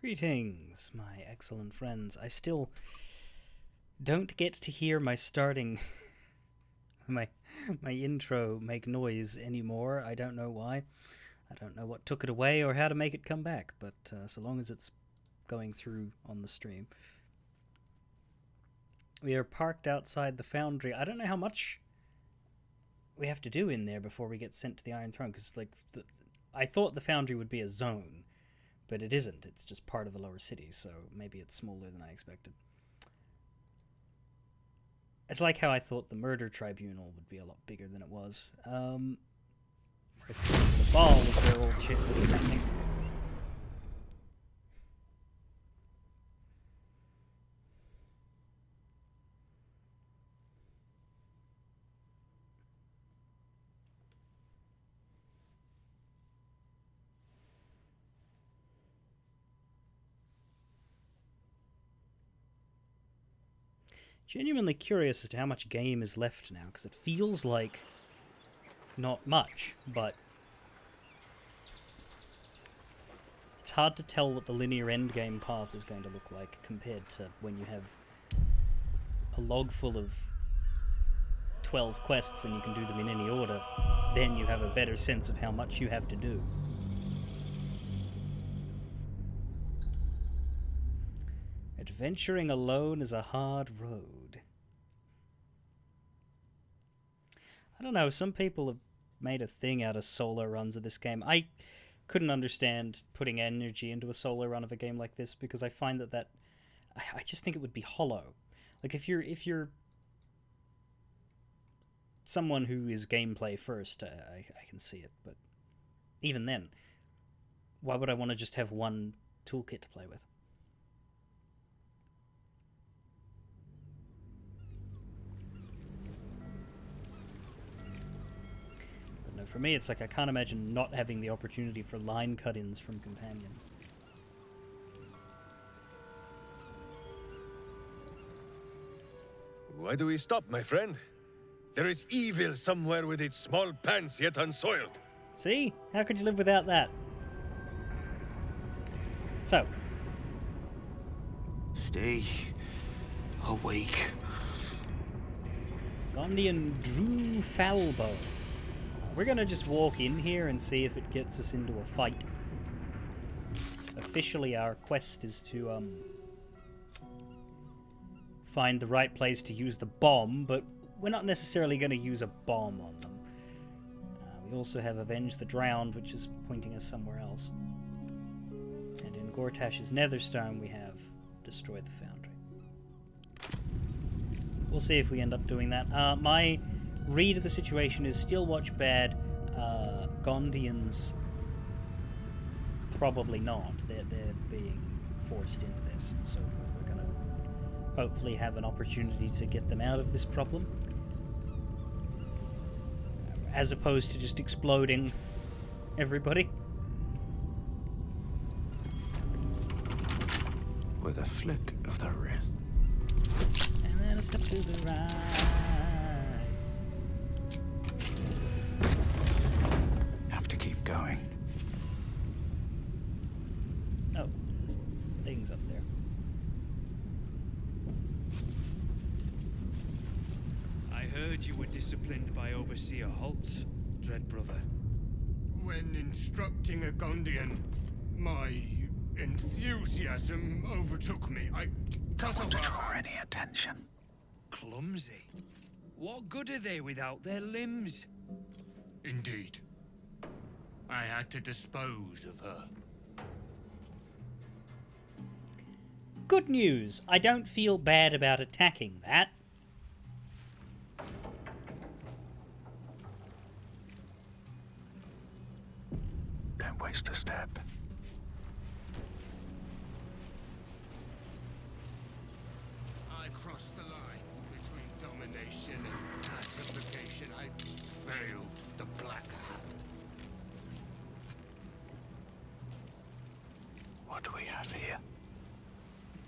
Greetings, my excellent friends. I still don't get to hear my starting my intro make noise anymore. I don't know why. I don't know what took it away or how to make it come back, but so long as it's going through on the stream. We are parked outside the foundry. I don't know how much we have to do in there before we get sent to the Iron Throne, because I thought the foundry would be a zone, but it isn't. It's just part of the lower city, so maybe it's smaller than I expected. It's like how I thought the murder tribunal would be a lot bigger than it was. Where's the ball of their old shit that is happening? Genuinely curious as to how much game is left now, because it feels like not much, but it's hard to tell what the linear endgame path is going to look like compared to when you have a log full of 12 quests and you can do them in any order. Then you have a better sense of how much you have to do. Adventuring alone is a hard road. I don't know, some people have made a thing out of solo runs of this game. I couldn't understand putting energy into a solo run of a game like this because I find that I just think it would be hollow. Like if you're someone who is gameplay first, I can see it, but even then, why would I want to just have one toolkit to play with? For me, it's like I can't imagine not having the opportunity for line cut-ins from companions. Why do we stop, my friend? There is evil somewhere with its small pants yet unsoiled. See? How could you live without that? So. Stay awake. Gondian Drew Falbo. We're gonna just walk in here and see if it gets us into a fight. Officially, our quest is to find the right place to use the bomb, but we're not necessarily going to use a bomb on them. We also have Avenge the Drowned, which is pointing us somewhere else. And in Gortash's Netherstone, we have Destroy the Foundry. We'll see if we end up doing that. My read of the situation is still watch bad. Gondians probably not. They're being forced into this, and so we're going to hopefully have an opportunity to get them out of this problem, as opposed to just exploding everybody. With a flick of the wrist. And then a step to the right. Keep going. Oh, there's things up there. I heard you were disciplined by Overseer Holtz, Dread Brother. When instructing a Gondian, my enthusiasm overtook me. I cut off to draw any attention. Clumsy. What good are they without their limbs? Indeed. I had to dispose of her. Good news. I don't feel bad about attacking that. Don't waste a step. I crossed the line between domination and pacification. I failed the Black Hat. What do we have here?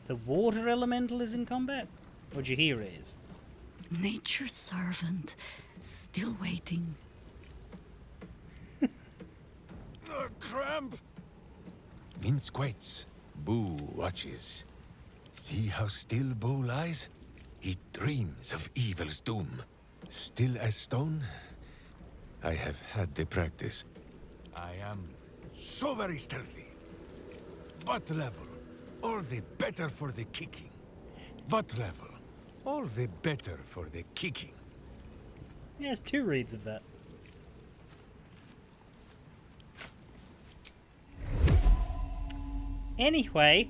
The water elemental is in combat? What you hear is? Nature's servant, still waiting. Cramp! Mince quaits. Boo watches. See how still Boo lies? He dreams of evil's doom. Still as stone? I have had the practice. I am so very stealthy. What level? All the better for the kicking. What level? All the better for the kicking. He has 2 reads of that. Anyway.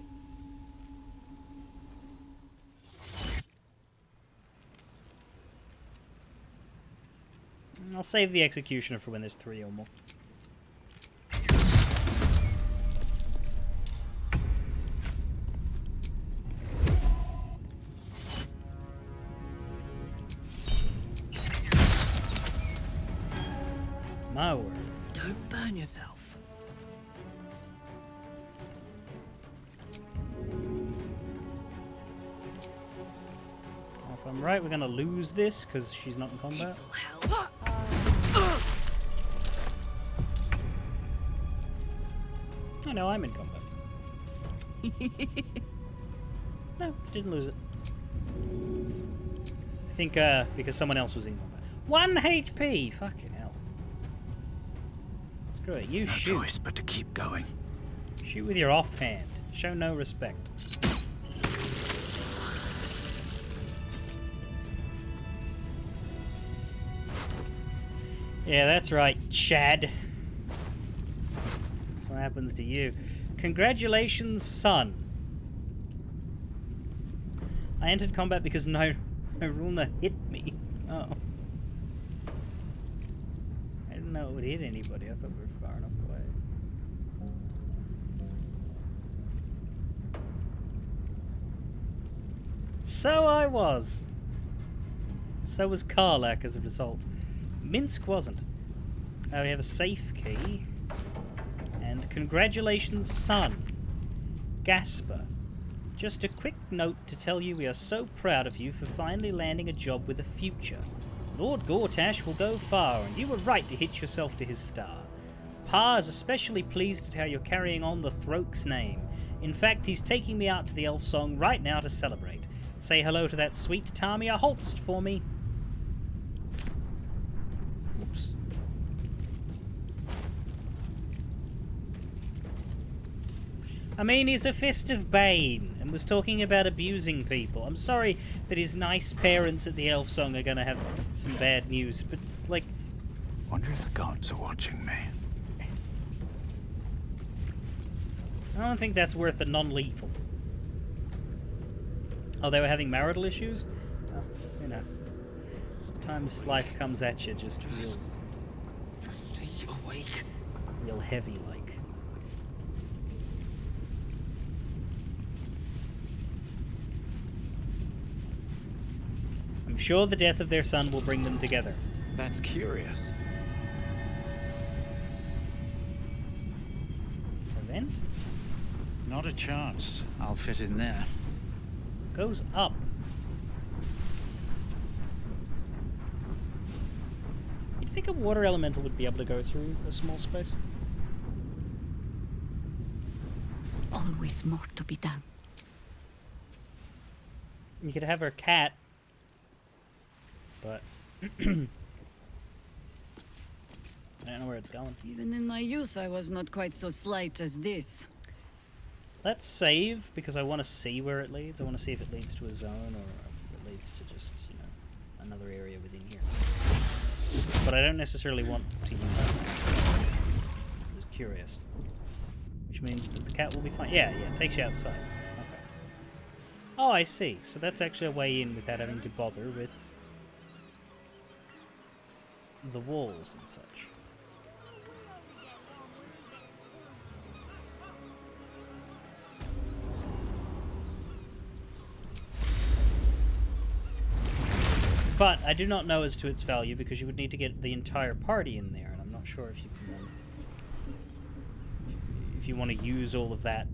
I'll save the executioner for when there's 3 or more. My word. Don't burn yourself. If I'm right, we're gonna lose this because she's not in combat. This'll help. Oh no, I'm in combat. No, didn't lose it. I think because someone else was in combat. 1 HP! Fucking hell. Screw it, you No shoot. choice but to keep going. Shoot with your offhand. Show no respect. Yeah, that's right, Chad. That's what happens to you. Congratulations, son. I entered combat because no runa hit me. Oh. I didn't know it would hit anybody. I thought we were far enough away. So I was. So was Karlak as a result. Minsk wasn't. We have a safe key. And congratulations, son. Gasper. Just a quick note to tell you we are so proud of you for finally landing a job with a future. Lord Gortash will go far, and you were right to hitch yourself to his star. Pa is especially pleased at how you're carrying on the Throke's name. In fact, he's taking me out to the elf song right now to celebrate. Say hello to that sweet Tamia Holst for me. Whoops. I mean, he's a fist of Bane and was talking about abusing people. I'm sorry that his nice parents at the elf song are going to have some bad news, but, like... Wonder if the gods are watching me. I don't think that's worth a non-lethal. Oh, they were having marital issues? Oh, you know. Sometimes life comes at you just real... Stay awake. real heavy-like. I'm sure the death of their son will bring them together. That's curious. Event? Not a chance. I'll fit in there. Goes up. You'd think a water elemental would be able to go through a small space? Always more to be done. You could have her cat, but I don't know where it's going. Even in my youth, I was not quite so slight as this. Let's save, because I want to see where it leads. I want to see if it leads to a zone, or if it leads to just, you know, another area within here. But I don't necessarily want to use that. I'm just curious. Which means that the cat will be fine. Yeah, takes you outside. Okay. Oh, I see. So that's actually a way in without having to bother with the walls and such. But I do not know as to its value because you would need to get the entire party in there, and I'm not sure if you can if you want to use all of that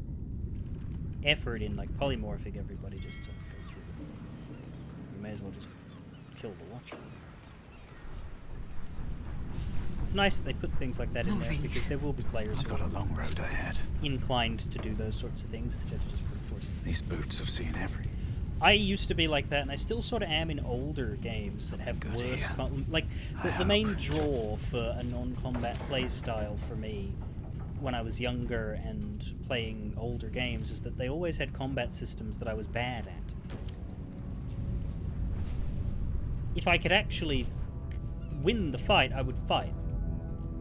effort in like polymorphing everybody just to go through the thing. You may as well just kill the Watcher. It's nice that they put things like that in there, Moving. because there will be players I've who got a are long road ahead. inclined to do those sorts of things instead of just brute forcing. These boots have seen everything. I used to be like that, and I still sort of am in older games that have Something good worse... here. Like, I the main hope. draw for a non-combat playstyle for me when I was younger and playing older games is that they always had combat systems that I was bad at. If I could actually win the fight, I would fight.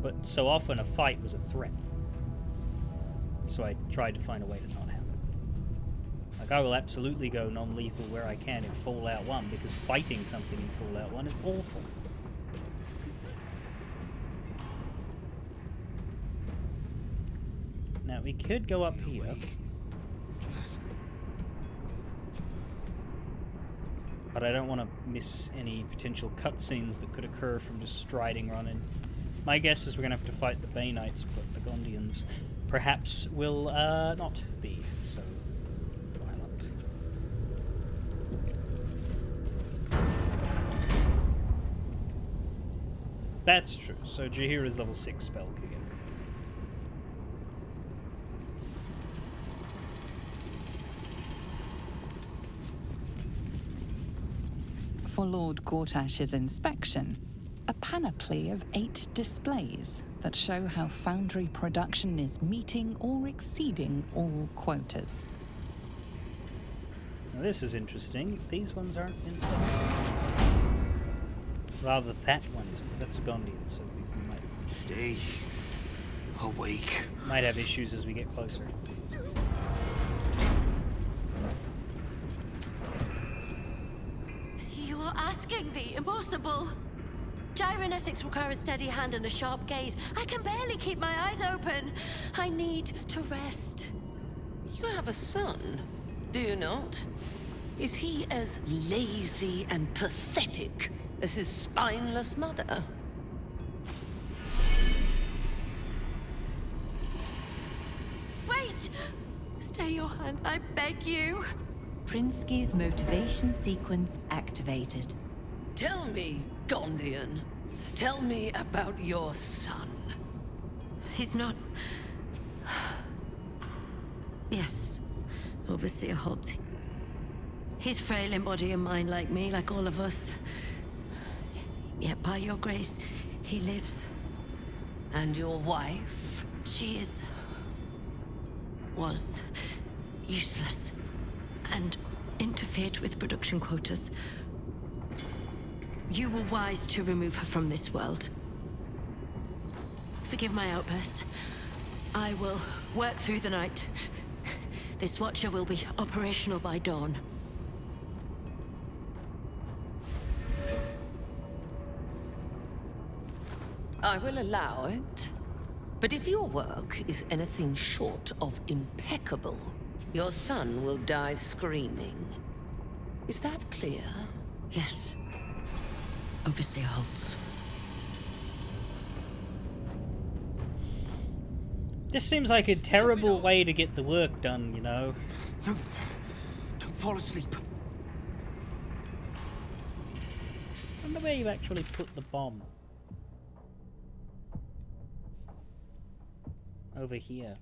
But so often a fight was a threat. So I tried to find a way to not have it. Like, I will absolutely go non-lethal where I can in Fallout 1, because fighting something in Fallout 1 is awful. Now, we could go up here. But I don't want to miss any potential cutscenes that could occur from just striding running. My guess is we're going to have to fight the Baneites, but the Gondians perhaps will not be so violent. That's true. So Jaheira's level 6 spell again. For Lord Gortash's inspection, a panoply of 8 displays that show how foundry production is meeting or exceeding all quotas. Now this is interesting. These ones aren't in stock. Rather, that one is. That's a Gondian, so we might Stay awake. have issues as we get closer. You are asking the impossible. Gyrometics require a steady hand and a sharp gaze. I can barely keep my eyes open. I need to rest. You have a son, do you not? Is he as lazy and pathetic as his spineless mother? Wait! Stay your hand, I beg you. Prinsky's motivation sequence activated. Tell me, Gondian. Tell me about your son. He's not... Yes, Overseer Holt. He's frail in body and mind like me, like all of us. Yet by your grace, he lives. And your wife? She is... was... useless. And interfered with production quotas. You were wise to remove her from this world. Forgive my outburst. I will work through the night. This Watcher will be operational by dawn. I will allow it. But if your work is anything short of impeccable, your son will die screaming. Is that clear? Yes. Overseer Holtz. This seems like a terrible way to get the work done, you know. Don't fall asleep. I wonder where you actually put the bomb. Over here.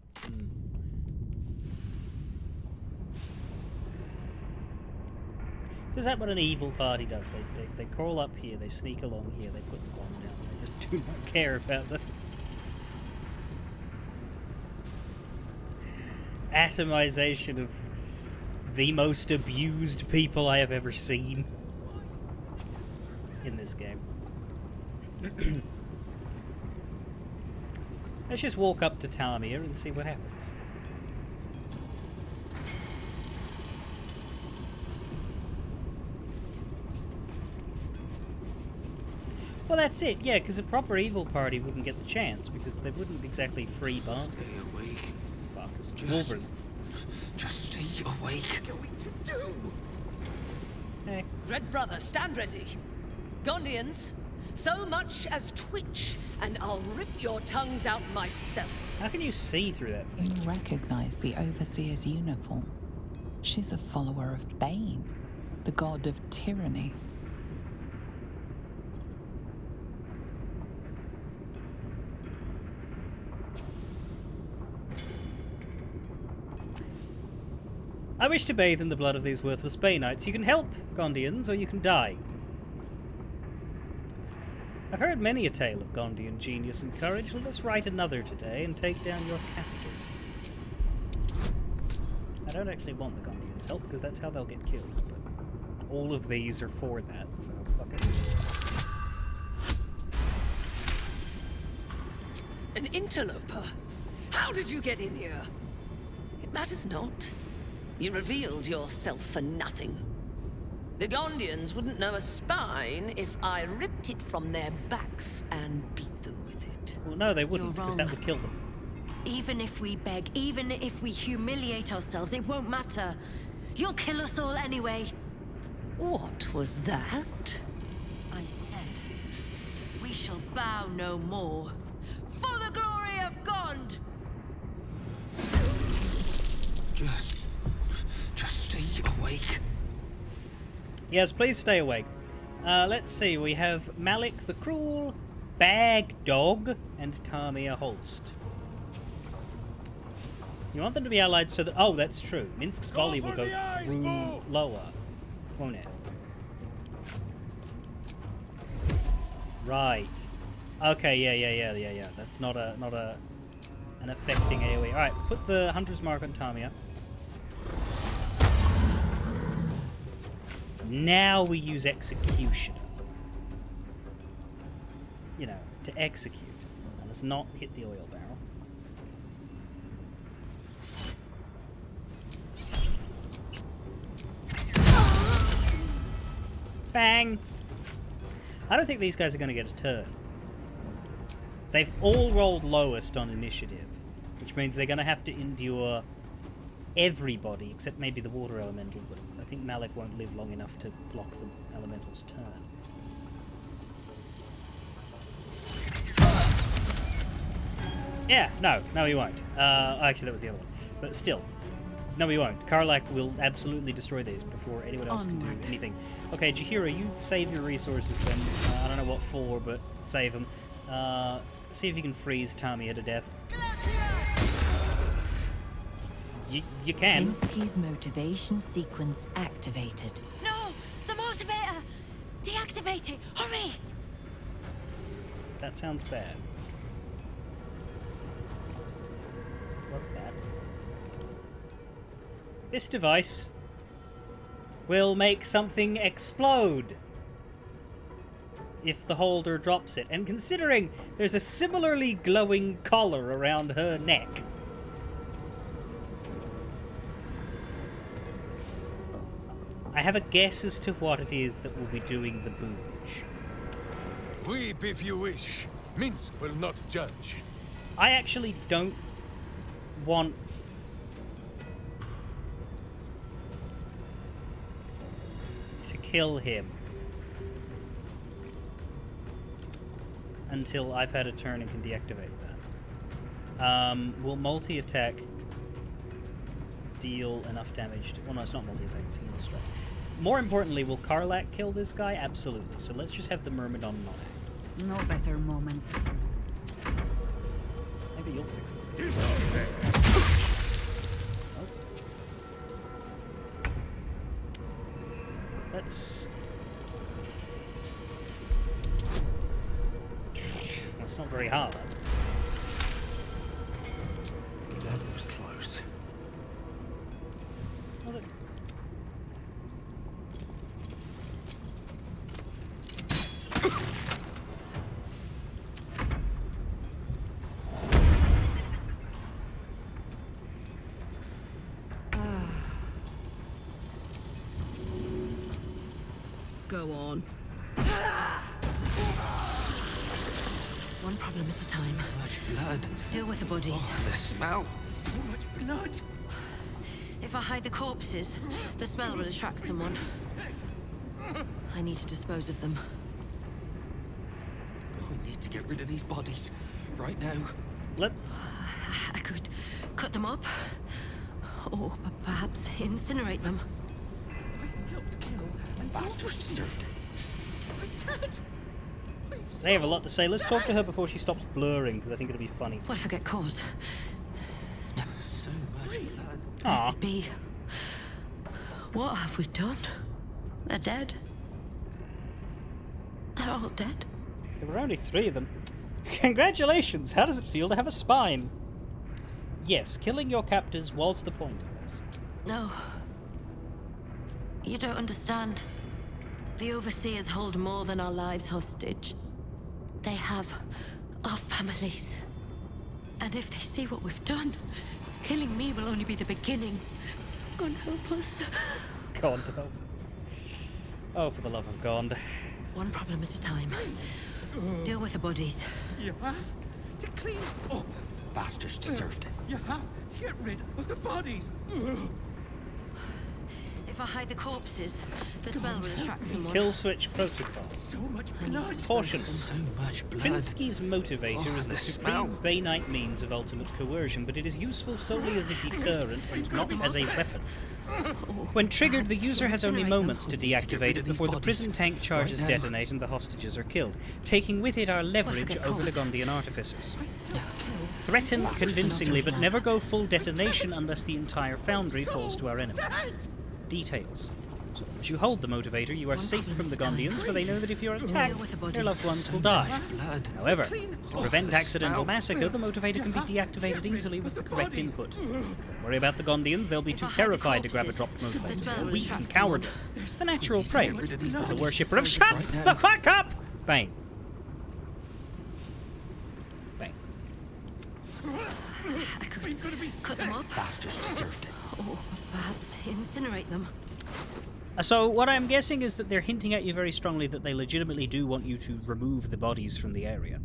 So is that what an evil party does? They crawl up here, they sneak along here, they put the bomb down, they just do not care about the atomization of the most abused people I have ever seen in this game. Let's just walk up to Talamir and see what happens. Well, that's it, yeah, because a proper evil party wouldn't get the chance, because they wouldn't exactly free Baldur. Stay awake. Wolverine. Just stay awake. What are you going to do? Hey. Red Brother, stand ready. Gondians, so much as twitch, and I'll rip your tongues out myself. How can you see through that thing? You recognize the Overseer's uniform. She's a follower of Bane, the god of tyranny. I wish to bathe in the blood of these worthless Bay Knights. You can help, Gondians, or you can die. I've heard many a tale of Gondian genius and courage. Let us write another today and take down your captors. I don't actually want the Gondians' help, because that's how they'll get killed. But all of these are for that, so fuck it. An interloper? How did you get in here? It matters not. You revealed yourself for nothing. The Gondians wouldn't know a spine if I ripped it from their backs and beat them with it. Well, no, they wouldn't, You're because that wrong. would kill them. Even if we beg, even if we humiliate ourselves, it won't matter. You'll kill us all anyway. What was that? I said, we shall bow no more. For the glory of Gond! Just stay awake. Yes, please stay awake. Let's see, we have Malik the Cruel, Bag Dog, and Tamia Holst. You want them to be allied so that... Oh, that's true. Minsk's volley will go through lower, won't it? Right. Okay, yeah. That's not an affecting AoE. Alright, put the Hunter's Mark on Tamia. Now we use Executioner. You know, to execute. And let's not hit the oil barrel. Bang! I don't think these guys are going to get a turn. They've all rolled lowest on initiative, which means they're going to have to endure everybody except maybe the water elemental, but I think Malik won't live long enough to block the elemental's turn. Yeah, no he won't. Actually, that was the other one. But still, no he won't. Karlak will absolutely destroy these before anyone else can do anything. Okay, Jaheira, you save your resources then. I don't know what for, but save them. See if you can freeze Tamia to death. You can. Minsky's motivation sequence activated. No! The motivator! Deactivate it! Hurry! That sounds bad. What's that? This device will make something explode if the holder drops it. And considering there's a similarly glowing collar around her neck, I have a guess as to what it is that will be doing the booj. Weep if you wish. Minsk will not judge. I actually don't want to kill him until I've had a turn and can deactivate that. Will multi-attack deal enough damage to... Well, no, it's not multi-attack, it's single strike. More importantly, will Karlak kill this guy? Absolutely. So let's just have the Myrmidon not act. No better moment. Maybe you'll fix it. Let's... That's not very hard. That was close. Well, look. Go on. One problem at a time. Much blood. Deal with the bodies. Oh, the smell. So much blood. If I hide the corpses, the smell will attract someone. I need to dispose of them. We need to get rid of these bodies. Right now. Let's... I could cut them up. Or perhaps incinerate them. I helped kill, and Baldur deserved it. I did. They have a lot to say. Let's talk to her before she stops blurring, because I think it'll be funny. What if I get caught? No. So much blood. Blessed be. What have we done? They're dead. They're all dead. There were only 3 of them. Congratulations! How does it feel to have a spine? Yes, killing your captors was the point of this. No. You don't understand. The Overseers hold more than our lives hostage. They have our families. And if they see what we've done, killing me will only be the beginning. God help us. God help us. Oh, for the love of God. One problem at a time. Deal with the bodies. You have to clean up. Bastards deserved it. You have to get rid of the bodies. If I hide the corpses, the smell will attract someone. Kill switch protocol. So much blood. Caution. So much blood. Trinsky's motivator is the the supreme smell. Bainite means of ultimate coercion, but it is useful solely as a deterrent and not as a weapon. When triggered, the user has only moments to deactivate it before the prison tank charges detonate and the hostages are killed, taking with it our leverage over the Gondian artificers. Threaten convincingly, but never go full detonation unless the entire foundry falls to our enemy. Details. So as you hold the motivator, you are safe from the Gondians, for they know that if you're attacked, their loved ones will die. However, to prevent accidental massacre, the motivator can be deactivated easily with the correct input. Don't worry about the Gondians, they'll be too terrified to grab a dropped motivator. They're weak and cowardly. The natural prey. The worshipper of shut the fuck up! Bang. Bang. I could cut them up. Bastards deserved it. Or perhaps incinerate them. So what I'm guessing is that they're hinting at you very strongly that they legitimately do want you to remove the bodies from the area.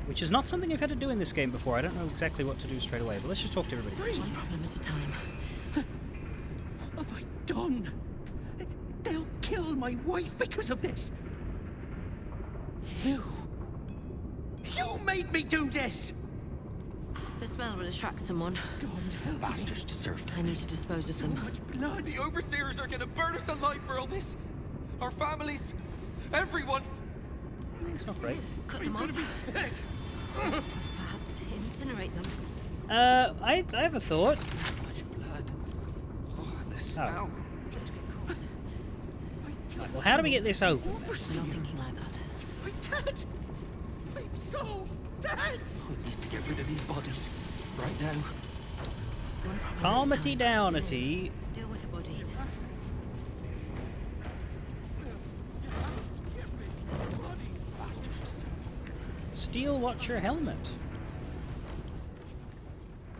Which is not something I've had to do in this game before. I don't know exactly what to do straight away, but let's just talk to everybody. One problem at a time. What have I done? They'll kill my wife because of this. You made me do this. The smell will attract someone. God help me. Bastards deserved it. I need to dispose of So them. much blood. The Overseers are gonna burn us alive for all this. Our families, everyone. It's not great. Cut them I'm up. gonna be sick. Perhaps incinerate them. I have a thought. So much blood. Oh, the smell. Right, well, how do we get this open? We're not thinking like that. I'm dead. I'm so dead. We need to get rid of these bodies. Right now. One problem at a Calmity time. downity. Deal with the bodies. Steel Watcher helmet.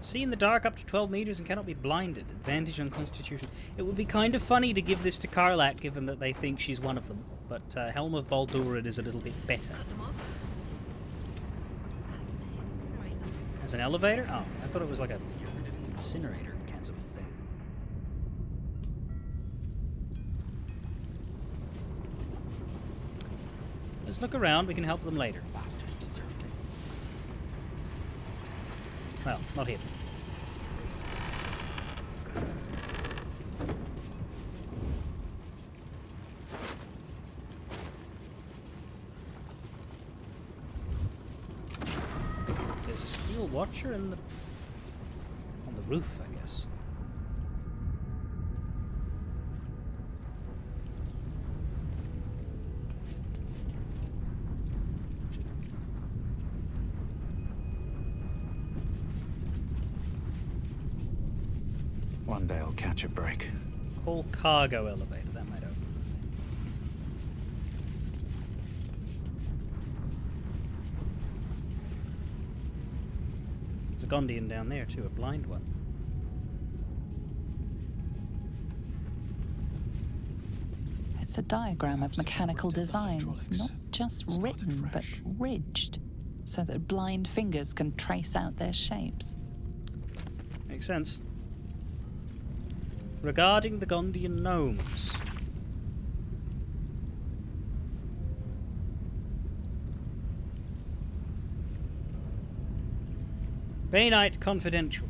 See in the dark up to 12 meters and cannot be blinded. Advantage on Constitution. It would be kind of funny to give this to Karlak, given that they think she's one of them. But Helm of Baldur is a little bit better. Cut them up. Perhaps incinerate them. As an elevator? Oh, I thought it was like a incinerator kind of thing. Let's look around. We can help them later. Bastards deserved it. Well, not here. There's a steel watcher in the on the roof, I guess. One day I'll catch a break. Call cargo elevator. That might open the thing. There's a Gondian down there too, a blind one. It's a diagram of mechanical designs, not just written, but ridged, so that blind fingers can trace out their shapes. Makes sense. Regarding the Gondian gnomes. Bainite Confidential.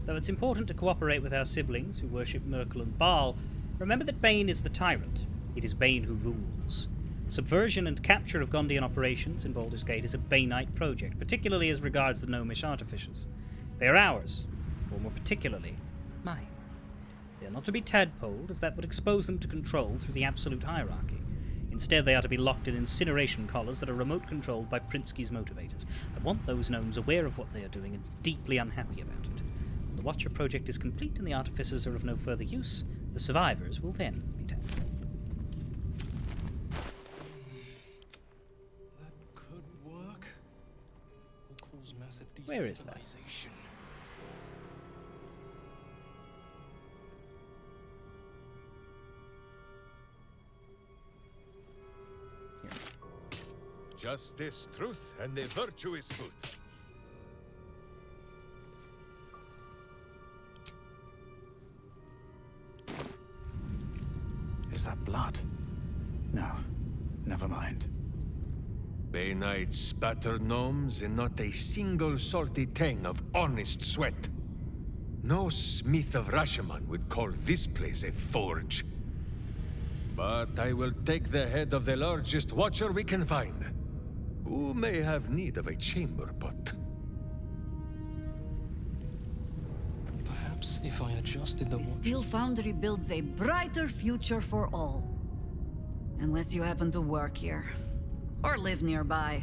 Though it's important to cooperate with our siblings who worship Merkel and Baal, remember that Bane is the tyrant. It is Bane who rules. Subversion and capture of Gondian operations in Baldur's Gate is a Bainite project, particularly as regards the gnomish artificers. They are ours, or more particularly, mine. They are not to be tadpoled, as that would expose them to control through the absolute hierarchy. Instead, they are to be locked in incineration collars that are remote controlled by Prinsky's motivators. I want those gnomes aware of what they are doing and deeply unhappy about it. When the Watcher project is complete and the artificers are of no further use, the survivors will then be tackled. That could work. Will cause massive Where is that? destabilization. Justice, truth, and the virtuous foot. Is that blood? No, never mind. Bay Knights spatter gnomes and not a single salty tang of honest sweat. No smith of Rashomon would call this place a forge. But I will take the head of the largest Watcher we can find, who may have need of a chamber pot. Perhaps if I adjusted the The Steel Foundry builds a brighter future for all. Unless you happen to work here, or live nearby,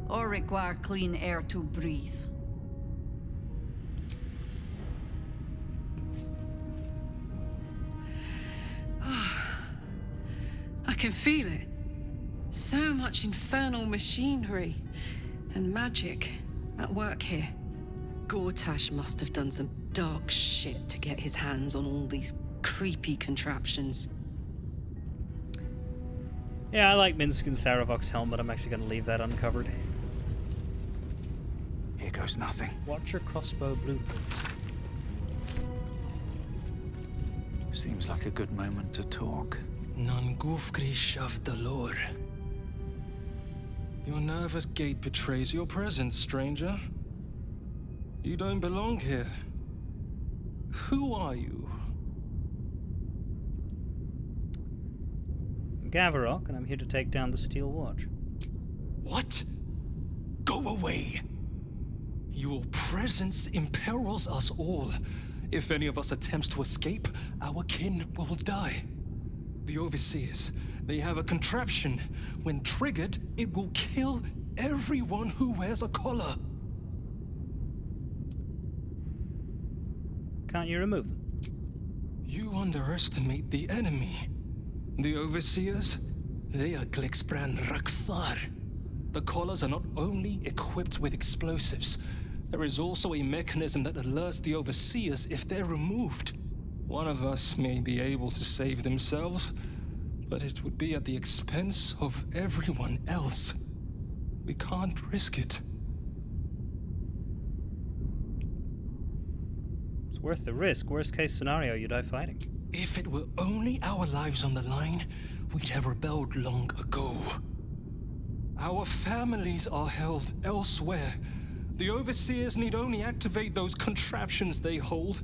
or require clean air to breathe. I can feel it. So much infernal machinery and magic at work here. Gortash must have done some dark shit to get his hands on all these creepy contraptions. Yeah, I like Minsk and Saravok's helmet. I'm actually going to leave that uncovered. Here goes nothing. Watcher crossbow blueprints. Seems like a good moment to talk. Nangufgrish of the lore. Your nervous gait betrays your presence, stranger. You don't belong here. Who are you? I'm Gavarok, and I'm here to take down the Steel Watch. What? Go away! Your presence imperils us all. If any of us attempts to escape, our kin will die. The Overseers, they have a contraption. When triggered, it will kill everyone who wears a collar. Can't you remove them? You underestimate the enemy. The Overseers, they are Glixbran Rakthar. The collars are not only equipped with explosives, there is also a mechanism that alerts the Overseers if they're removed. One of us may be able to save themselves, but it would be at the expense of everyone else. We can't risk it. It's worth the risk. Worst case scenario, you die fighting. If it were only our lives on the line, we'd have rebelled long ago. Our families are held elsewhere. The Overseers need only activate those contraptions they hold,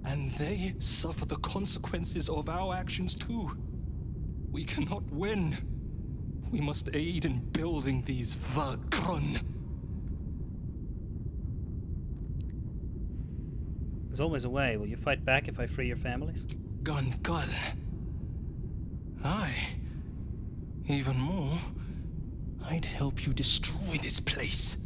and they suffer the consequences of our actions too. We cannot win. We must aid in building these Vagron. There's always a way. Will you fight back if I free your families? Gungal. Aye. Even more, I'd help you destroy this place.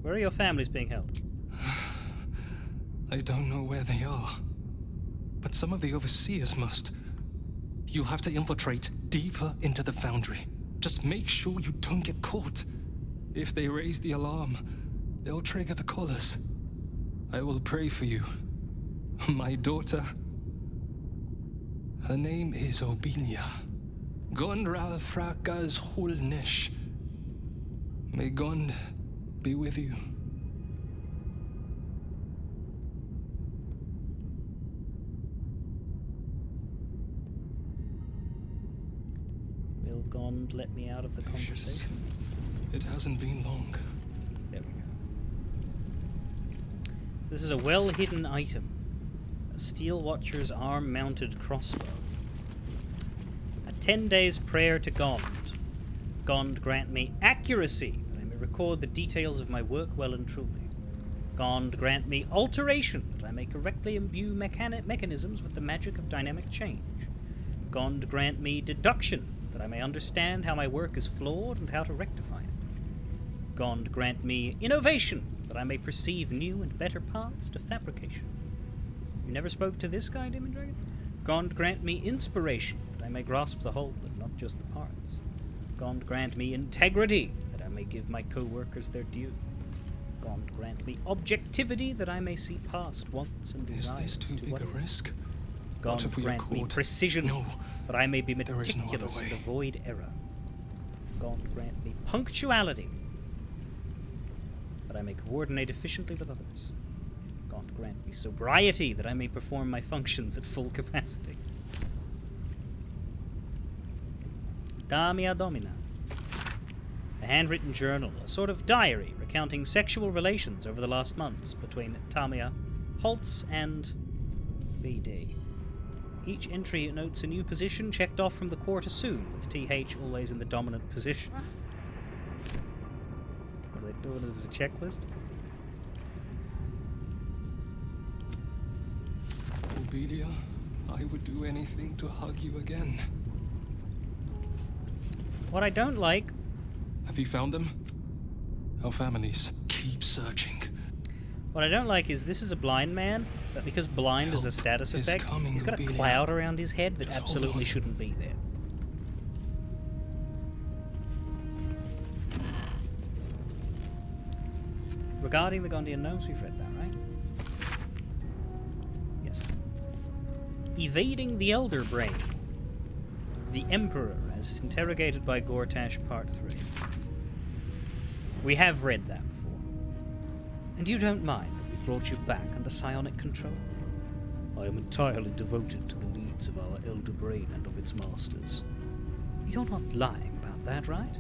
Where are your families being held? I don't know where they are, but some of the Overseers must. You'll have to infiltrate deeper into the Foundry. Just make sure you don't get caught. If they raise the alarm, they'll trigger the collars. I will pray for you. My daughter. Her name is Obilia. Gondral Frakas Hulnesh. May Gond be with you. Will Gond let me out of the conversation? It hasn't been long. There we go. This is a well-hidden item. A Steel Watcher's arm-mounted crossbow. A 10 days prayer to Gond. Gond grant me accuracy, that I may may record the details of my work well and truly. Gond grant me alteration, that I may correctly imbue mechanisms with the magic of dynamic change. Gond grant me deduction, that I may understand how my work is flawed and how to rectify it. Gond grant me innovation, that I may perceive new and better paths to fabrication. You never spoke to this guy, Demon Dragon? Gond grant me inspiration, that I may grasp the whole and not just the parts. Gond grant me integrity, that I may give my co-workers their due. Gond grant me objectivity, that I may see past wants and desires. Is this too big a risk? Gond grant me precision, No, that I may be there is no other meticulous and way. avoid error. Gond grant me punctuality, that I may coordinate efficiently with others. Gond grant me sobriety, that I may perform my functions at full capacity. Damia Domina. A handwritten journal, a sort of diary recounting sexual relations over the last months between Tamia Holtz and BD. Each entry notes a new position checked off from the quarter soon, with TH always in the dominant position. What are they doing as a checklist? Obelia, I would do anything to hug you again. What I don't like... Have you found them? Our families keep searching. What I don't like is this is a blind man, but because blind is a status effect, he's got a cloud around his head that absolutely shouldn't be there. Regarding the Gondian gnomes, we've read that, right? Yes. Evading the Elder Brain. The Emperor, as interrogated by Gortash, Part 3. We have read that before. And you don't mind that we brought you back under psionic control? I am entirely devoted to the needs of our Elder Brain and of its masters. You're not lying about that, right?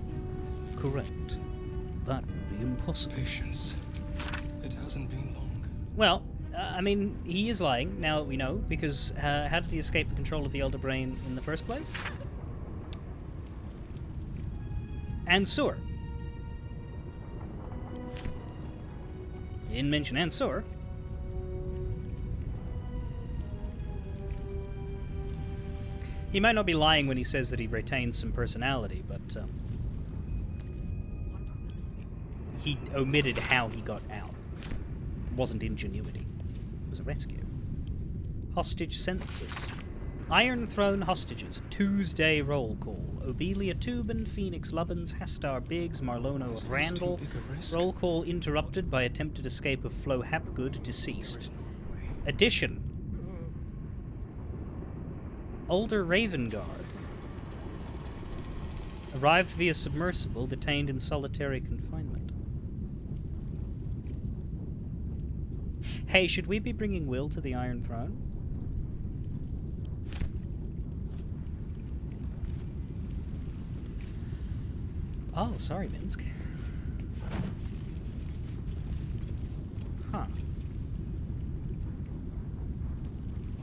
Correct. That would be impossible. Patience. It hasn't been long. Well, I mean, he is lying, now that we know, because how did he escape the control of the Elder Brain in the first place? Ansur. He didn't mention Ansur. He might not be lying when he says that he retains some personality, but he omitted how he got out. It wasn't ingenuity. It was a rescue. Hostage census. Iron Throne hostages. Tuesday roll call. Obelia Tubin, Phoenix Lubbins, Hastar Biggs, Marlono Randall. Roll call interrupted by attempted escape of Flo Hapgood, deceased. Addition. Older Ravengard. Arrived via submersible, detained in solitary confinement. Hey, should we be bringing Will to the Iron Throne? Oh, sorry, Minsk. Huh.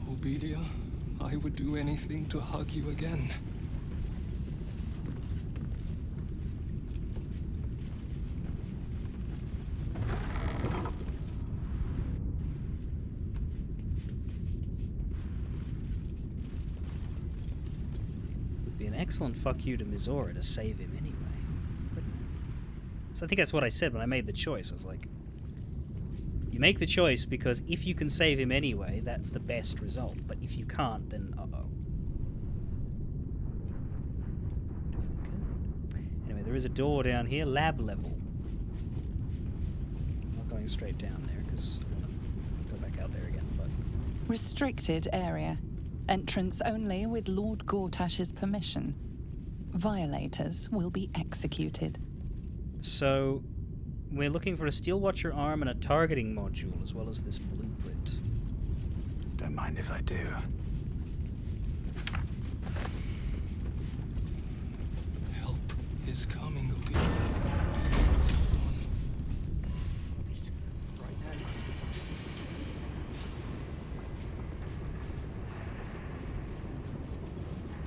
Obelia, I would do anything to hug you again. Would be an excellent fuck you to Mizora to save him anyway. So I think that's what I said when I made the choice. I was like, you make the choice because if you can save him anyway, that's the best result. But if you can't, then uh-oh. Anyway, there is a door down here, lab level. I'm not going straight down there because I want to go back out there again. But Restricted area. Entrance only with Lord Gortash's permission. Violators will be executed. So, we're looking for a Steel Watcher arm and a targeting module, as well as this blueprint. Don't mind if I do. Help is coming, Obelia.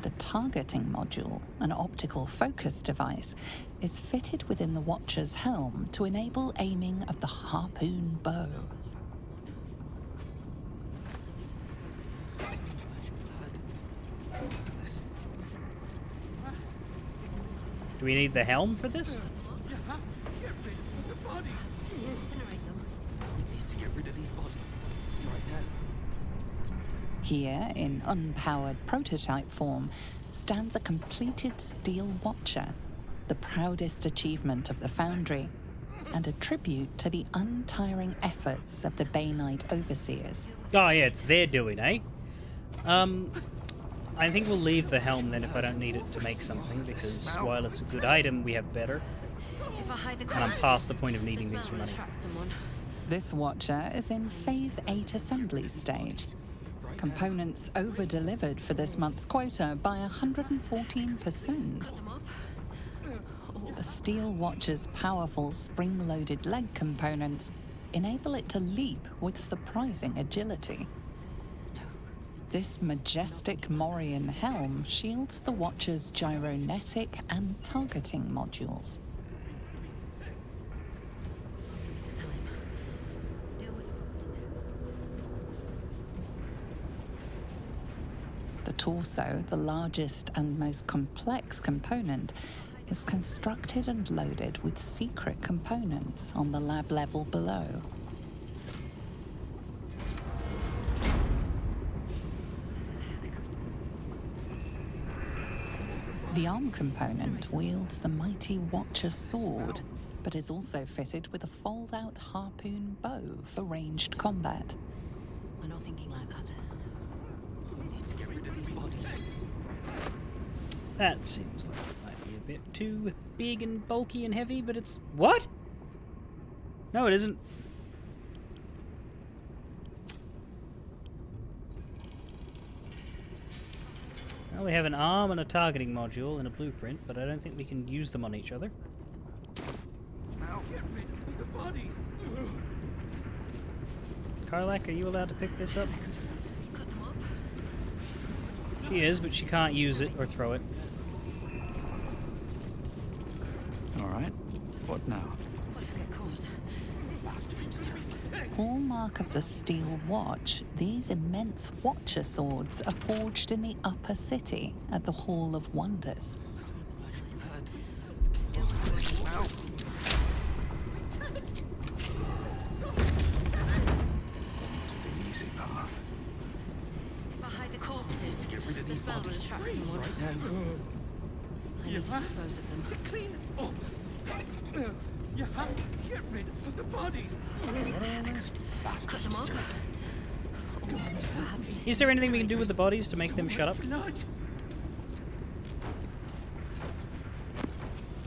The targeting module, an optical focus device, is fitted within the Watcher's helm to enable aiming of the harpoon bow. Do we need the helm for this? You have to get rid of the bodies. Incinerate them. We need to get rid of these bodies right now. Here, in unpowered prototype form, stands a completed Steel Watcher, the proudest achievement of the Foundry, and a tribute to the untiring efforts of the Bay Knight Overseers. Oh yeah, it's their doing, eh? I think we'll leave the helm then if I don't need it to make something, because while it's a good item, we have better. If I hide the And I'm past the point of needing these for money. someone. This Watcher is in Phase 8 assembly stage. Components over-delivered for this month's quota by 114%. The Steel Watcher's powerful spring-loaded leg components enable it to leap with surprising agility. This majestic Morian helm shields the Watcher's gyronetic and targeting modules. It's time. Do it. The torso, the largest and most complex component, is constructed and loaded with secret components on the lab level below. The arm component wields the mighty Watcher sword, but is also fitted with a fold-out harpoon bow for ranged combat. We're not thinking like that. We need to get rid of these bodies. That seems like it might be a bit too big and bulky and heavy, but it's... What? No, it isn't. Well, we have an arm and a targeting module and a blueprint, but I don't think we can use them on each other. Now get rid of the bodies. Karlak, are you allowed to pick this up? She is, but she can't use it or throw it. All right. What now? What if I get caught? Hallmark of the Steel Watch, these immense Watcher swords are forged in the Upper City at the Hall of Wonders. To the easy path. If I hide the corpses, Get rid of the these smell will bodies attract someone. right now. I need to dispose of them. To clean up. You have to get rid of the bodies. Cut them up. Perhaps. Is there anything we can do with the bodies to make them shut up? Blood.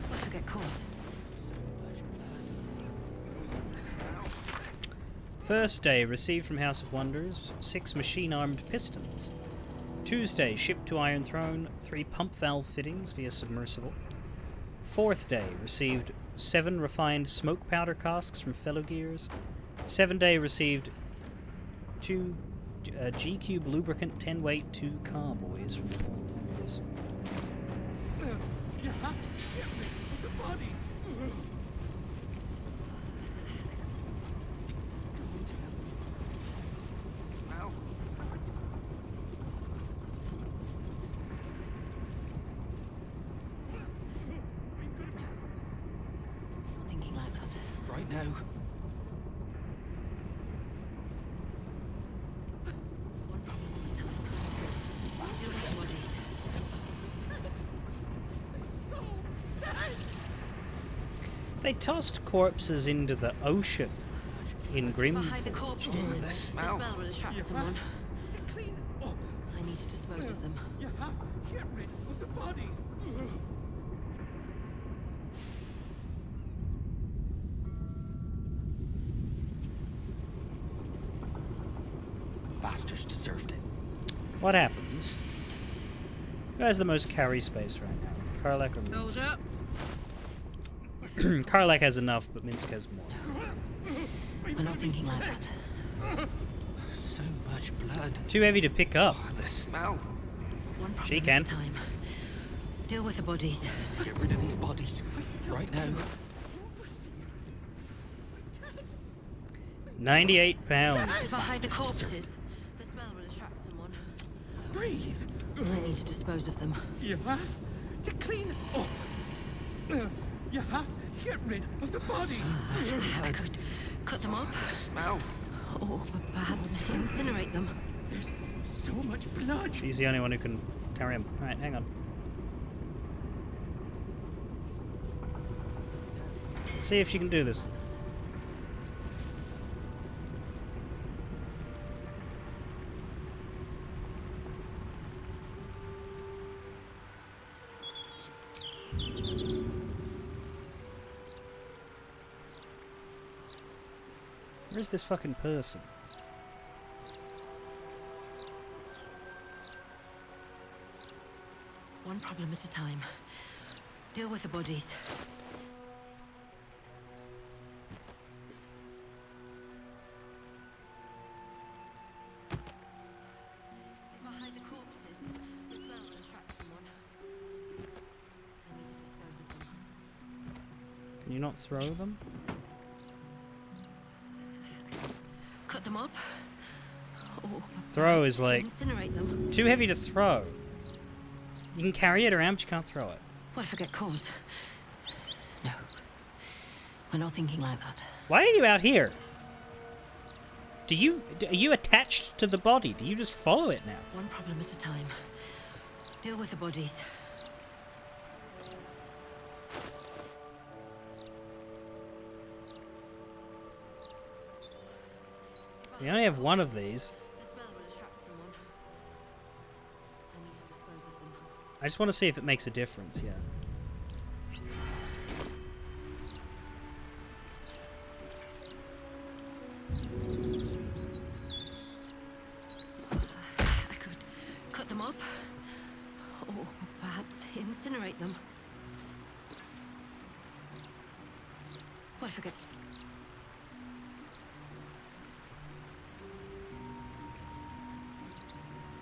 What if I get caught? First day, received from House of Wonders, 6 machine-armed pistons. Tuesday, shipped to Iron Throne, 3 pump valve fittings via submersible. Fourth day, received 7 refined smoke powder casks from fellow gears. 7th day, received 2 G-Cube lubricant 10-weight 2 carboys from the Wonders. You have to get rid of the bodies. Now. Not thinking like that. Right now. One problem at a time. Deal with the bodies. They tossed corpses into the ocean in If I hide the Grimford. corpses, the smell will attract someone. To clean up. I need to dispose of them. You have to get rid of the bodies. Bastards deserved it. What happens? Who has the most carry space right now? Karlak or Minsk? Soldier. Karlak has enough, but Minsk has more. We're not thinking like that. So much blood. Too heavy to pick up. The smell. One problem She can. at a time. Deal with the bodies. Get rid of these bodies. Right now. 98 pounds. If I hide the corpses, the smell will attract someone. Breathe. I need to dispose of them. You have to clean up. You have to get rid of the bodies. I could cut them up. Smell. Or perhaps incinerate them. There's so much blood. She's the only one who can carry him. Alright, hang on. Let's see if she can do this. Where's this fucking person? One problem at a time. Deal with the bodies. If I hide the corpses, the smell will attract someone. I need to dispose of them. Can you not throw them? Cut them up. Or Throw is like incinerate them. too heavy to throw. You can carry it around, but you can't throw it. What if I get caught? No. We're not thinking like that. Why are you out here? Are you attached to the body? Do you just follow it now? One problem at a time. Deal with the bodies. We only have one of these. The smell will attract someone. I need to dispose of them. I just want to see if it makes a difference, yeah. I could cut them up. Or perhaps incinerate them. What if I get...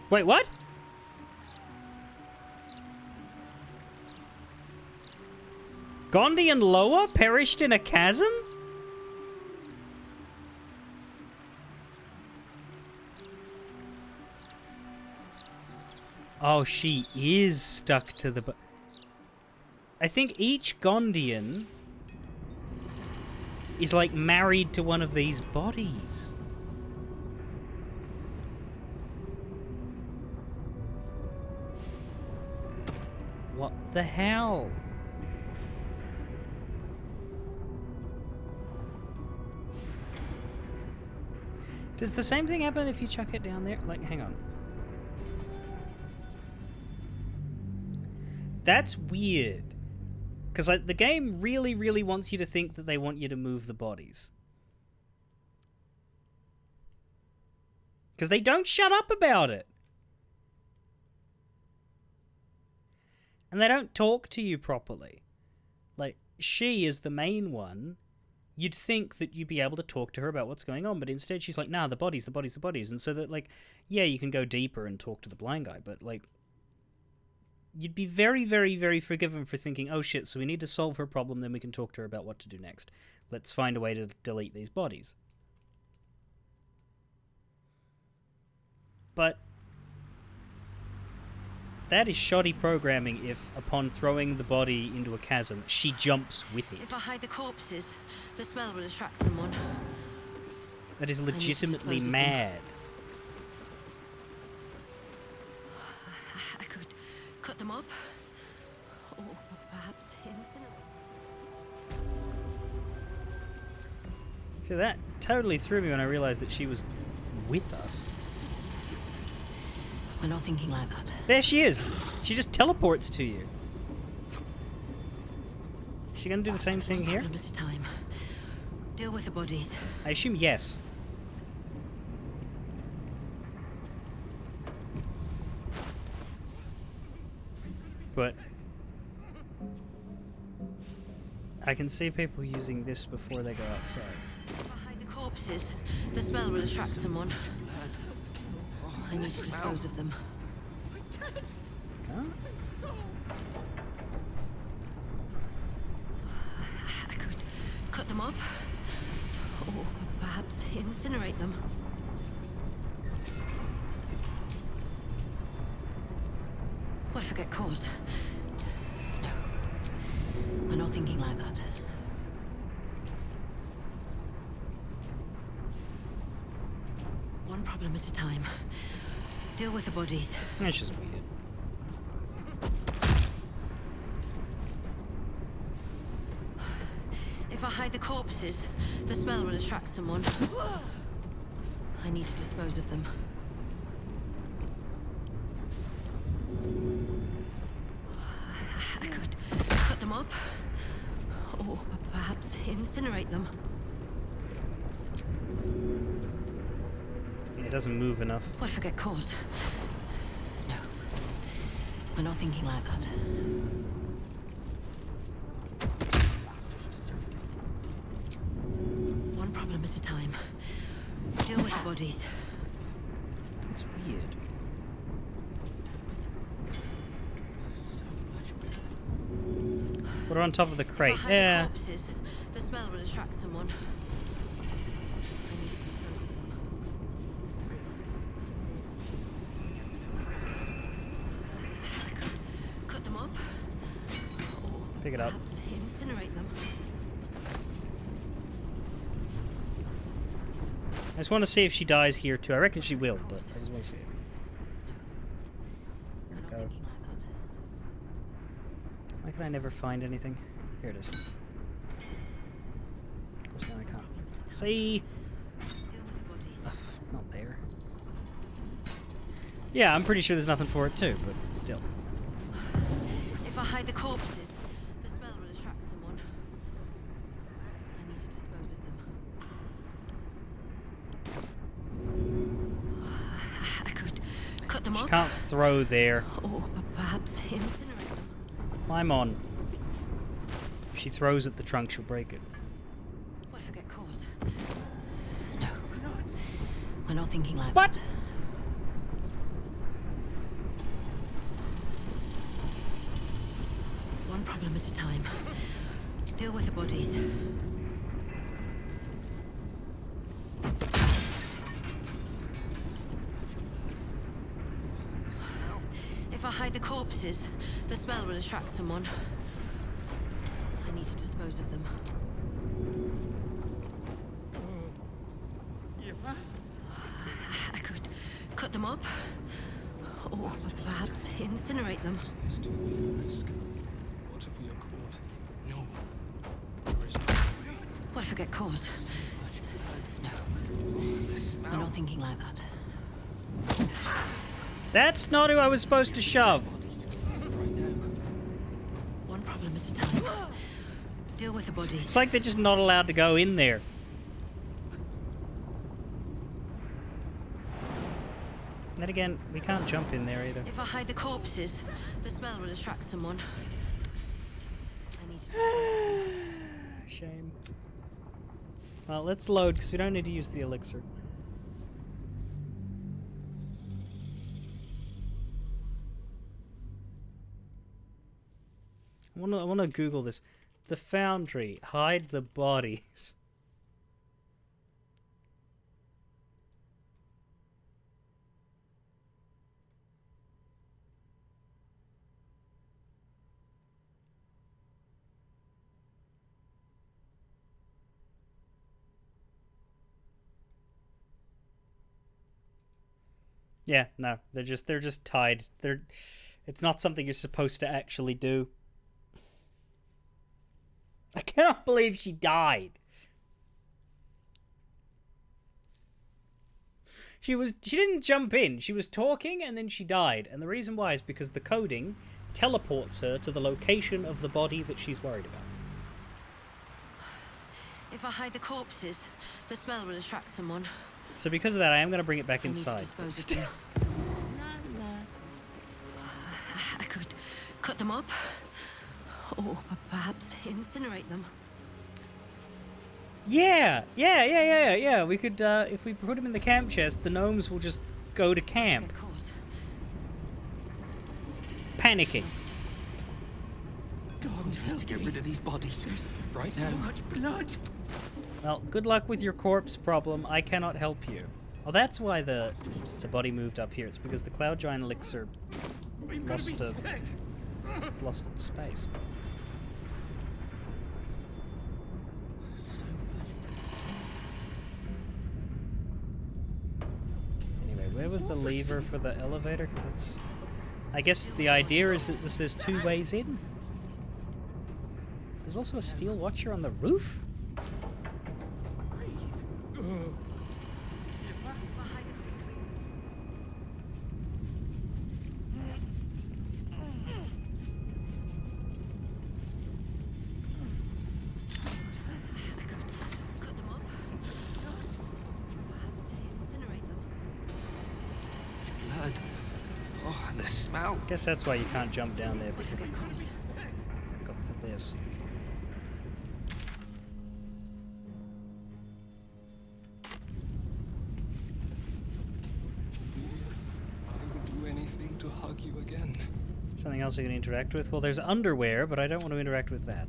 Wait, what? Gondi and Loa perished in a chasm? Oh, she is stuck to the... I think each Gondian is like married to one of these bodies. What the hell? Does the same thing happen if you chuck it down there? Like, hang on. That's weird. Because like, the game really, really wants you to think that they want you to move the bodies. Because they don't shut up about it. And they don't talk to you properly. Like, she is the main one. You'd think that you'd be able to talk to her about what's going on, but instead she's like, nah, the bodies, the bodies, the bodies. And so that, like, yeah, you can go deeper and talk to the blind guy, but, like, you'd be very, very, very forgiven for thinking, oh shit, so we need to solve her problem, then we can talk to her about what to do next. Let's find a way to delete these bodies. But that is shoddy programming if, upon throwing the body into a chasm, she jumps with it. If I hide the corpses, the smell will attract someone. That is legitimately mad. I could cut them up. Or perhaps incinerate. So that totally threw me when I realized that she was with us. We're not thinking like that. There she is. She just teleports to you. Is she gonna do the same thing here? One at a time. Deal with the bodies. I assume yes. But I can see people using this before they go outside. If I hide the corpses, the smell will attract someone. I need to dispose of them. I could cut them up, or perhaps incinerate them. What if I get caught? No, we're not thinking like that. One problem at a time. Deal with the bodies. That's just weird. If I hide the corpses, the smell will attract someone. I need to dispose of them. I could cut them up, or perhaps incinerate them. It doesn't move enough. What if I get caught? No, we're not thinking like that. One problem at a time. Deal with the bodies. That's weird. Put her on top of the crate. If I hide Yeah. the corpses, the smell will attract someone. I need to dispose of them. I could cut them up, or Pick it up. perhaps incinerate them. I just want to see if she dies here too. I reckon she will, but I just want to see it. There we go. Why can I never find anything? Here it is. Of course, now I can't. See? Ugh, not there. Yeah, I'm pretty sure there's nothing for it too, but still. If I hide the corpses, the smell will attract someone. I need to dispose of them. I could cut them She up, can't throw there. or perhaps incinerate them. Climb on. If she throws at the trunk, she'll break it. What if I get caught? No, we're not thinking like What? that. One problem at a time. Deal with the bodies. If I hide the corpses, the smell will attract someone. I need to dispose of them. I could cut them up, or perhaps incinerate them. This to be a risk. What if we are caught? No. There is no way. What if I get caught? No, we're not thinking like that. That's not who I was supposed to shove. One problem at a time. Deal with the bodies. It's like they're just not allowed to go in there. Then again, we can't jump in there either. If I hide the corpses, the smell will attract someone. I need to. Shame. Well, let's load because we don't need to use the elixir. I want to Google this. The Foundry, hide the bodies. Yeah, no, they're just tied. It's not something you're supposed to actually do. I cannot believe she died. She didn't jump in. She was talking and then she died. And the reason why is because the coding teleports her to the location of the body that she's worried about. If I hide the corpses, the smell will attract someone. So because of that, I am going to bring it back I need to inside. dispose of them. I could cut them up, or perhaps incinerate them. Yeah. We could, if we put them in the camp chest, the gnomes will just go to camp. Get caught. panicking. God, To get rid of these bodies. Right so now. much blood. Well, good luck with your corpse problem. I cannot help you. Oh, that's why the body moved up here. It's because the Cloud Giant elixir lost its space. Anyway, where was the lever for the elevator? 'Cause it's, I guess the idea is that there's 2 ways in. There's also a steel watcher on the roof? Blood. Oh, and the smell. Guess that's why you can't jump down there, because it's got for this. I would do anything to hug you again. Something else you can interact with? Well, there's underwear, but I don't want to interact with that.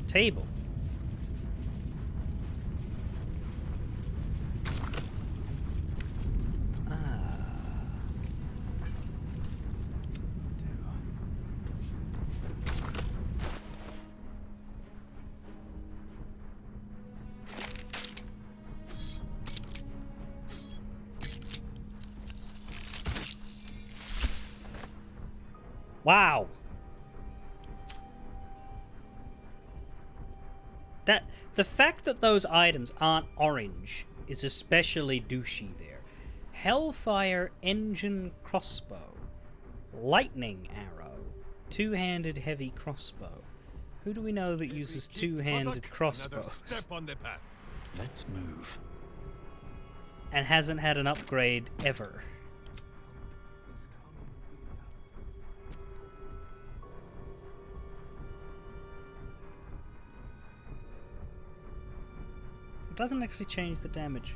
Table. Wow. The fact that those items aren't orange is especially douchey there. Hellfire engine crossbow. Lightning arrow. Two-handed heavy crossbow. Who do we know that uses two-handed crossbows? Step on the path. Let's move. And hasn't had an upgrade ever. It doesn't actually change the damage.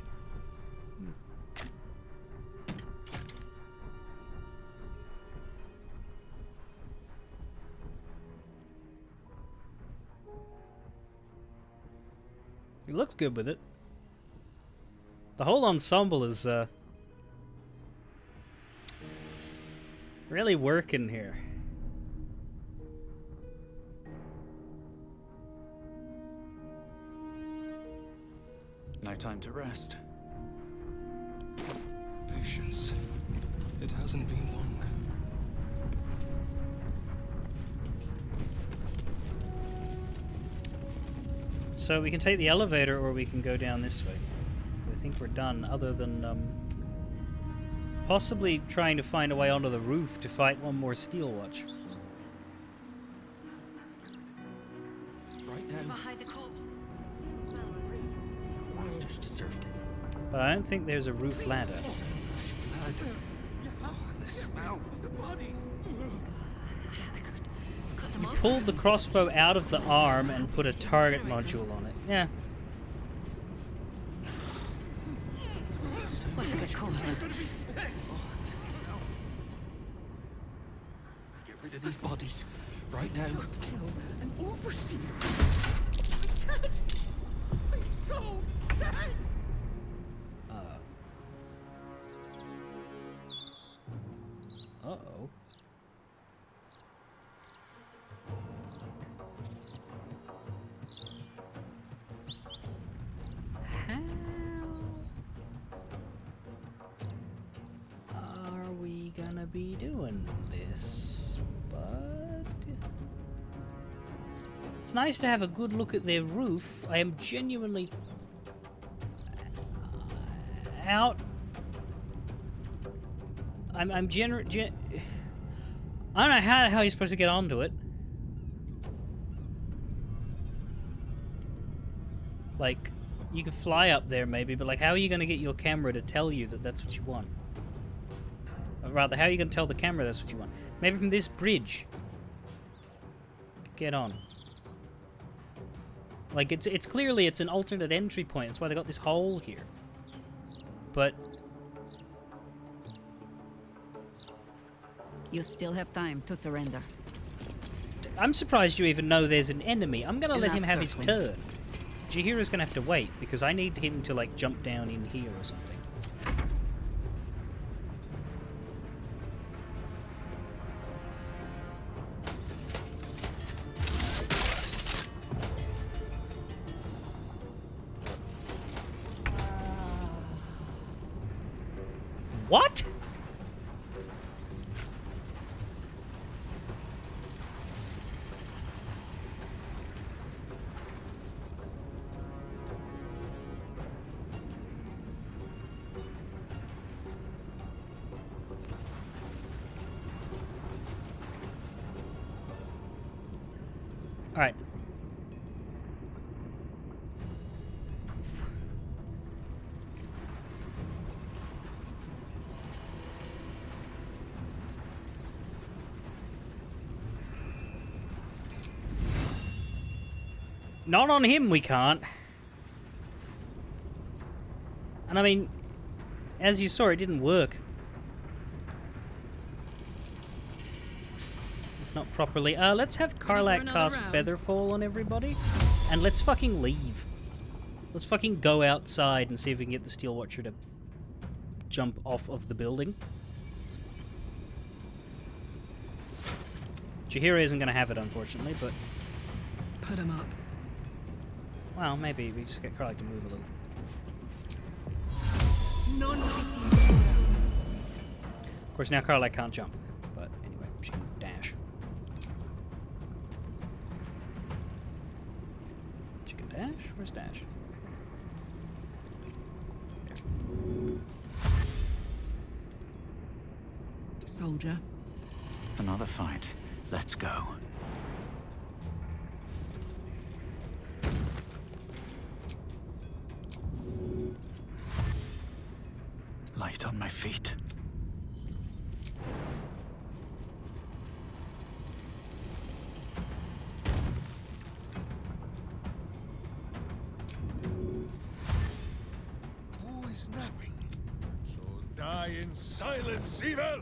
He looks good with it. The whole ensemble is really working here. No time to rest. Patience. It hasn't been long. So we can take the elevator or we can go down this way. I think we're done, other than possibly trying to find a way onto the roof to fight one more steel watch. Right now. Deserved it. But I don't think there's a roof ladder. Blood. Oh, and the smell. The bodies. You pulled the crossbow out of the arm and put a target module on it. Yeah. What for the cause? Get rid of these bodies. Right now. Kill an overseer. I'm dead. I'm so dead. Uh-oh. How are we gonna be doing this, bud? It's nice to have a good look at their roof. I am genuinely out. I don't know how you're supposed to get onto it. Like, you could fly up there maybe, but like, how are you going to get your camera to tell you that that's what you want? Or rather, how are you going to tell the camera that's what you want? Maybe from this bridge. Get on. Like, it's clearly it's an alternate entry point. That's why they got this hole here. but You still have time to surrender. I'm surprised you even know there's an enemy. I'm gonna let Enough him have his circling. turn. Jahira's gonna have to wait, because I need him to, like, jump down in here or something. What? All right. Not on him, we can't. And I mean, as you saw, it didn't work. It's not properly. Let's have Karlak cast Featherfall on everybody, and let's fucking leave. Let's fucking go outside and see if we can get the Steel Watcher to jump off of the building. Jahira isn't going to have it, unfortunately, but... Put him up. Well, maybe we just get Karlak to move a little. Of course, now Karlak can't jump, but anyway, she can dash. She can dash? Where's dash? Soldier. Another fight. Let's go. Light on my feet. Who is napping? So die in silence, evil!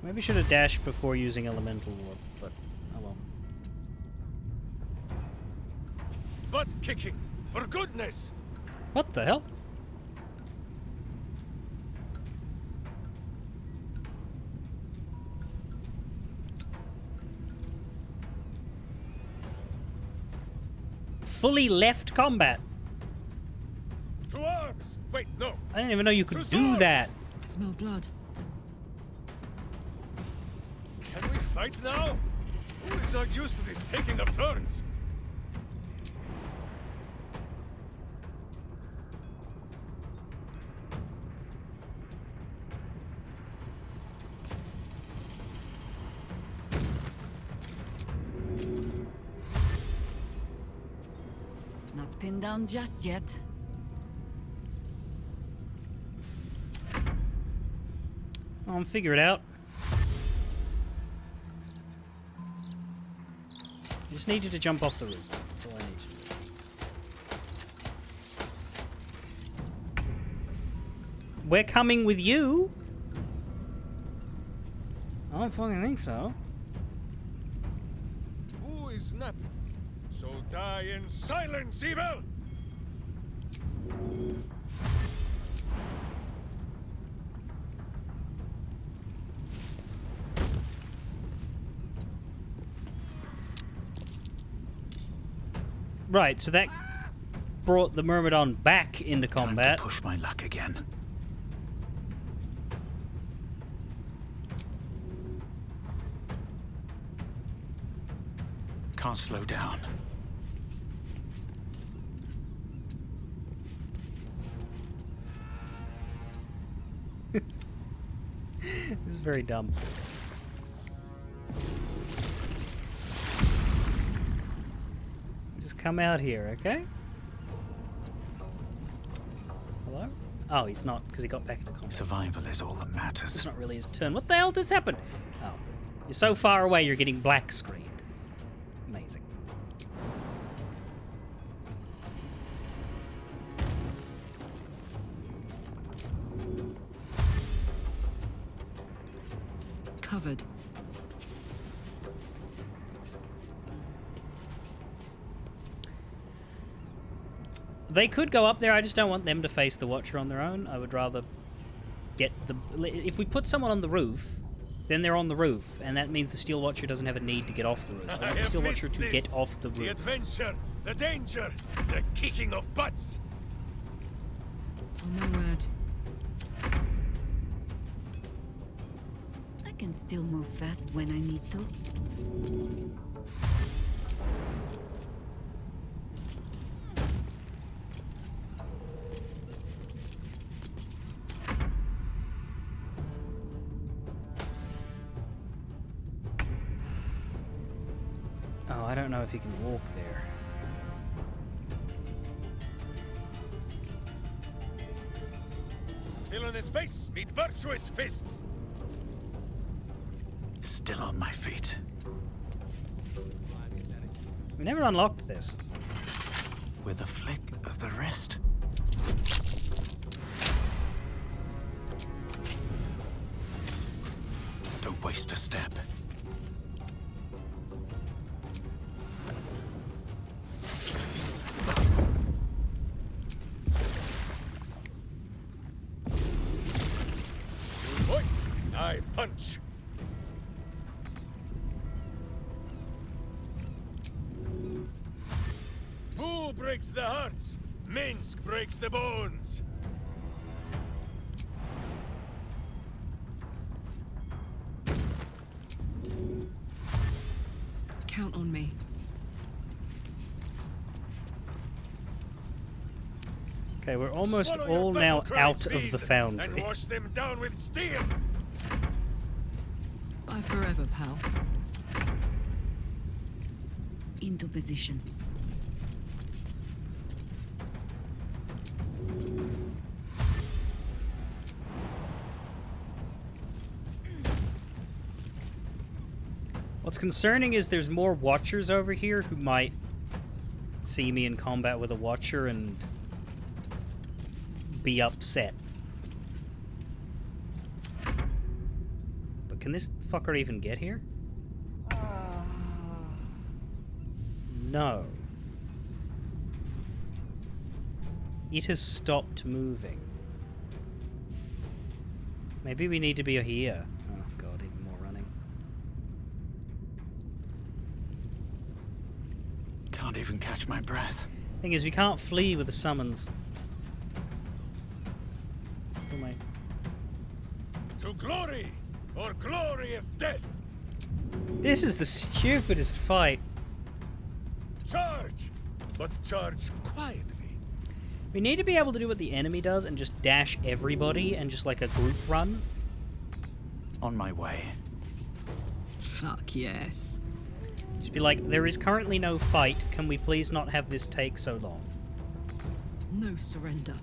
Maybe should have dashed before using Elemental Warp, but oh well. Butt kicking! For goodness! What the hell? Fully left combat. To arms! Wait, no! I didn't even know you could do that. Smell blood. Can we fight now? Who is not used to this taking of turns? Not pinned down just yet. Figure it out. Just need you to jump off the roof. That's all I need you to do. We're coming with you? I don't fucking think so. Who is napping? So die in silence, evil! Right, so that brought the Myrmidon back into combat. Push my luck again. Can't slow down. This is very dumb. Just come out here, okay? Hello? Oh, he's not, because he got back into combat. Survival is all that matters. It's not really his turn. What the hell just happened? Oh. You're so far away, you're getting black screened. Amazing. Covered. They could go up there, I just don't want them to face the Watcher on their own. I would rather get the... If we put someone on the roof, then they're on the roof, and that means the Steel Watcher doesn't have a need to get off the roof. I want the Steel Watcher to get off the roof. The adventure, the danger, the kicking of butts. Oh my word. I can still move fast when I need to. Oh, I don't know if he can walk there. Villainous face, meet virtuous fist. Still on my feet. We never unlocked this. With a flick of the wrist. Don't waste a step. You point, I punch. Bull breaks the hearts, Minsk breaks the bones. Count on me. Okay, we're almost Swallow your all now battle cry, out of speed, the foundry. and wash them down with steel. Bye forever, pal. Into position. What's concerning is there's more Watchers over here who might see me in combat with a Watcher and be upset. But can this fucker even get here? No. It has stopped moving. Maybe we need to be here. Oh god, even more running. Can't even catch my breath. Thing is, we can't flee with the summons. Oh my. To glory or glorious death. This is the stupidest fight. Charge, but charge quietly. We need to be able to do what the enemy does and just dash everybody and just like a group run. On my way. Fuck yes. Just be like, there is currently no fight. Can we please not have this take so long? No surrender.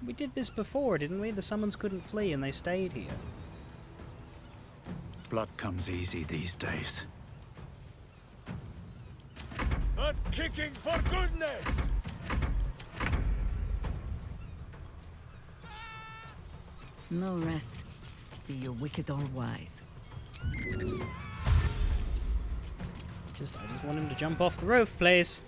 We did this before, didn't we? The summons couldn't flee and they stayed here. Blood comes easy these days. Not kicking for goodness! No rest. Be you wicked or wise. I just want him to jump off the roof, please.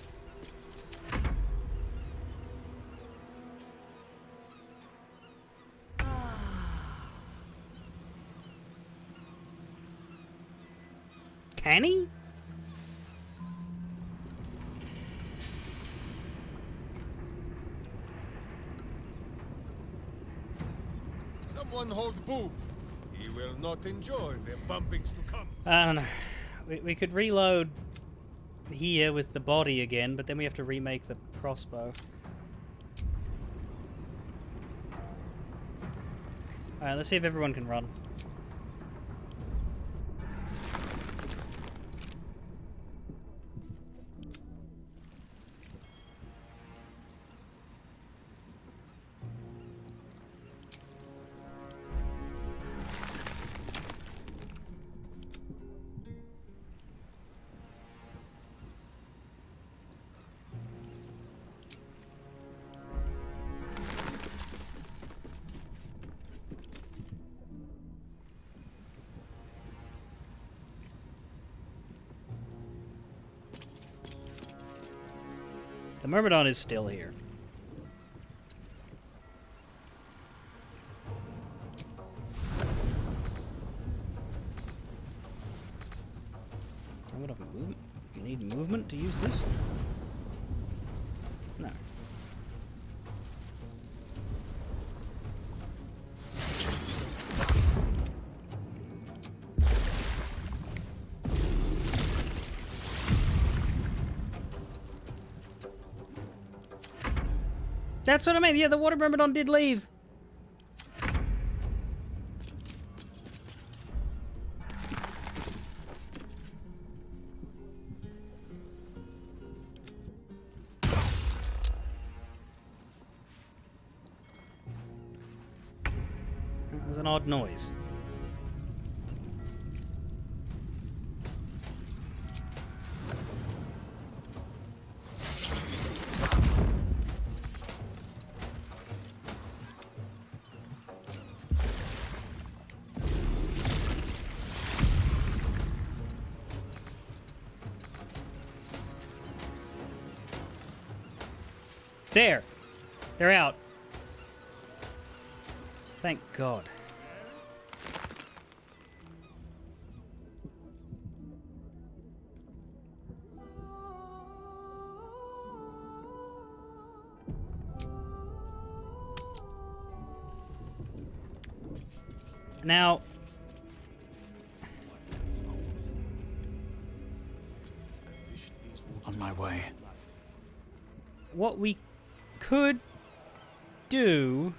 Can he? Someone hold Boo. He will not enjoy the bumpings to come. I don't know. We could reload here with the body again, but then we have to remake the crossbow. Alright, let's see if everyone can run. The Myrmidon is still here. What of movement? You need movement to use this? No. That's what I mean. Yeah, the water myrmidon did leave. That was an odd noise. There! They're out. Thank God. Now... On my way. what we could do...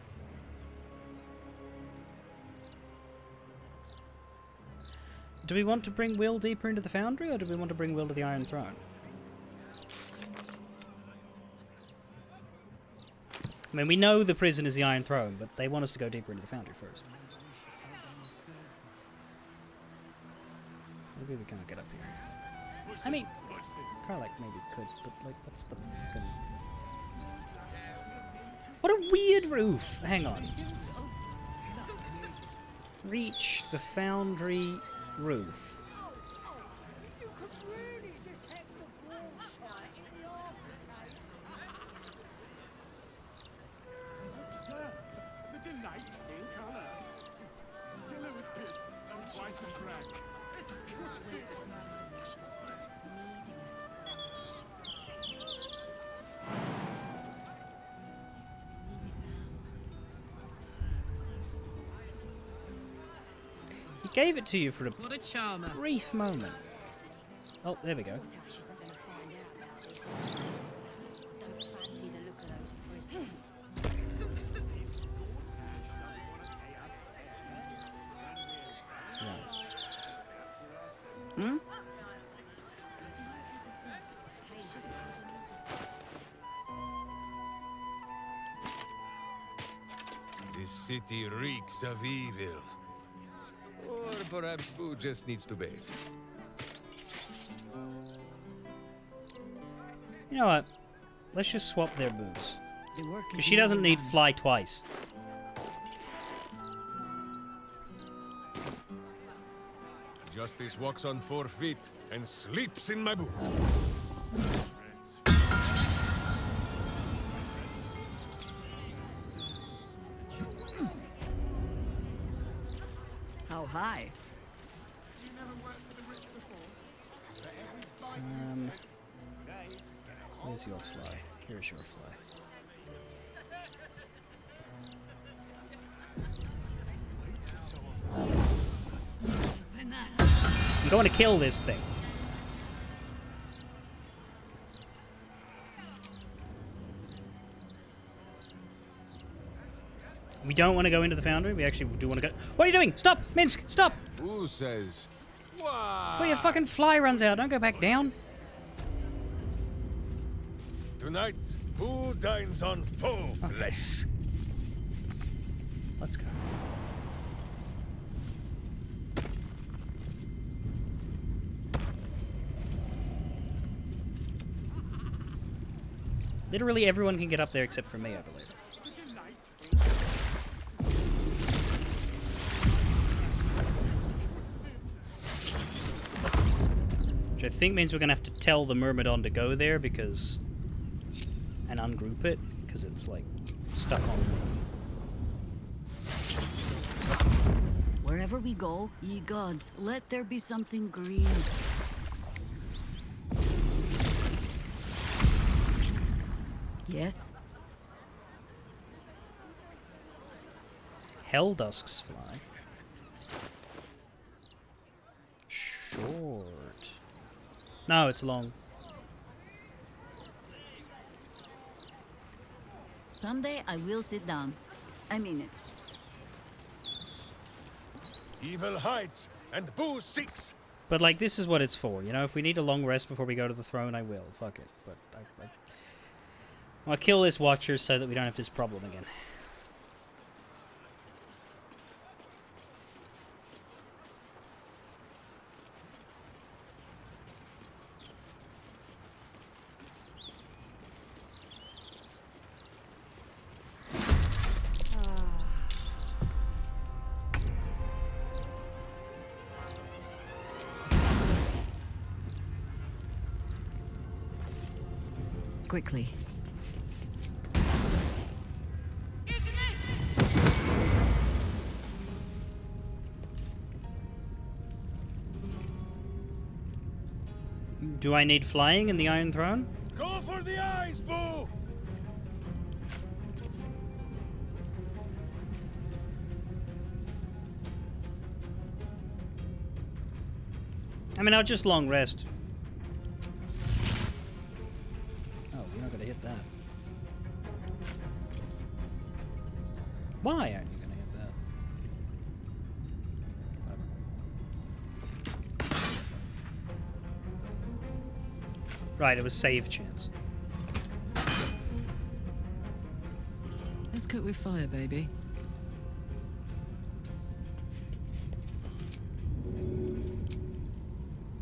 Do we want to bring Will deeper into the Foundry, or do we want to bring Will to the Iron Throne? I mean, we know the prison is the Iron Throne, but they want us to go deeper into the Foundry first. Maybe we can't get up here. I mean, Karlak maybe could, but like, what's the fucking... What a weird roof! Hang on. Reach the Foundry roof. Observe the delightful color. Yellow as piss and twice as rank. Exquisite. He gave it to you for a What a charmer. brief moment. Oh, there we go. Hmm? This city reeks of evil. Or perhaps Boo just needs to bathe. You know what? Let's just swap their boots. The work Because is she doesn't nearly need done. fly twice. Justice walks on 4 feet and sleeps in my boot. How high? Where's your fly? Here's your fly. I'm going to kill this thing. We don't want to go into the foundry. We actually do want to go. What are you doing? Stop! Minsk! Stop! Who says? Why? Before your fucking fly runs out, don't go back down. Tonight, who dines on faux flesh? Let's go. Literally everyone can get up there except for me, I believe. Which I think means we're going to have to tell the Myrmidon to go there because... and ungroup it, because it's, like, stuck on me. Wherever we go, ye gods, let there be something green. Yes? Helldusks fly. Short. No, it's long. Someday I will sit down. I mean it. Evil hides and Boo seeks. But, like, this is what it's for, you know? If we need a long rest before we go to the throne, I will. Fuck it. But I'll kill this Watcher so that we don't have this problem again. Quickly. Do I need flying in the Iron Throne? Go for the eyes, Boo! I mean, I'll just long rest. Oh, we're not gonna hit that. Why aren't you gonna hit that? Whatever. Right, it was save chance. Let's cook with fire, baby.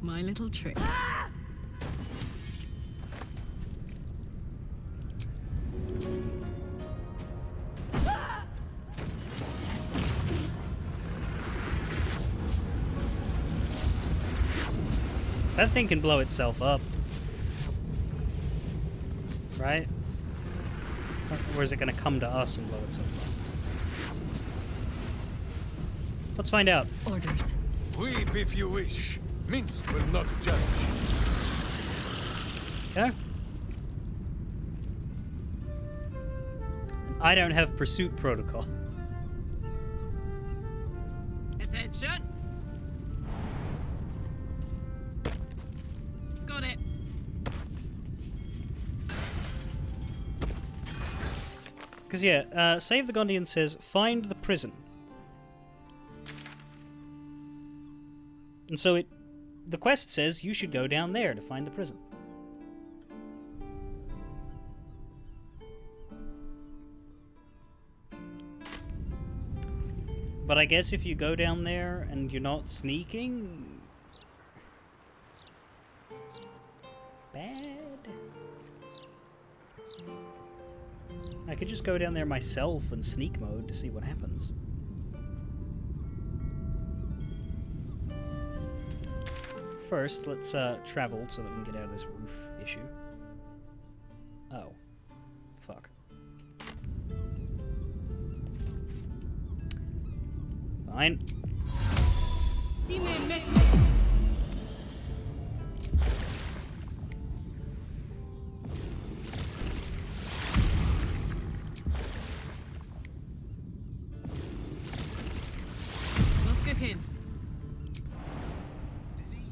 My little trick. That thing can blow itself up. Right? It's not, or is it going to come to us and blow itself up? Let's find out. Orders. Weep if you wish. Minsk will not judge. Okay. I don't have pursuit protocol. Attention. Got it. Because, yeah, Save the Gondian says, find the prison. And so the quest says you should go down there to find the prison. But I guess if you go down there and you're not sneaking... bad? I could just go down there myself in sneak mode to see what happens. First, let's travel so that we can get out of this roof issue. Oh. Fuck. Fine. Let's cook in. Did he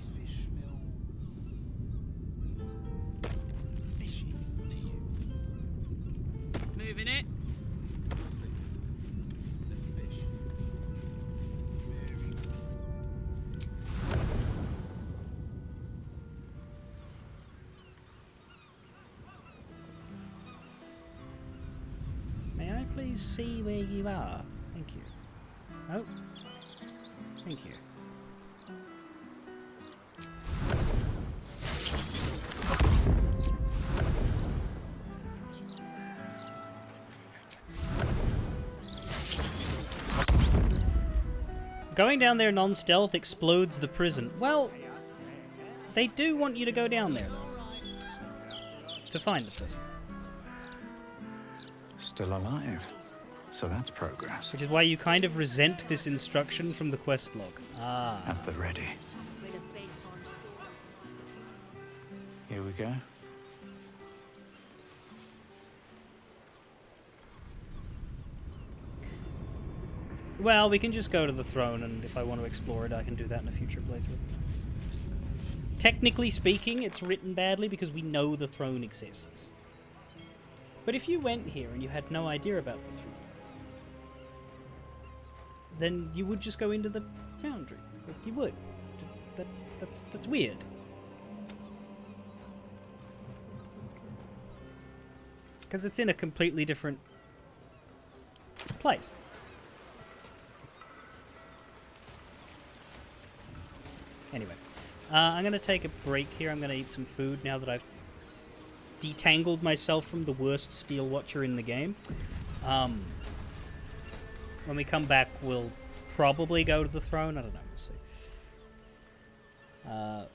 please see where you are? Thank you. Oh. Thank you. Going down there non-stealth explodes the prison. Well, they do want you to go down there, though. To find the prison. Still alive. So that's progress. Which is why you kind of resent this instruction from the quest log. Ah. At the ready. Here we go. Well, we can just go to the throne, and if I want to explore it, I can do that in a future playthrough. Technically speaking, it's written badly because we know the throne exists. But if you went here and you had no idea about the throne, then you would just go into the foundry. Like, you would. That's weird. Because it's in a completely different place. Anyway, I'm going to take a break here. I'm going to eat some food now that I've detangled myself from the worst steel watcher in the game. When we come back, we'll probably go to the throne. I don't know. We'll see.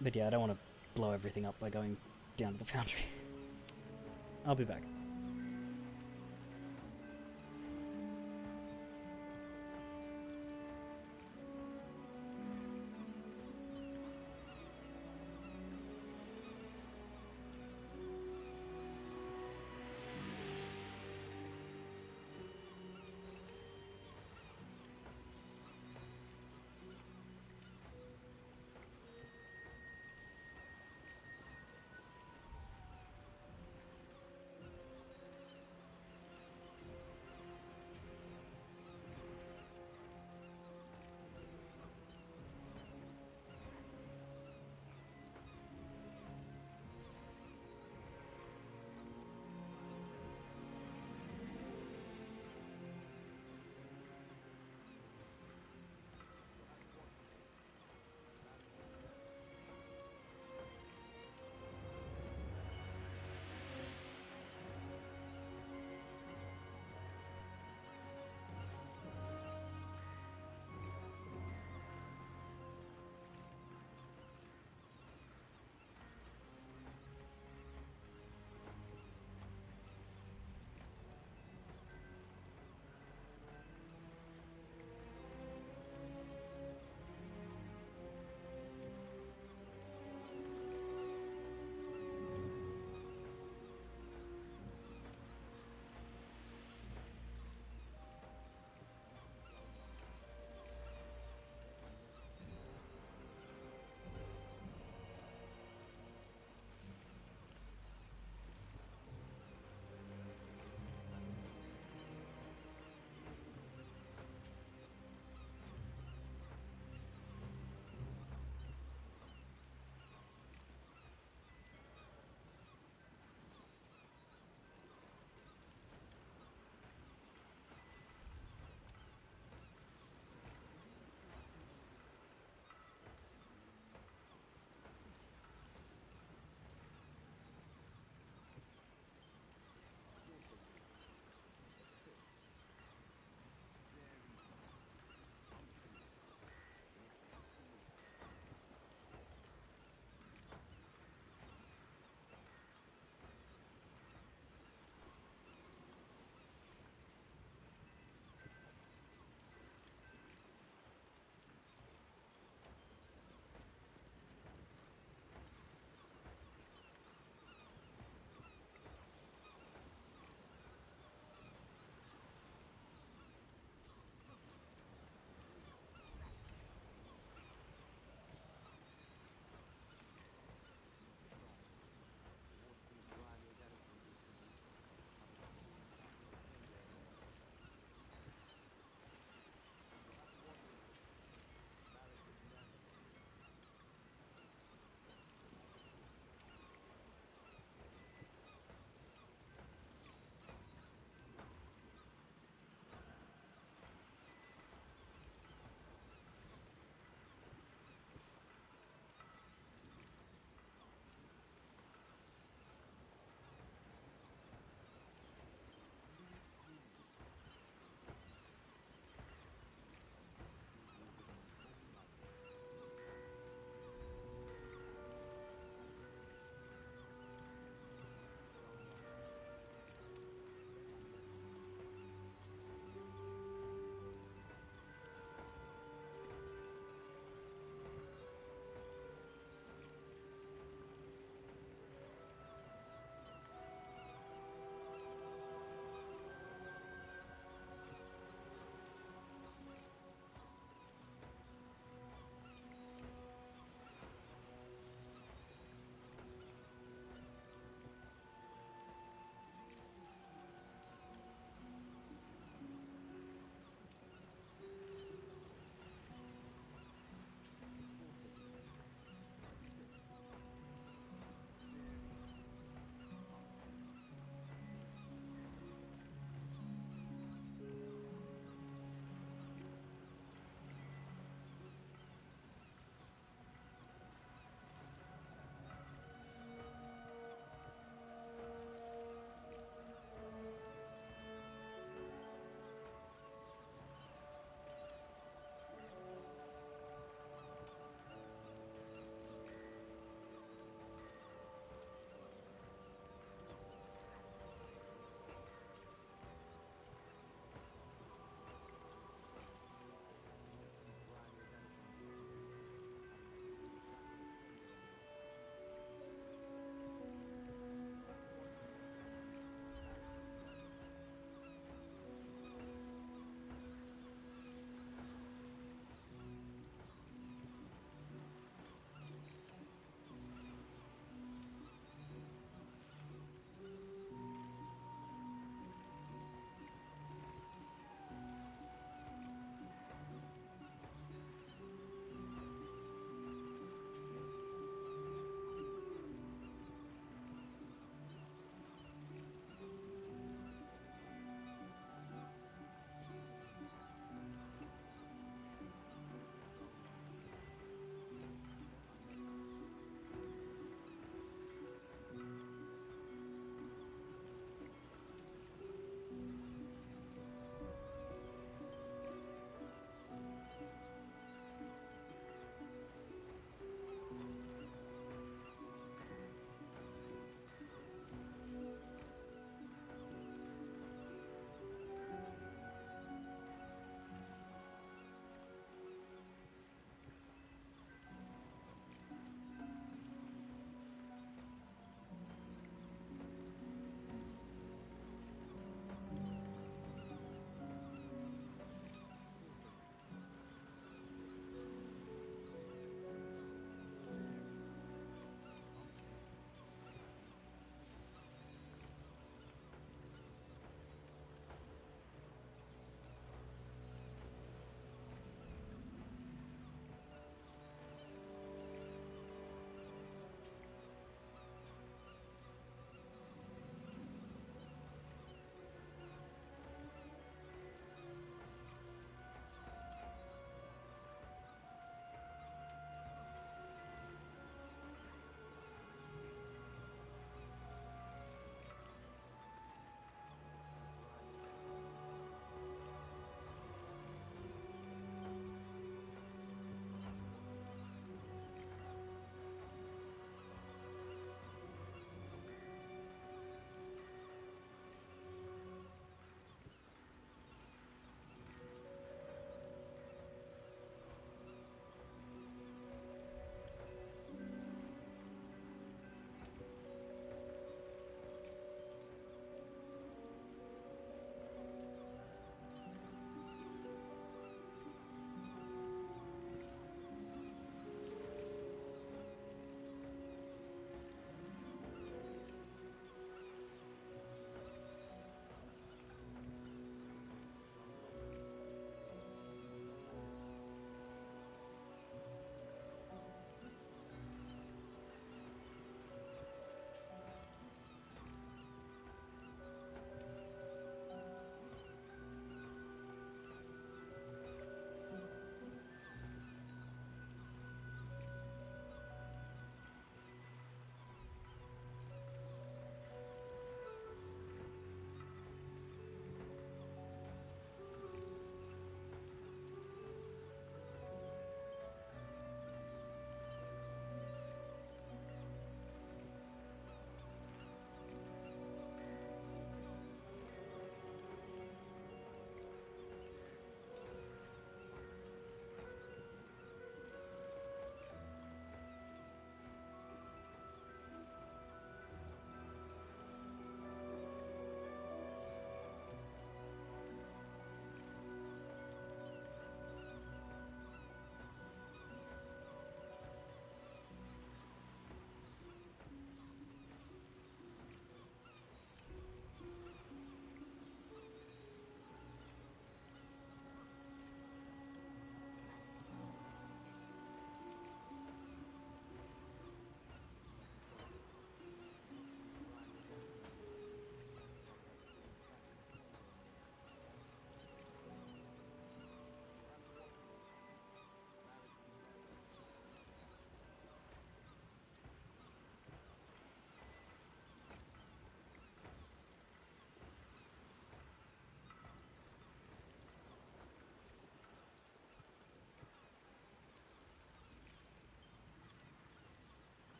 But yeah, I don't want to blow everything up by going down to the foundry. I'll be back.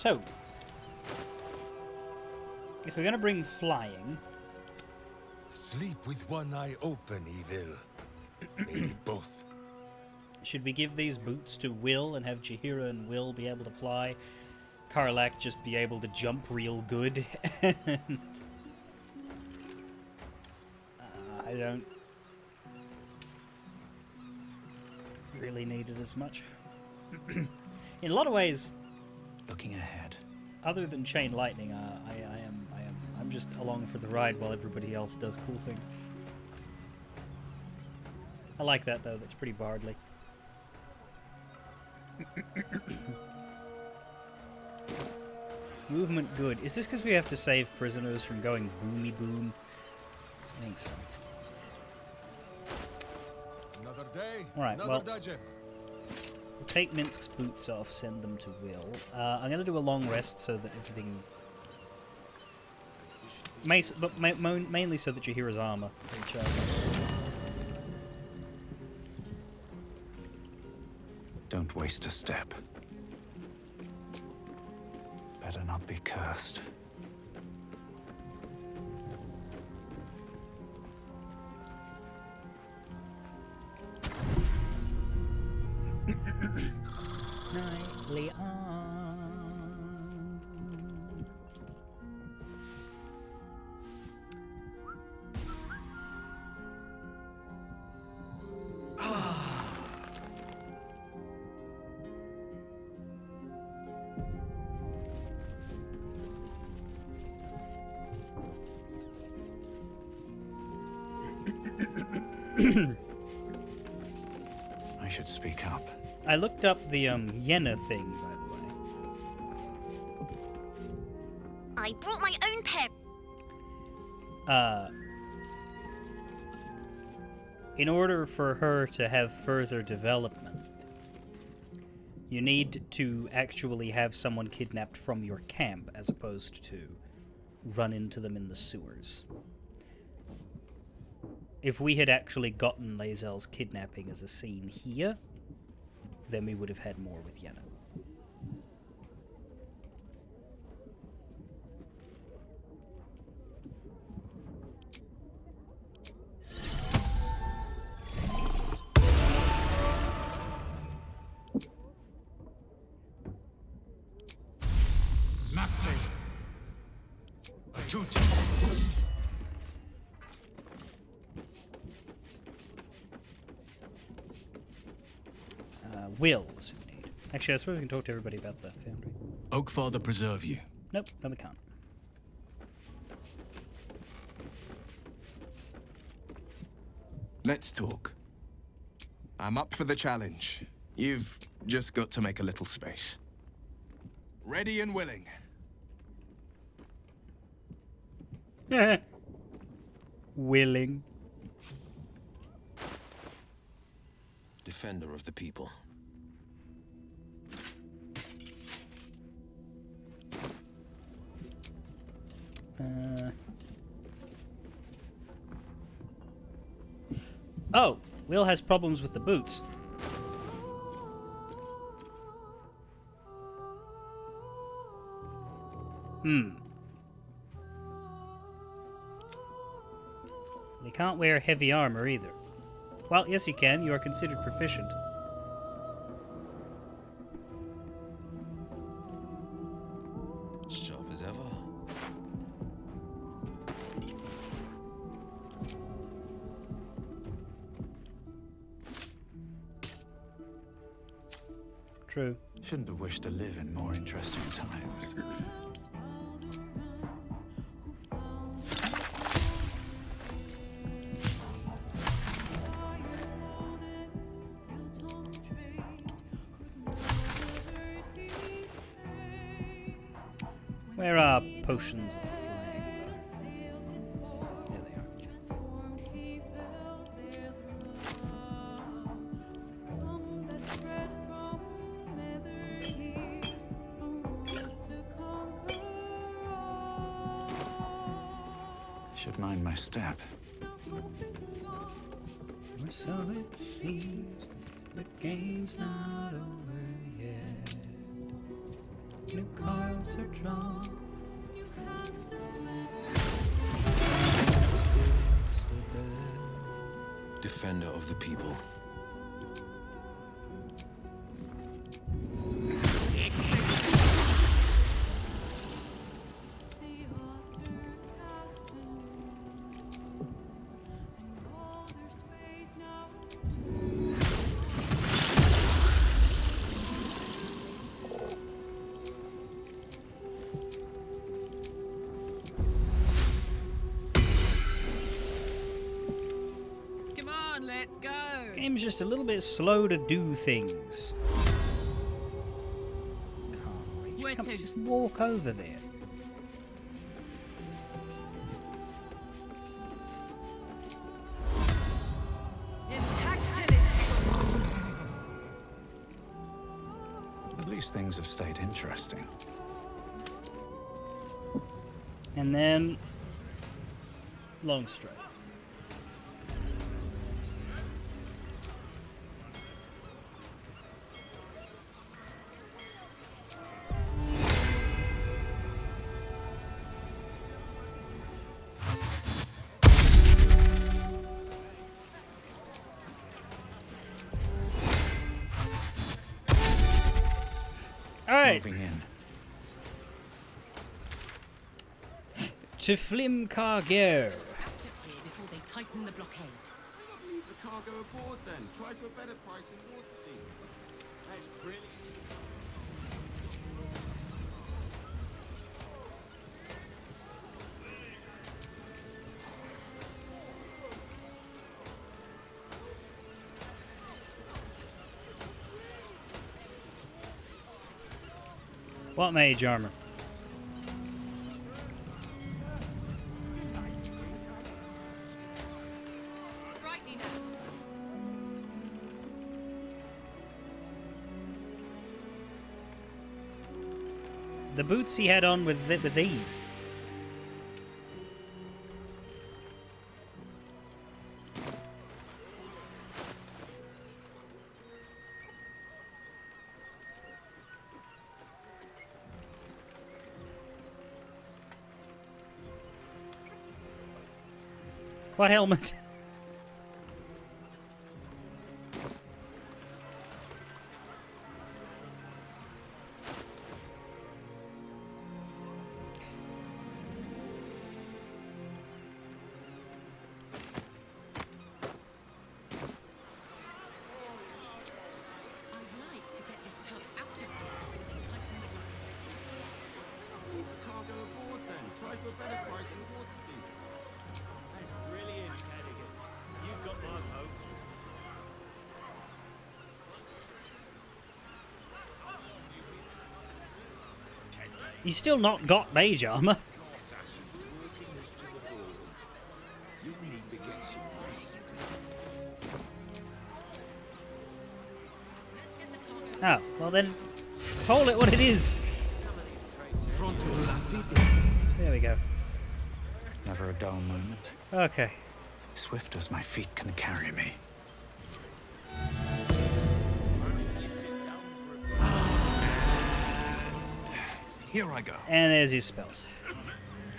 So, if we're going to bring flying... Sleep with one eye open, Evil. Maybe both. Should we give these boots to Will and have Jaheira and Will be able to fly? Karlak just be able to jump real good? And, I don't really need it as much. In a lot of ways, looking ahead, other than Chain Lightning, I'm just along for the ride while everybody else does cool things. I like that though. That's pretty Bardly. Movement good. Is this because we have to save prisoners from going boomy boom? I think so. Another day. All right. Another Well, dungeon. we'll take Minsk's boots off. Send them to Will. I'm going to do a long rest so that everything. But mainly so that Jaheira's armor recharges. Don't waste a step. Better not be cursed. Nightly on. I should speak up. I looked up the Yenna thing, by the way. I brought my own pair. In order for her to have further development, you need to actually have someone kidnapped from your camp as opposed to run into them in the sewers. If we had actually gotten Lae'zel's kidnapping as a scene here, then we would have had more with Yenna. Wills who need. Actually, I suppose we can talk to everybody about the foundry. Oakfather preserve you. Nope, no we can't. Let's talk. I'm up for the challenge. You've just got to make a little space. Ready and willing. Willing. Defender of the people. Oh, Will has problems with the boots. You can't wear heavy armor either. Well, yes you can. You are considered proficient. Sharp as ever. True. Shouldn't have wished to live in more interesting times. Where are potions of flying? There they are. Should mind my step. So it seems the game's not over yet. New cards are drawn. Defender of the people. Come on, let's go. Game's just a little bit slow to do things. Where to? Just walk over there. At least things have stayed interesting. And then long straight. Moving in. To Flim Cargo. Before they tighten the blockade. Leave the cargo aboard then. Try for a better price in Waterdeep. That's brilliant. What mage armor? The boots he had on with these. What helmet? Leave the cargo aboard then. Try for a better price in Waterdeep. That's brilliant, Cadigan. You've got my vote. He's still not got mage armor. You need to get some rest. Oh, well then, call it what it is. There we go. Never a dull moment. Okay. Swift as my feet can carry me. Here I go. And there's his spells.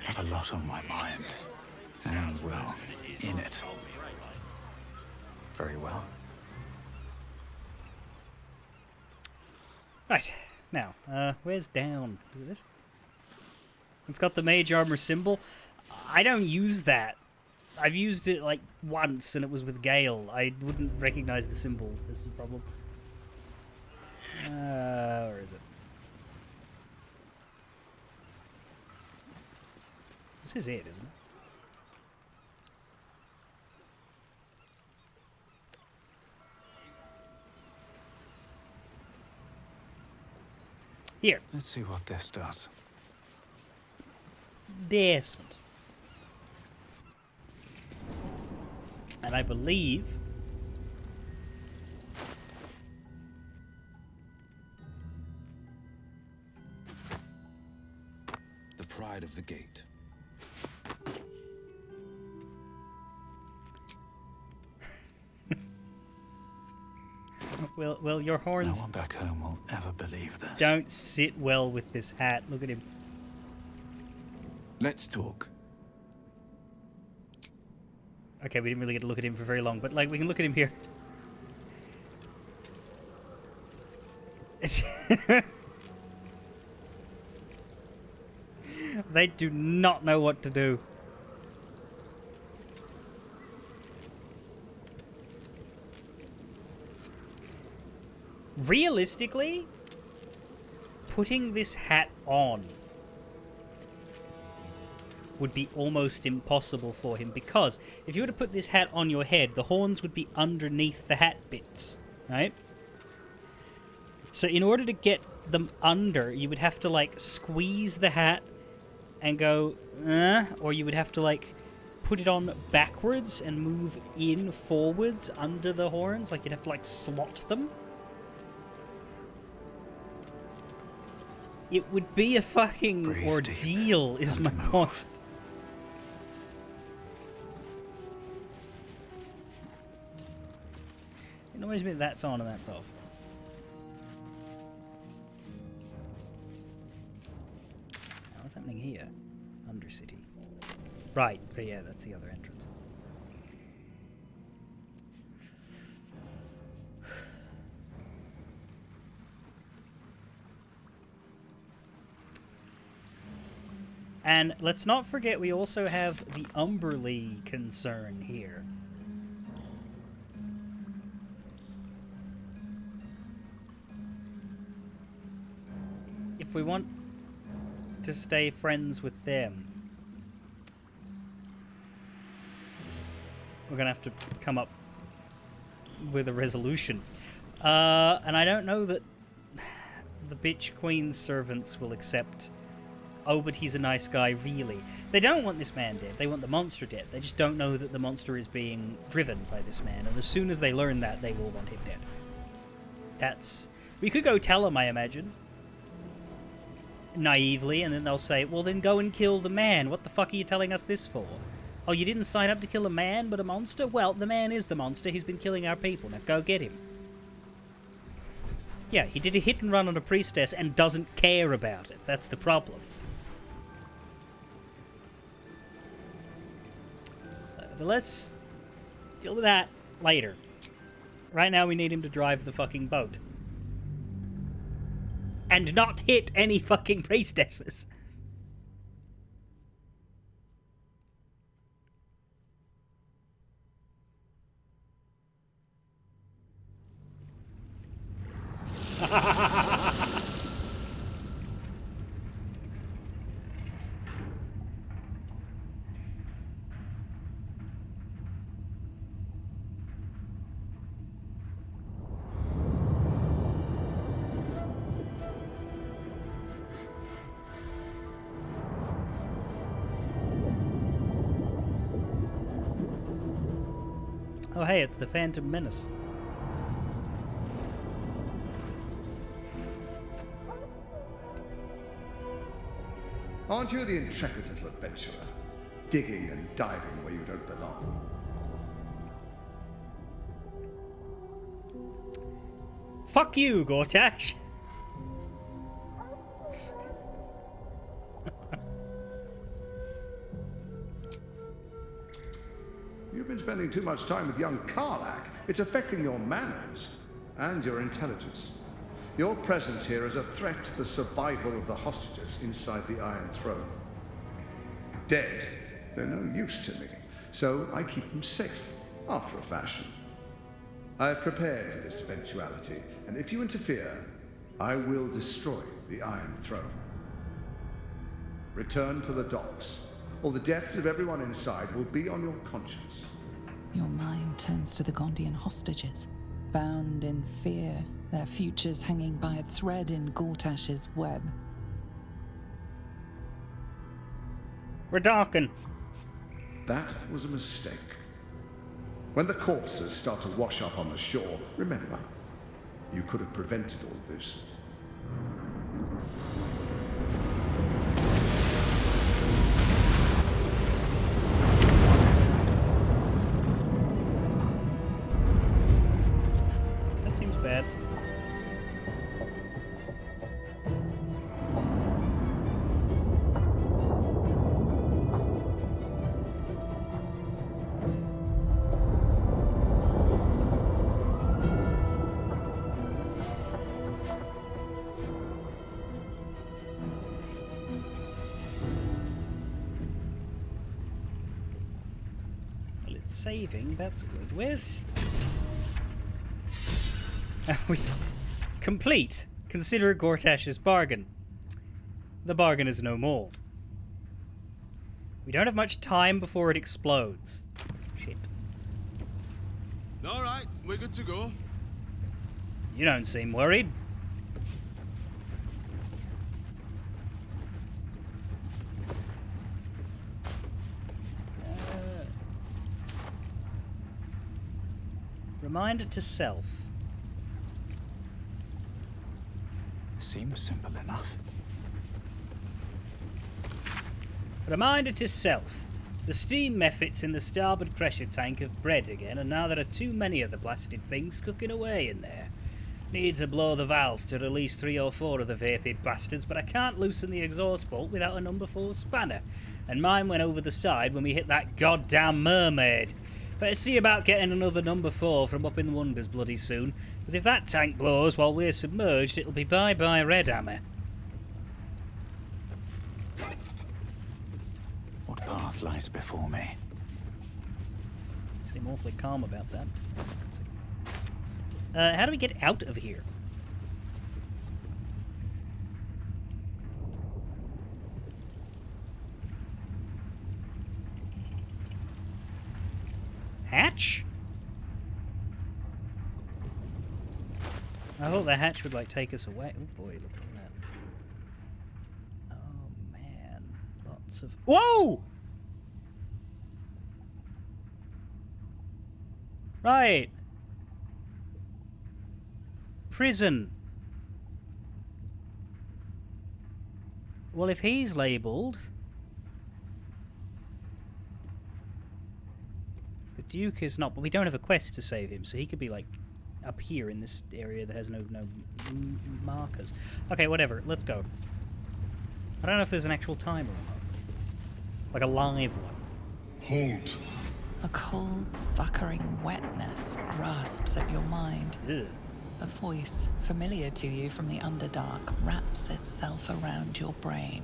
Have a lot on my mind. And, well, in it. Very well. Right. Now, where's down? Is it this? It's got the mage armor symbol. I don't use that. I've used it like once and it was with Gale. I wouldn't recognize the symbol. This is the problem. Where is it? This is it, isn't it? Here. Let's see what this does. Desmond. And I believe The pride of the gate. Well, your horns No one back home will ever believe this. don't sit well with this hat. Look at him. Let's talk. Okay, we didn't really get to look at him for very long, but like we can look at him here. They do not know what to do. Realistically, putting this hat on would be almost impossible for him, because if you were to put this hat on your head, the horns would be underneath the hat bits, right? So in order to get them under, you would have to like squeeze the hat and go, or you would have to like put it on backwards and move in forwards under the horns, like you'd have to like slot them. It would be a fucking ordeal, is my point. It annoys me that that's on and that's off. Now, what's happening here? Undercity. Right, but yeah, that's the other entrance. And let's not forget we also have the Umberlee concern here. If we want to stay friends with them, we're going to have to come up with a resolution. And I don't know that the bitch queen's servants will accept, oh, but he's a nice guy, really. They don't want this man dead. They want the monster dead. They just don't know that the monster is being driven by this man. And as soon as they learn that, they will want him dead. That's... We could go tell them, I imagine. Naively, and then they'll say, well, then go and kill the man. What the fuck are you telling us this for? Oh, you didn't sign up to kill a man, but a monster? Well, the man is the monster. He's been killing our people. Now go get him. Yeah, he did a hit and run on a priestess and doesn't care about it. That's the problem. But let's deal with that later. Right now we need him to drive the fucking boat. And not hit any fucking priestesses. Oh hey, it's the Phantom Menace. Aren't you the intrepid little adventurer? Digging and diving where you don't belong. Fuck you, Gortash! You've been spending too much time with young Karlach. It's affecting your manners and your intelligence. Your presence here is a threat to the survival of the hostages inside the Iron Throne. Dead, they're no use to me, so I keep them safe, after a fashion. I've prepared for this eventuality, and if you interfere, I will destroy the Iron Throne. Return to the docks, or the deaths of everyone inside will be on your conscience. Your mind turns to the Gondian hostages, bound in fear, their futures hanging by a thread in Gortash's web. We're talking. That was a mistake. When the corpses start to wash up on the shore, remember, you could have prevented all of this. That seems bad. saving. That's good. Where's... we... Complete. Consider Gortash's bargain. The bargain is no more. We don't have much time before it explodes. Shit. All right, we're good to go. You don't seem worried. Reminder to self. Seems simple enough. Reminder to self. The steam methods in the starboard pressure tank have bred again, and now there are too many of the blasted things cooking away in there. Need to blow the valve to release 3 or 4 of the vapid bastards, but I can't loosen the exhaust bolt without a number 4 spanner. And mine went over the side when we hit that goddamn mermaid. Better see about getting another number 4 from up in the Wonders bloody soon, because if that tank blows while we're submerged, it'll be bye-bye Red Hammer. What path lies before me? Seem awfully calm about that. How do we get out of here? Hatch? I thought the hatch would like take us away. Oh boy, look at that. Oh man, lots of... Whoa! Right. Prison. Well, if he's labelled... The Duke is not, but we don't have a quest to save him, so he could be, like, up here in this area that has no markers. Okay, whatever. Let's go. I don't know if there's an actual timer or not. Like a live one. Halt. A cold, suckering wetness grasps at your mind. Ugh. A voice, familiar to you from the Underdark, wraps itself around your brain.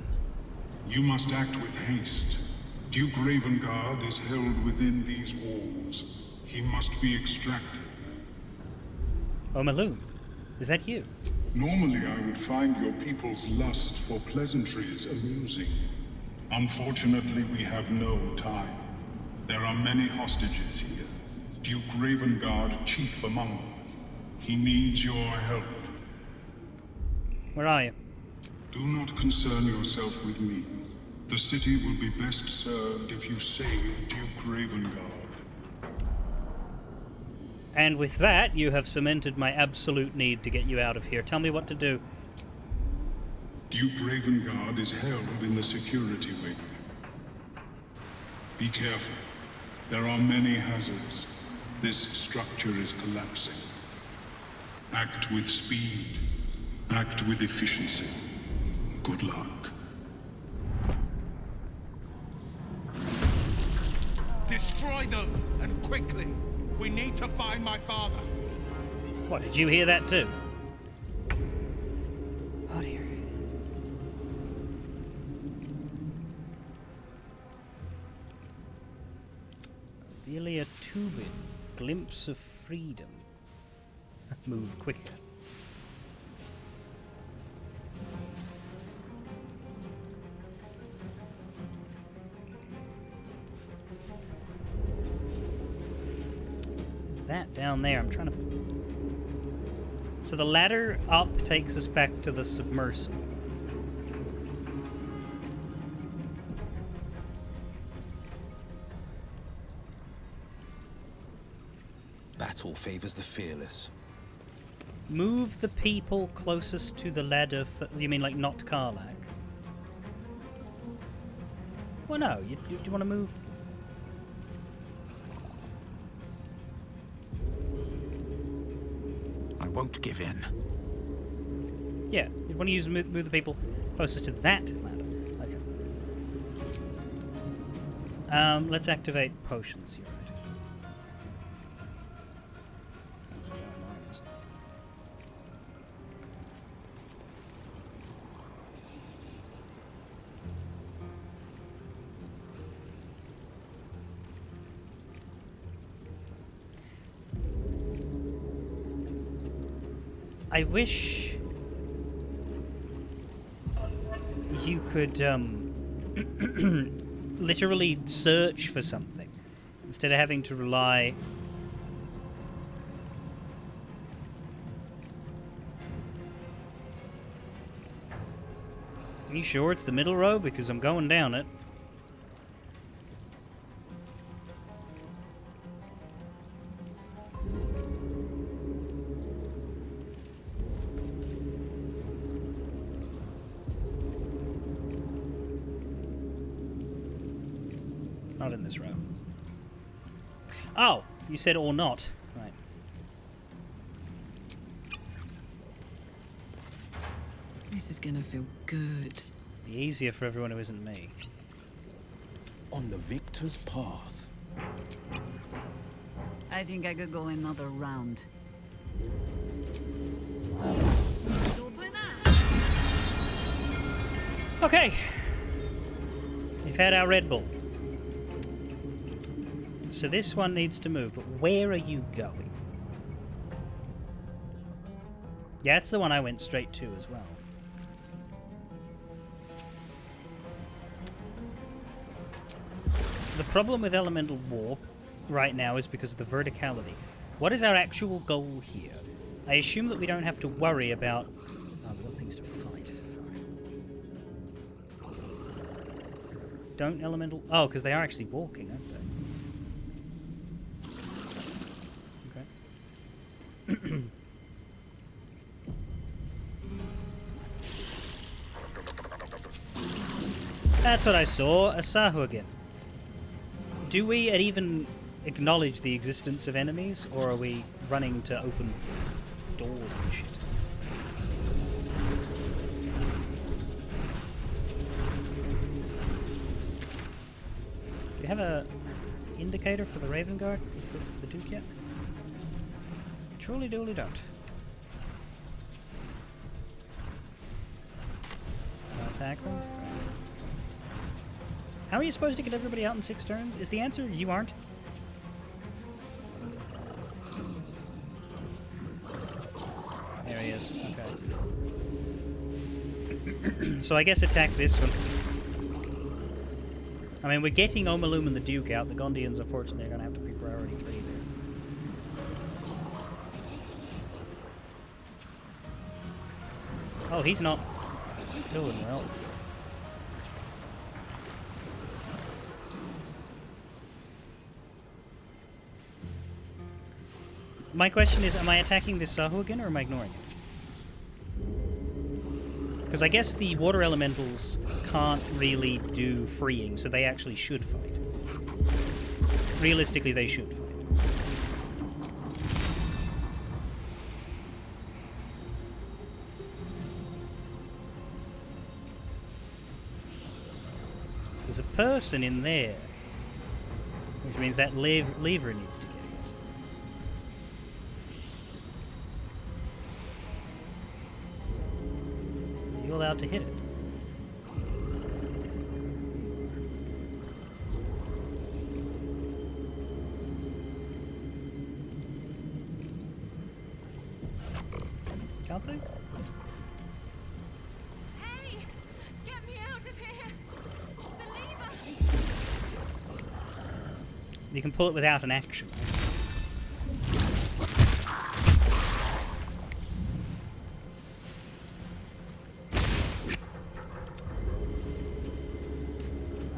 You must act with haste. Duke Ravengard is held within these walls. He must be extracted. Oh, Maloon, is that you? Normally I would find your people's lust for pleasantries amusing. Unfortunately, we have no time. There are many hostages here. Duke Ravengard chief among them. He needs your help. Where are you? Do not concern yourself with me. The city will be best served if you save Duke Ravengard. And with that, you have cemented my absolute need to get you out of here. Tell me what to do. Duke Ravengard is held in the security wing. Be careful. There are many hazards. This structure is collapsing. Act with speed. Act with efficiency. Good luck. Destroy them, and quickly. We need to find my father. What, did you hear that too? Oh dear. Velia Tubin, glimpse of freedom. Move quicker. Is that down there? I'm trying to... So the ladder up takes us back to the submersible. Battle favors the fearless. Move the people closest to the ladder. You mean like not Karlak? Well, no. Do you want to move? I won't give in. Yeah, you want to move the people closest to that ladder. Okay. Let's activate potions here. I wish you could literally search for something instead of having to rely. Are you sure it's the middle road? Because I'm going down it. Not in this row. Oh, you said or not. Right. This is gonna feel good. Be easier for everyone who isn't me. On the victor's path. I think I could go another round. Okay. We've had our Red Bull. So this one needs to move, but where are you going? Yeah, it's the one I went straight to as well. The problem with Elemental Warp right now is because of the verticality. What is our actual goal here? I assume that we don't have to worry about... Oh, we've got things to fight. Fuck. Don't Elemental... Oh, because they are actually walking, aren't they? Okay. That's what I saw. A Sahu again. Do we even acknowledge the existence of enemies, or are we running to open doors and shit? Do you have a indicator for the Raven Guard for the Duke yet? Truly dooley don't. I'll attack them. How are you supposed to get everybody out in 6 turns? Is the answer you aren't? There he is. Okay. So I guess attack this one. I mean, we're getting Omalum and the Duke out. The Gondians, unfortunately, are going to have to be priority 3 there. Oh, he's not doing well. My question is, am I attacking this Sahu again, or am I ignoring it? Because I guess the water elementals can't really do freeing, so they actually should fight. Realistically, they should fight. There's a person in there, which means that lever needs to get hit. Are you allowed to hit it? Can't they? Hey! Get me out of here! The lever! You can pull it without an action.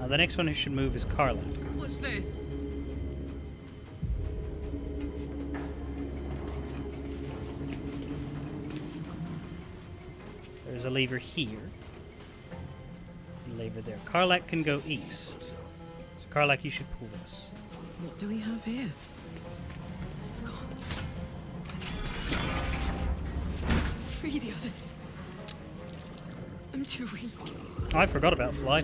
The next one who should move is Karlak. What's this? There's a lever here. A lever there. Karlak can go east. So Karlak, you should pull this. What do we have here? Free the others. I'm too weak. I forgot about Fly.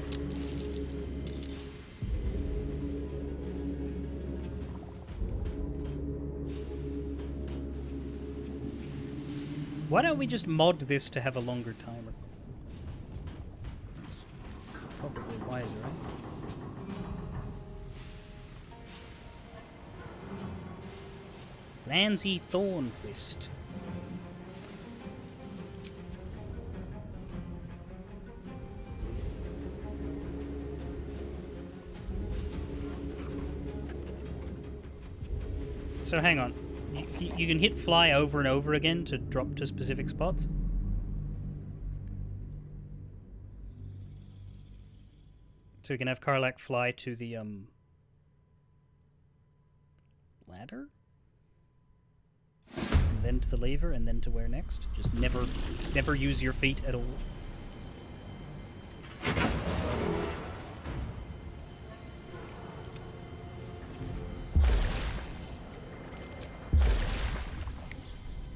Why don't we just mod this to have a longer timer? That's probably wiser, right? Landsy Thornquist. So hang on. You can hit fly over and over again to drop to specific spots? So we can have Karlak fly to the, ladder? And then to the lever, and then to where next? Just never use your feet at all.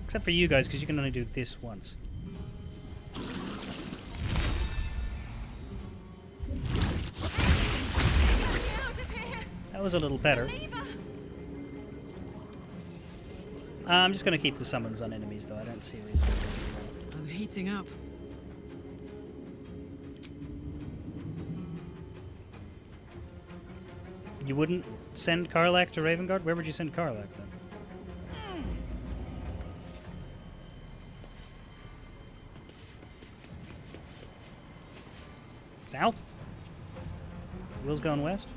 Except for you guys, because you can only do this once. That was a little better. I'm just going to keep the summons on enemies, though. I don't see a reason to do that. I'm heating up. You wouldn't send Karlak to Ravengard? Where would you send Karlak, then? South? Will's going west?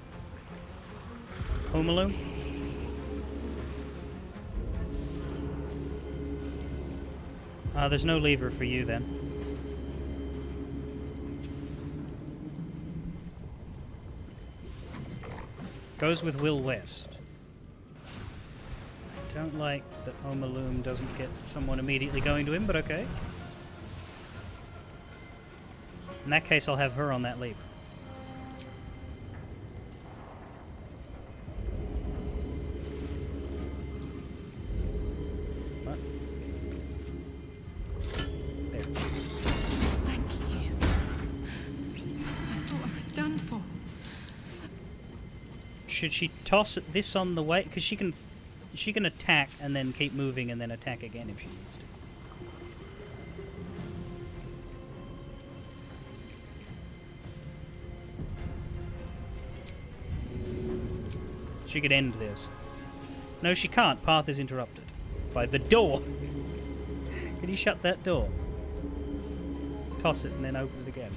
Homaloo? There's no lever for you then. Goes with Will west. I don't like that Omaloom doesn't get someone immediately going to him, but okay. In that case, I'll have her on that lever. What? There. Thank you. I thought I was done for. Should she toss this on the way? Because she can attack and then keep moving and then attack again if she needs to. She could end this. No, she can't. Path is interrupted by the door. Can you shut that door? Toss it and then open it again.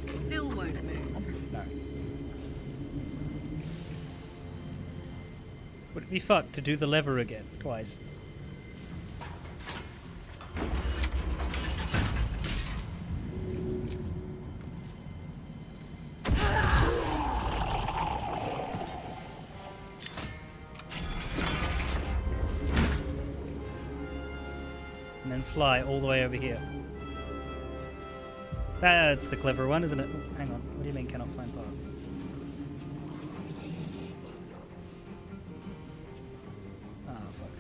Still won't move. No. Would it be fucked to do the lever again twice? And then fly all the way over here. That's the clever one, isn't it? Oh, hang on. What do you mean cannot find path? Oh, fuck.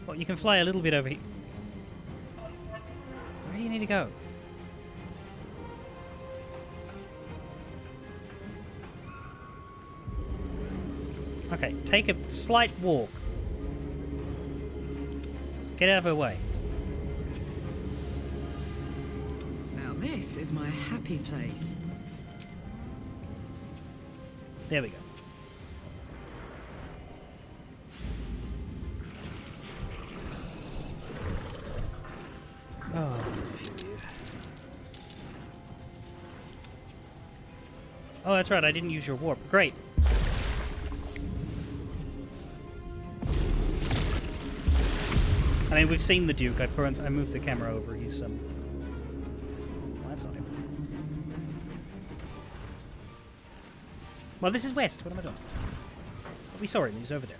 Well, you can fly a little bit over here. Where do you need to go? Okay, take a slight walk. Get out of her way. Now this is my happy place. There we go. Oh, oh, that's right. I didn't use your warp. Great. I mean, we've seen the Duke. I moved the camera over. He's, oh, that's not him. Well, this is west. What am I doing? We saw him. He's over there.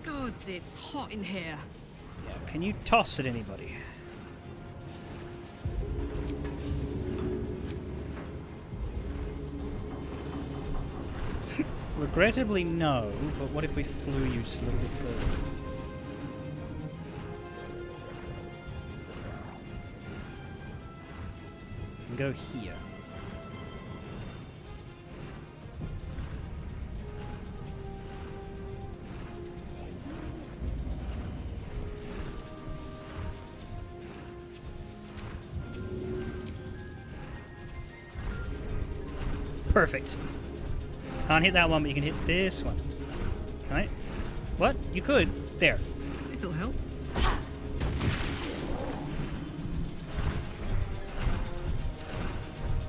Gods, it's hot in here. Yeah, can you toss at anybody? Regrettably, no, but what if we flew you just a little bit further? And go here. Perfect. Can't hit that one, but you can hit this one. Can I? What? You could. There. This'll help.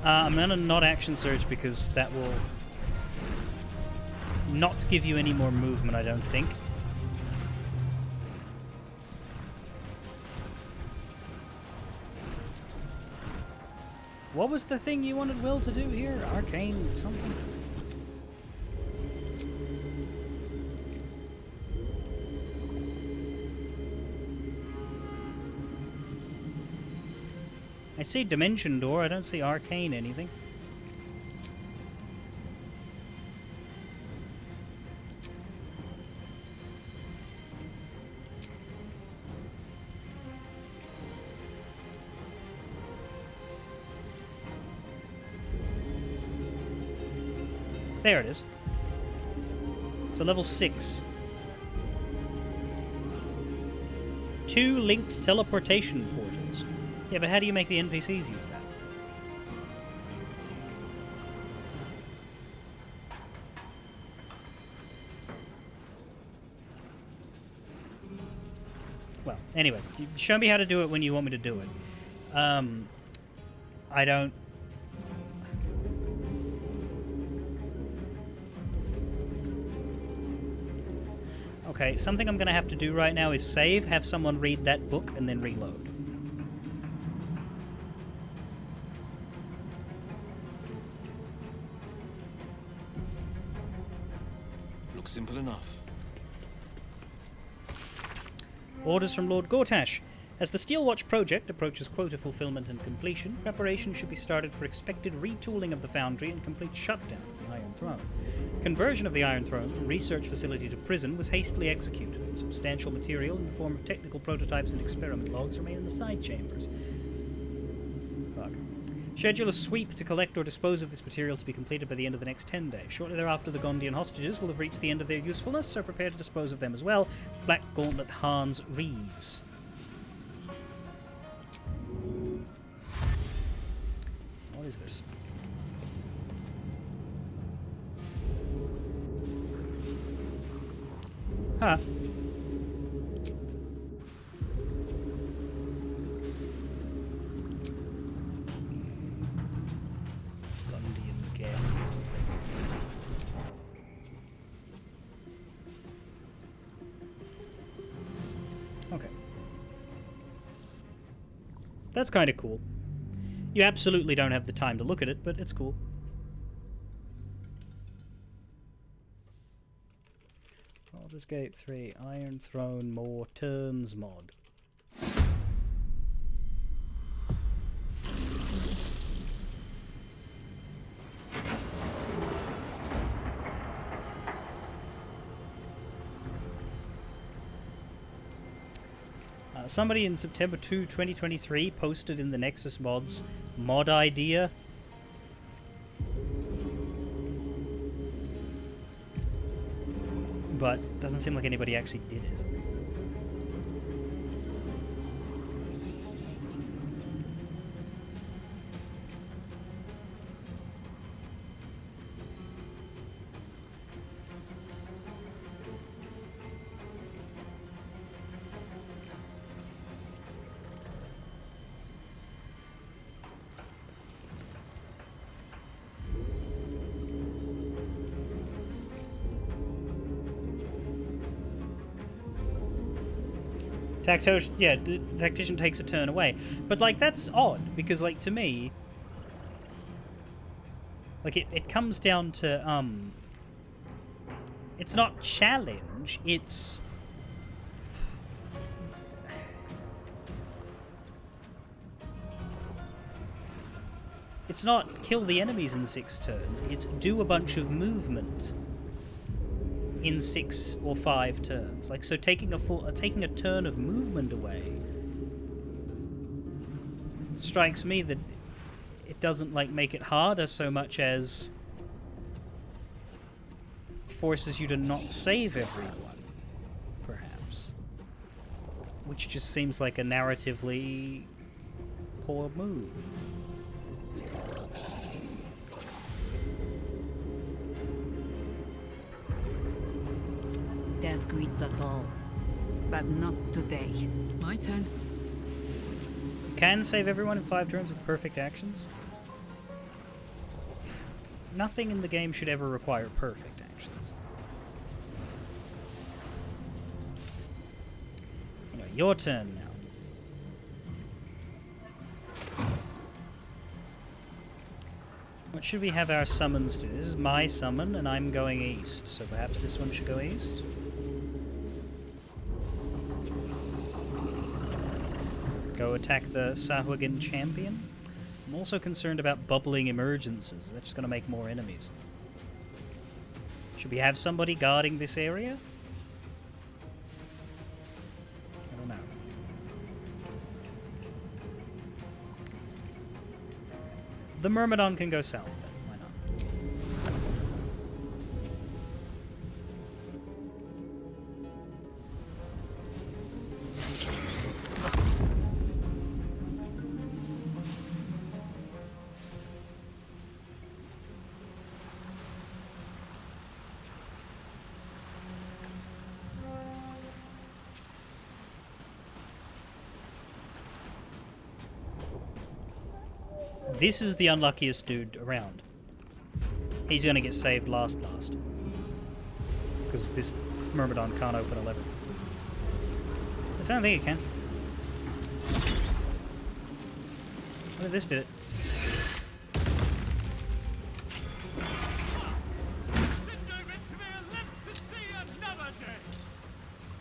I'm going to not action surge because that will not give you any more movement, I don't think. What was the thing you wanted Will to do here? Arcane something? I see Dimension Door, I don't see Arcane anything. There it is. So level 6. 2 linked teleportation portals. Yeah, but how do you make the NPCs use that? Well, anyway, show me how to do it when you want me to do it. I don't... Okay, something I'm going to have to do right now is save, have someone read that book, and then reload. Looks simple enough. Orders from Lord Gortash. As the Steelwatch project approaches quota fulfillment and completion, preparation should be started for expected retooling of the foundry and complete shutdown of the Iron Throne. Conversion of the Iron Throne from research facility to prison was hastily executed, and substantial material in the form of technical prototypes and experiment logs remain in the side chambers. Fuck. Schedule a sweep to collect or dispose of this material to be completed by the end of the next 10 days. Shortly thereafter, the Gondian hostages will have reached the end of their usefulness, so prepare to dispose of them as well. Black Gauntlet Hans Reeves. What is this? Huh. Gondian guests. Okay. That's kind of cool. You absolutely don't have the time to look at it, but it's cool. Baldur's Gate 3, Iron Throne, more turns mod. Somebody in September 2, 2023 posted in the Nexus mods mod idea. But doesn't seem like anybody actually did it. Yeah, the tactician takes a turn away. But, like, that's odd, because, like, to me... Like, it comes down to, It's not challenge, it's... It's not kill the enemies in 6 turns, it's do a bunch of movement in 6 or 5 turns. Like, so taking a turn of movement away strikes me that it doesn't, like, make it harder so much as forces you to not save everyone, perhaps. Which just seems like a narratively poor move. Death greets us all, but not today. My turn. You can save everyone in 5 turns with perfect actions. nothing in the game should ever require perfect actions. Anyway, your turn now. What should we have our summons do? This is my summon, and I'm going east, so perhaps this one should go east? Go attack the Sahuagin champion. I'm also concerned about bubbling emergencies. That's just going to make more enemies. Should we have somebody guarding this area? I don't know. The Myrmidon can go south then. Why not? This is the unluckiest dude around. He's gonna get saved last. Because this Myrmidon can't open a lever. I don't think it can. What if this did it?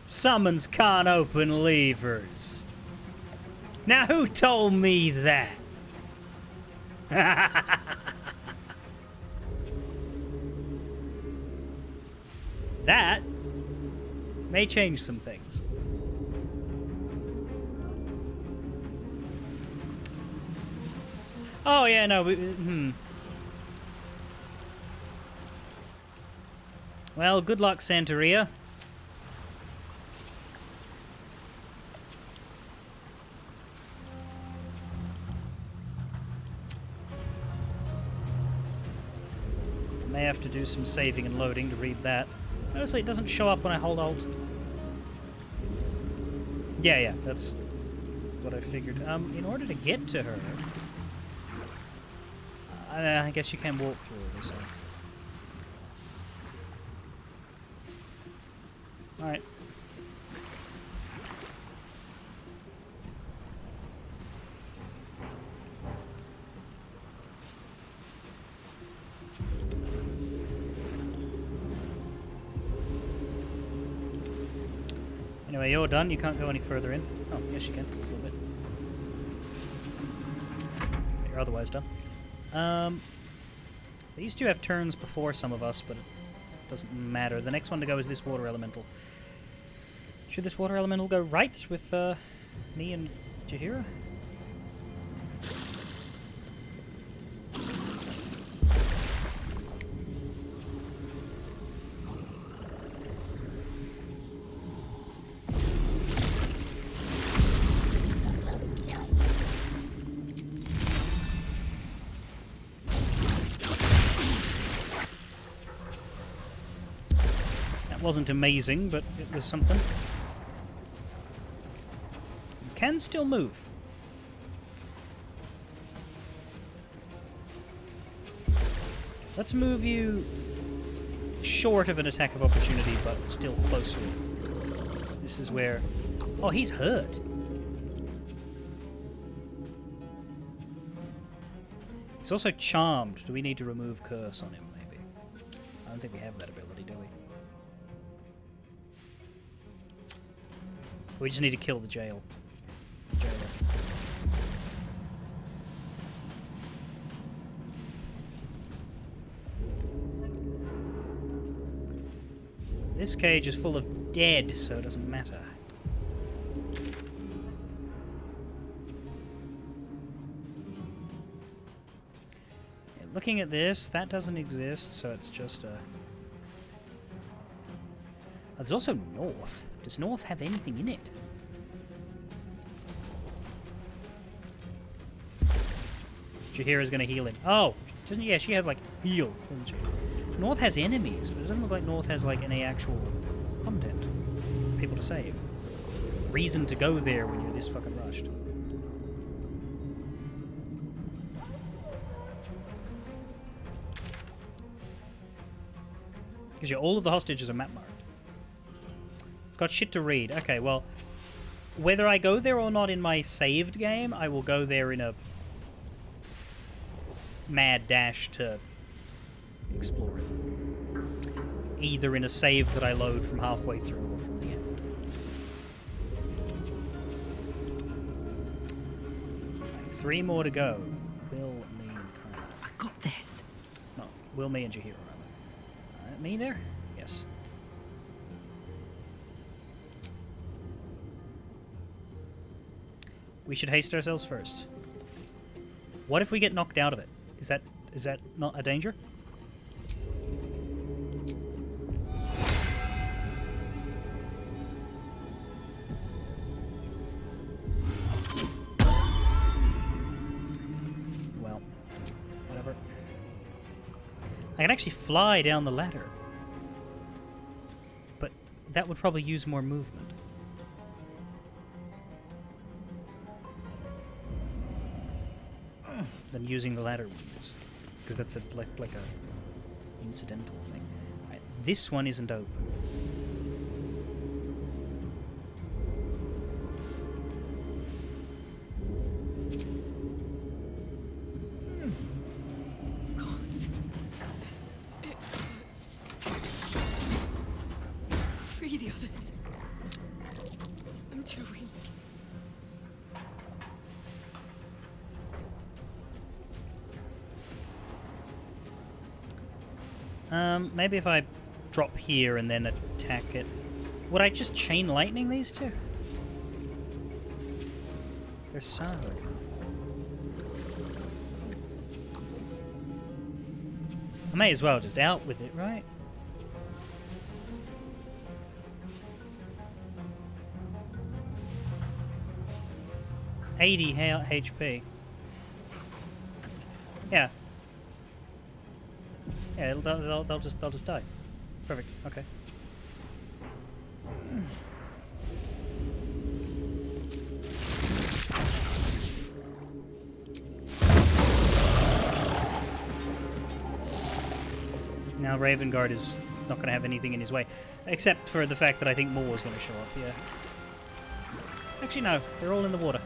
Summons can't open levers. Now who told me that? That may change some things. Oh yeah, no. Well, good luck, Santeria. May have to do some saving and loading to read that. Honestly, it doesn't show up when I hold Alt. Yeah, that's what I figured. In order to get to her, I guess you can walk through her, so. Alright. Anyway, you're done. You can't go any further in. Oh, yes you can. A little bit. But you're otherwise done. These two have turns before some of us, but it doesn't matter. The next one to go is this water elemental. Should this water elemental go right with me and Jaheira? Wasn't amazing, but it was something. You can still move. Let's move you short of an attack of opportunity, but still closer. This is where... Oh, he's hurt. He's also charmed. Do we need to remove curse on him, maybe? I don't think we have that ability, do we? We just need to kill the jailer. This cage is full of dead, so it doesn't matter. Yeah, looking at this, that doesn't exist, so it's just a... There's also North. Does North have anything in it? Jaheira's gonna heal him. Oh! Yeah, she has, like, heal, doesn't she? North has enemies, but it doesn't look like North has, like, any actual content. People to save. Reason to go there when you're this fucking rushed. Because yeah, all of the hostages are map marked. It's got shit to read. Okay, well, whether I go there or not in my saved game, I will go there in a mad dash to explore it. Either in a save that I load from halfway through or from the end. Right, 3 more to go. Will, me, and Kyle. I got this. No, Will, me, and Jahira, rather. Me there? Yes. We should haste ourselves first. What if we get knocked out of it? Is that not a danger? Well, whatever. I can actually fly down the ladder. But that would probably use more movement. Than using the ladder we use, because that's like a incidental thing. Right, this one isn't open. It hurts. Free the others. I'm too weak. Maybe if I drop here and then attack it. Would I just chain lightning these two? They're solid. I may as well just out with it, right? $80 HP. Yeah. Yeah, they'll just die. Perfect. Okay. Now Ravengard is not going to have anything in his way, except for the fact that I think more is going to show up. Yeah. Actually, no. They're all in the water.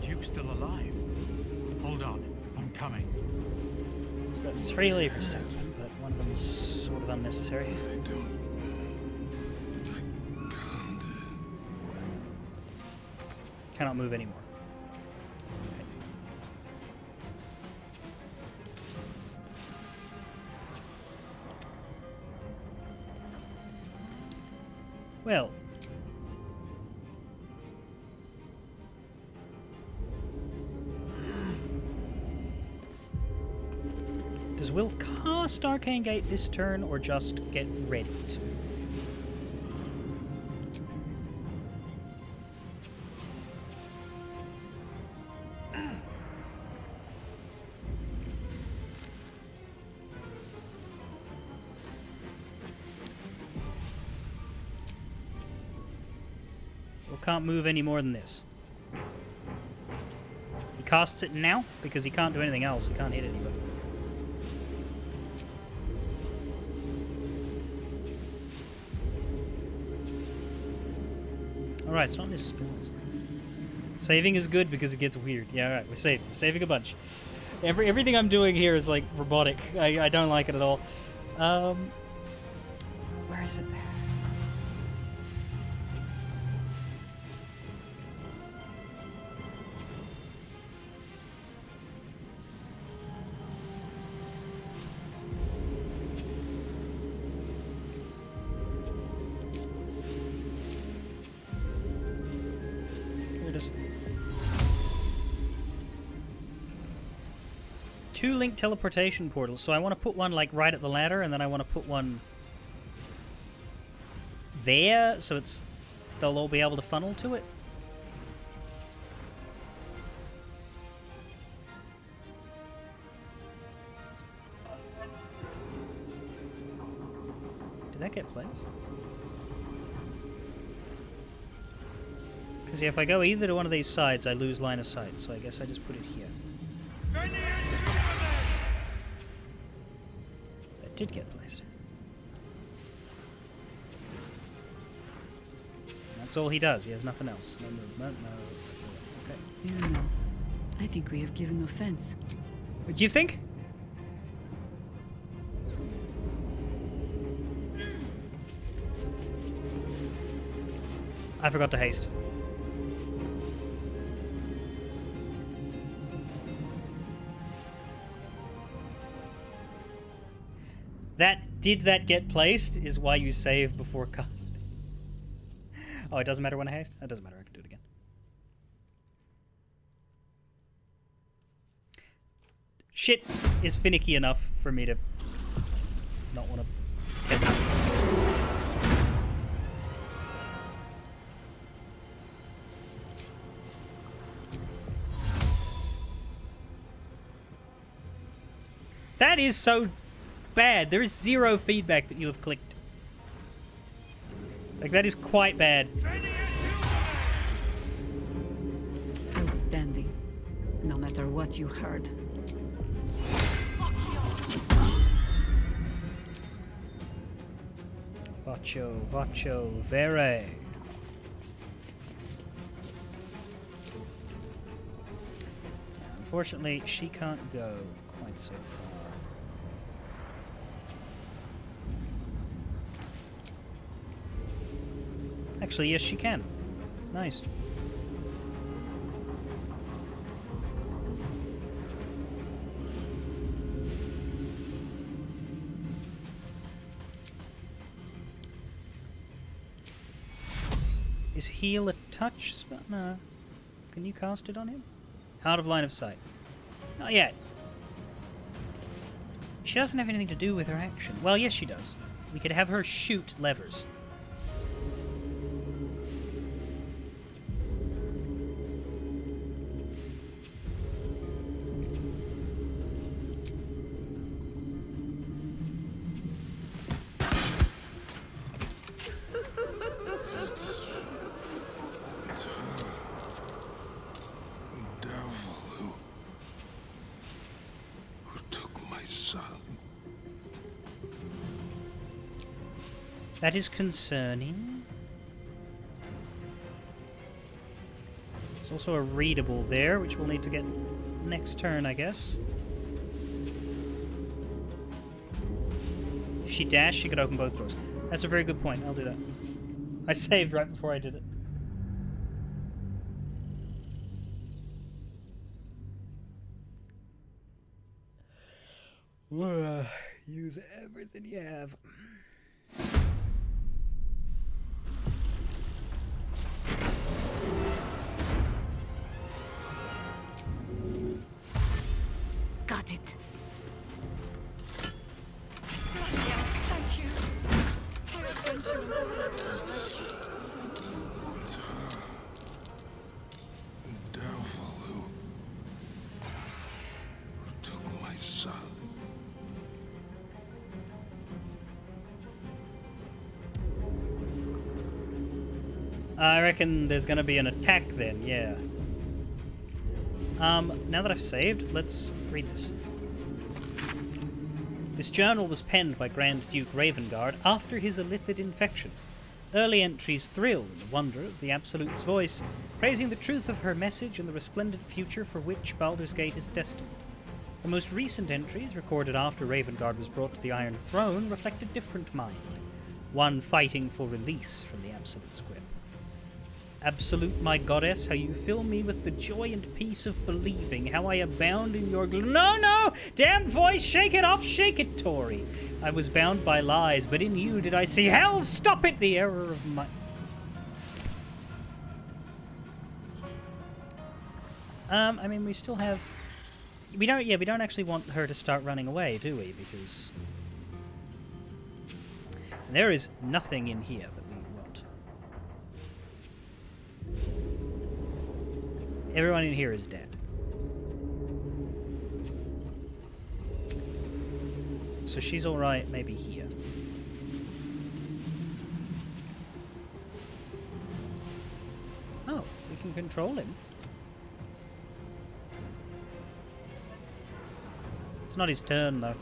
Duke's still alive. Hold on, I'm coming. Got 3 levers to open, but one of them's sort of unnecessary. Cannot move anymore. Okay. Well. Does Will cast Arcane Gate this turn, or just get ready to? Will can't move any more than this. He casts it now, because he can't do anything else. He can't hit anybody. Alright, it's not in his spells. Saving is good because it gets weird. Yeah, alright, we're saving a bunch. Everything I'm doing here is like robotic. I don't like it at all. Where is it? Two link teleportation portals, so I want to put one like right at the ladder, and then I want to put one there, so they'll all be able to funnel to it. Did that get placed? Because if I go either to one of these sides, I lose line of sight, so I guess I just put it here. That did get placed. That's all he does. He has nothing else. No movement, no... Okay. Do you know, I think we have given offense. What do you think? I forgot to haste. Did that get placed is why you save before casting. Oh, it doesn't matter when I haste? It doesn't matter, I can do it again. Shit is finicky enough for me to not want to test it. That is so bad. There is zero feedback that you have clicked. Like, that is quite bad. Still standing, no matter what you heard. Vacho, vere. Unfortunately, she can't go quite so far. Actually, yes, she can. Nice. Is heal a touch spell? No. Can you cast it on him? Out of line of sight. Not yet. She doesn't have anything to do with her action. Well, yes, she does. We could have her shoot levers. That is concerning. There's also a readable there, which we'll need to get next turn, I guess. If she dashed, she could open both doors. That's a very good point. I'll do that. I saved right before I did it. Use everything you have. Got it. Thank you for your attention. The devil who took my son. I reckon there's going to be an attack then, yeah. Now that I've saved, let's read this. This journal was penned by Grand Duke Ravengard after his illicit infection. Early entries thrill in the wonder of the Absolute's voice, praising the truth of her message and the resplendent future for which Baldur's Gate is destined. The most recent entries, recorded after Ravengard was brought to the Iron Throne, reflect a different mind, one fighting for release from the Absolute's grip. Absolute, my goddess, how you fill me with the joy and peace of believing, how I abound in your No! Damn voice, shake it off, shake it, Tory! I was bound by lies, but in you did I see hell, stop it, the error of my... I mean, we still have... we don't actually want her to start running away, do we? Because... there is nothing in here that we want. Everyone in here is dead. So she's alright maybe here. Oh, we can control him. It's not his turn, though.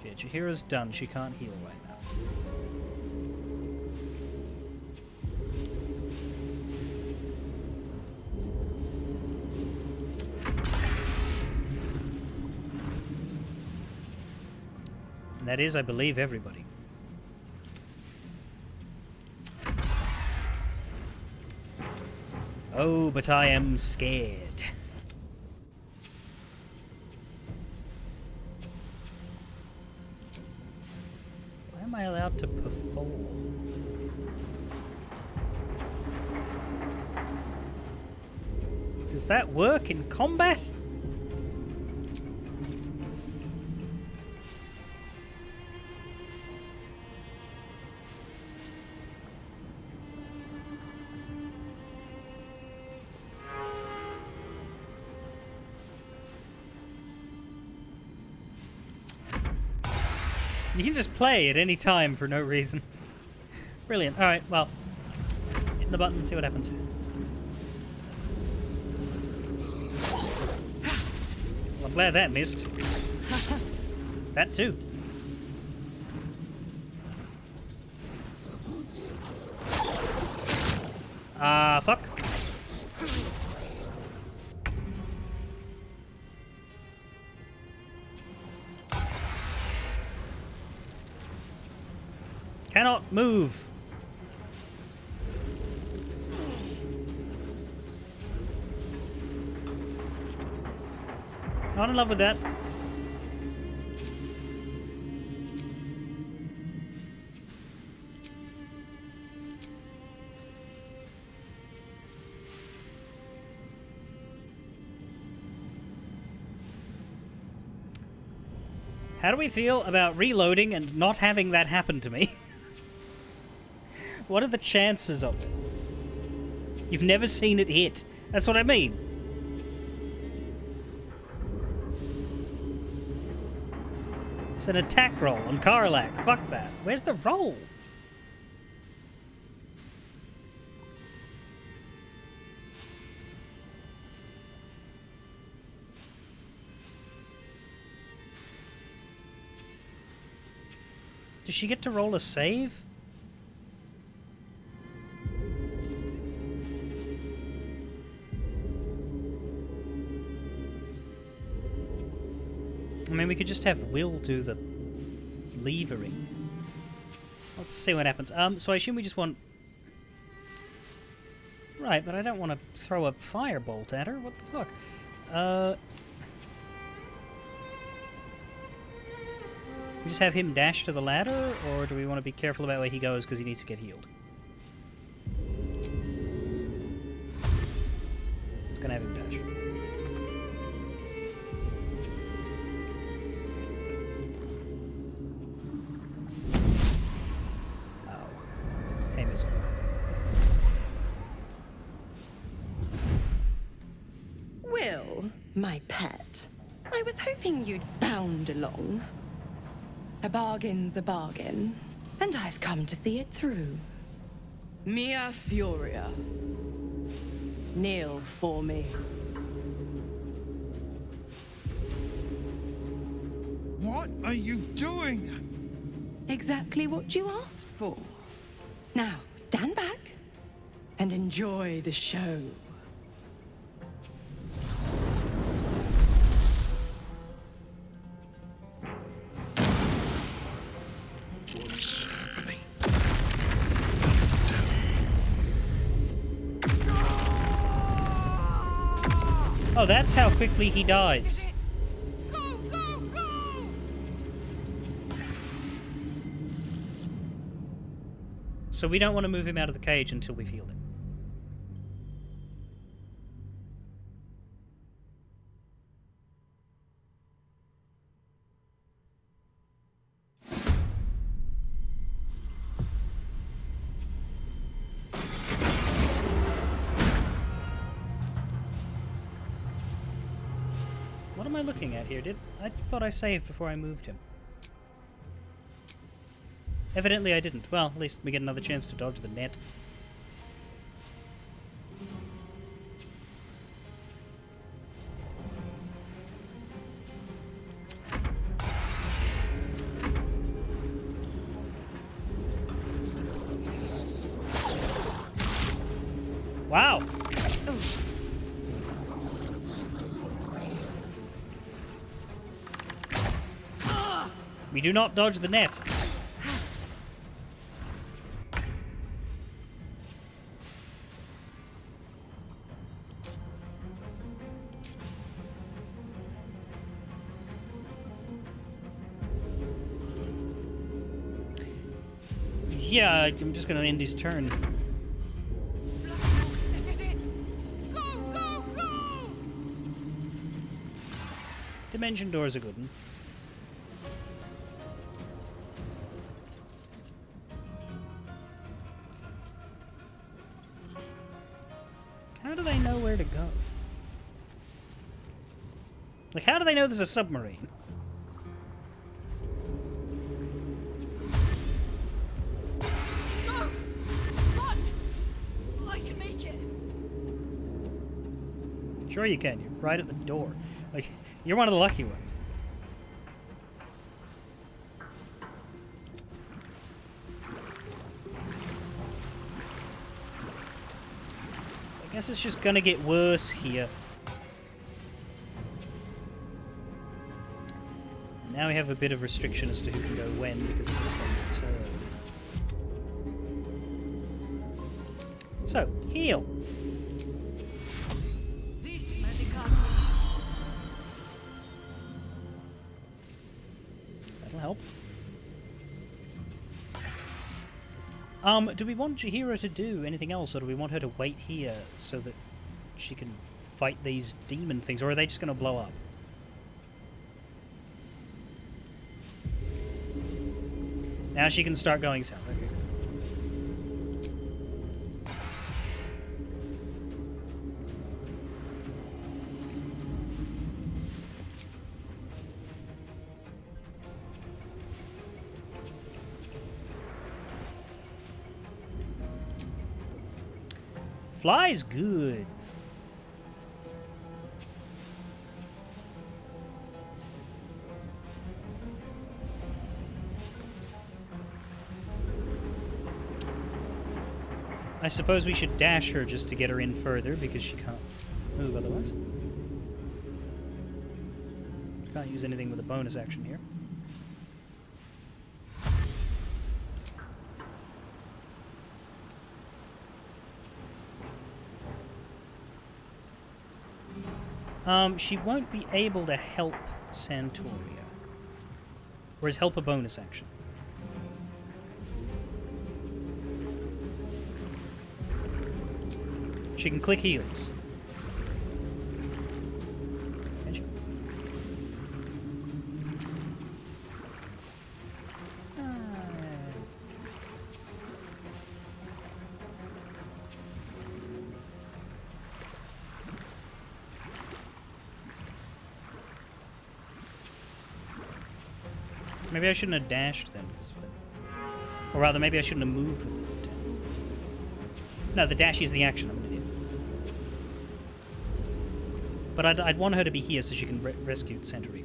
Yeah, Chihira's done. She can't heal right now. And that is, I believe, everybody. Oh, but I am scared. Why am I allowed to perform? Does that work in combat? You can just play at any time for no reason. Brilliant. Alright, well. Hit the button and see what happens. Well, I'm glad that missed. That too. Fuck. Cannot move. Not in love with that. How do we feel about reloading and not having that happen to me? What are the chances of it? You've never seen it hit. That's what I mean. It's an attack roll on Karlach. Fuck that. Where's the roll? Does she get to roll a save? I mean, we could just have Will do the levering. Let's see what happens. So I assume we just want... Right, but I don't want to throw a firebolt at her. What the fuck? We just have him dash to the ladder, or do we want to be careful about where he goes because he needs to get healed? It's gonna have him dash. Oh. Hey, miserable. Will, my pet, I was hoping you'd bound along. A bargain's a bargain, and I've come to see it through. Mia Furia. Kneel for me. What are you doing? Exactly what you asked for. Now, stand back and enjoy the show. Oh, that's how quickly he dies. So we don't want to move him out of the cage until we've healed him. What am I looking at here? I thought I saved before I moved him. Evidently I didn't. Well, at least we get another chance to dodge the net. Wow! We do not dodge the net. Yeah, I'm just gonna end his turn. This is it! Go, go, go! Dimension door's a good one. How do they know where to go? Like, how do they know there's a submarine? Go! Run! I can make it. Sure you can. You're right at the door. Like, you're one of the lucky ones. So I guess it's just gonna get worse here. Now we have a bit of restriction as to who can go when because of this one's turn. So, heal. That'll help. Do we want Chihiro to do anything else, or do we want her to wait here so that she can fight these demon things, or are they just going to blow up? Now she can start going south. Okay. Fly's good. I suppose we should dash her just to get her in further because she can't move otherwise. Can't use anything with a bonus action here. She won't be able to help Santoria. Or is help a bonus action? She can click heals. Can she? Maybe I shouldn't have dashed then. Or rather, maybe I shouldn't have moved with it. No, the dash is the action. I'm an idiot. But I'd want her to be here so she can rescue Santoria.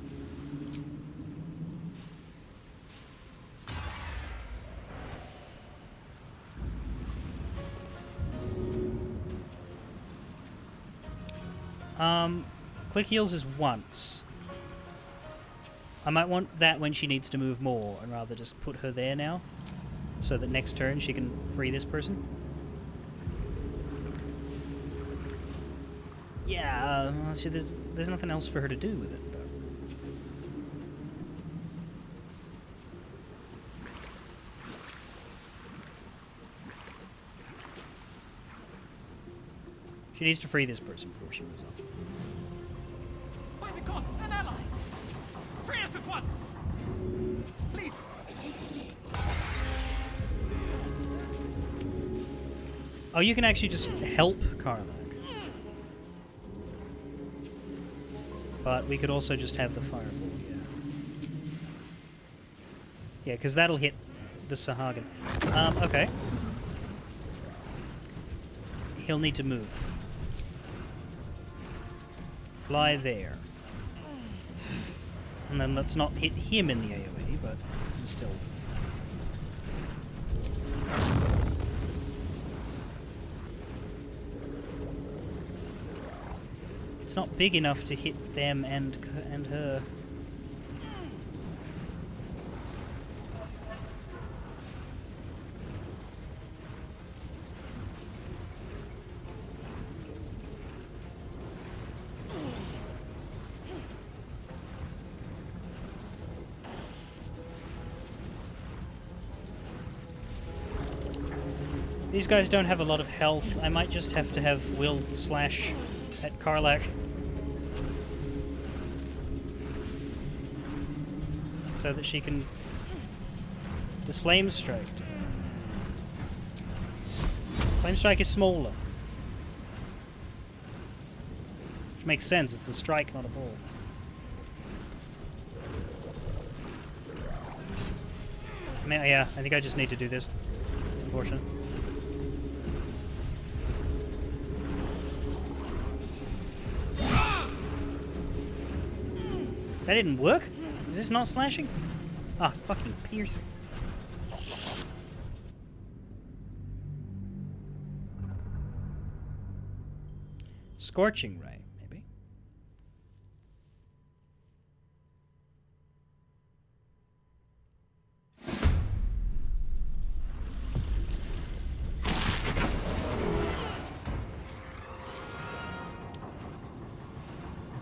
Click heals is once. I might want that when she needs to move more, and rather just put her there now, so that next turn she can free this person. Yeah, well, see, there's nothing else for her to do with it, though. She needs to free this person before she moves on. By the gods, an ally! Free us at once! Please! Oh, you can actually just help Karlak. But we could also just have the fireball, yeah. Yeah, because that'll hit the Sahagin. Okay. He'll need to move. Fly there. And then let's not hit him in the AoE, but still. It's not big enough to hit them and her. These guys don't have a lot of health. I might just have to have Will slash at Karlach. So that she can... Does Flame Strike? Flame Strike is smaller. Which makes sense, it's a strike, not a ball. I mean, yeah, I think I just need to do this. Unfortunately. That didn't work? Is this not slashing? Ah, fucking piercing. Scorching Ray, maybe.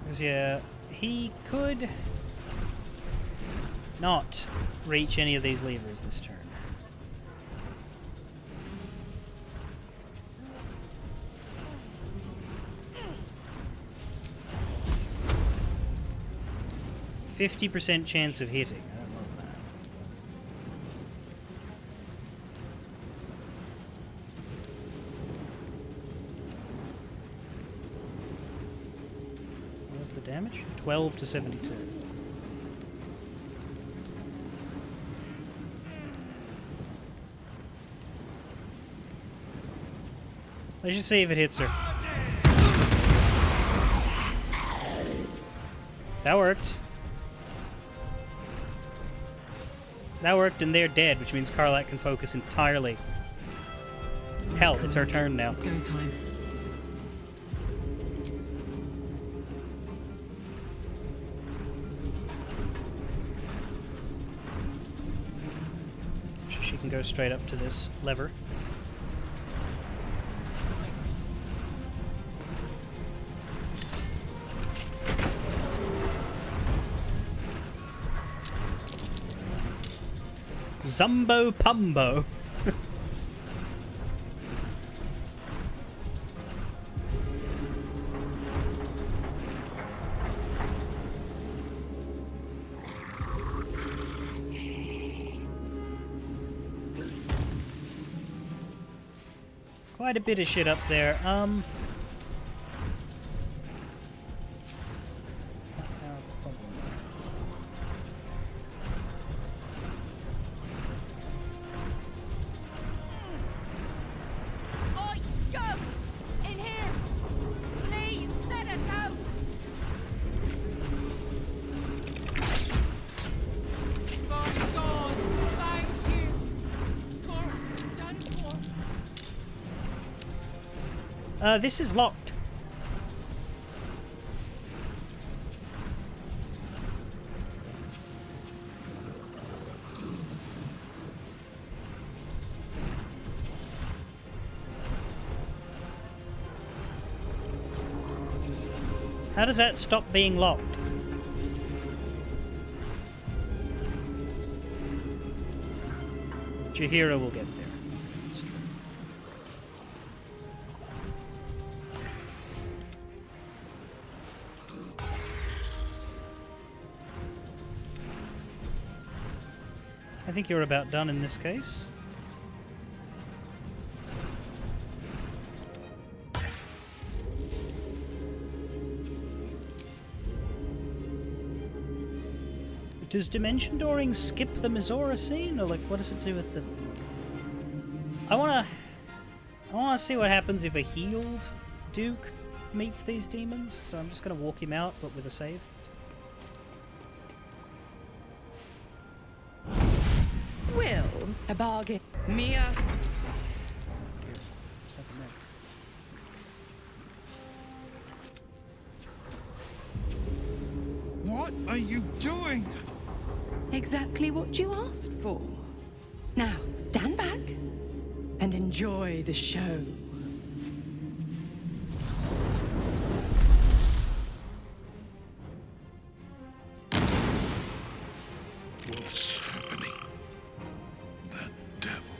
Because, yeah, he could not reach any of these levers this turn. %50 chance of hitting. I don't love that. What's the damage? 12 to 72. Let's just see if it hits her. That worked. That worked, and they're dead, which means Karlach can focus entirely. Hell, it's her turn now. It's go time. She can go straight up to this lever. Zumbo Pumbo. Quite a bit of shit up there. This is locked. How does that stop being locked? Jaheira will get there. I think you're about done in this case. Does dimension dooring skip the Mizora scene, or like what does it do with the? I wanna see what happens if a healed Duke meets these demons. So I'm just gonna walk him out, but with a save. Will, a bargain. Mia. What are you doing? Exactly what you asked for. Now, stand back and enjoy the show. What's happening? That devil.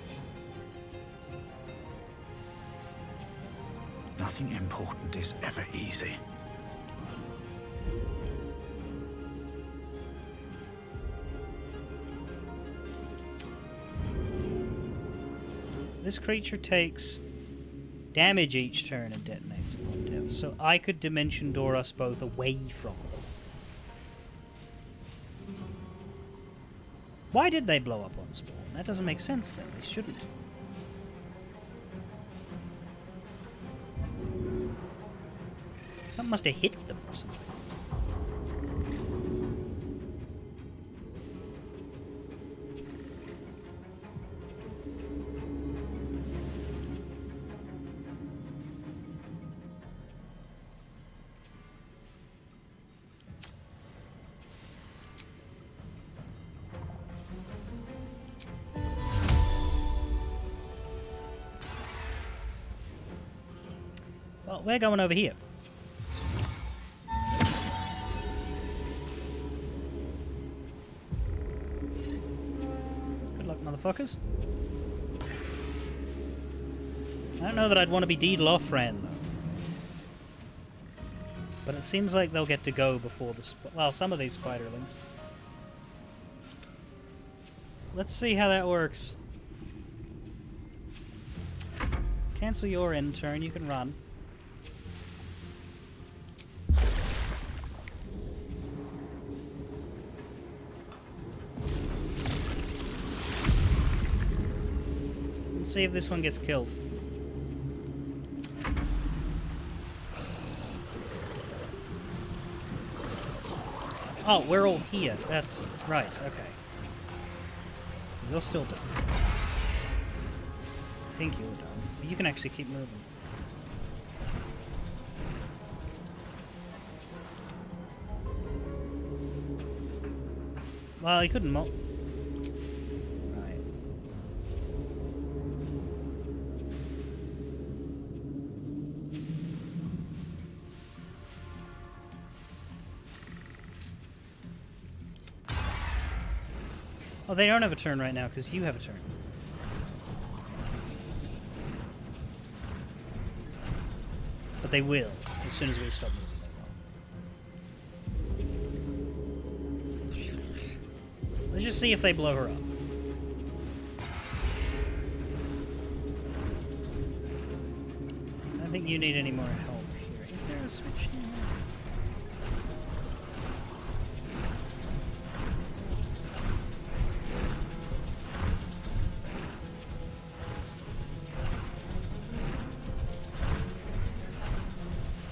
Nothing important is ever easy. This creature takes damage each turn and detonates upon death, so I could dimension door us both away from them. Why did they blow up on spawn? That doesn't make sense then. They shouldn't. Something must have hit them or something. Well, we're going over here. Good luck, motherfuckers. I don't know that I'd want to be Deed Lothran, though. But it seems like they'll get to go before the... well, some of these spiderlings. Let's see how that works. Cancel your end turn, you can run. Let's see if this one gets killed. Oh, we're all here. That's right, okay. You're still done. I think you're done. But you can actually keep moving. Well, he couldn't Right. Oh, they don't have a turn right now because you have a turn. But they will as soon as we stop moving. Let's just see if they blow her up. I don't think you need any more help here. Is there a switch in there?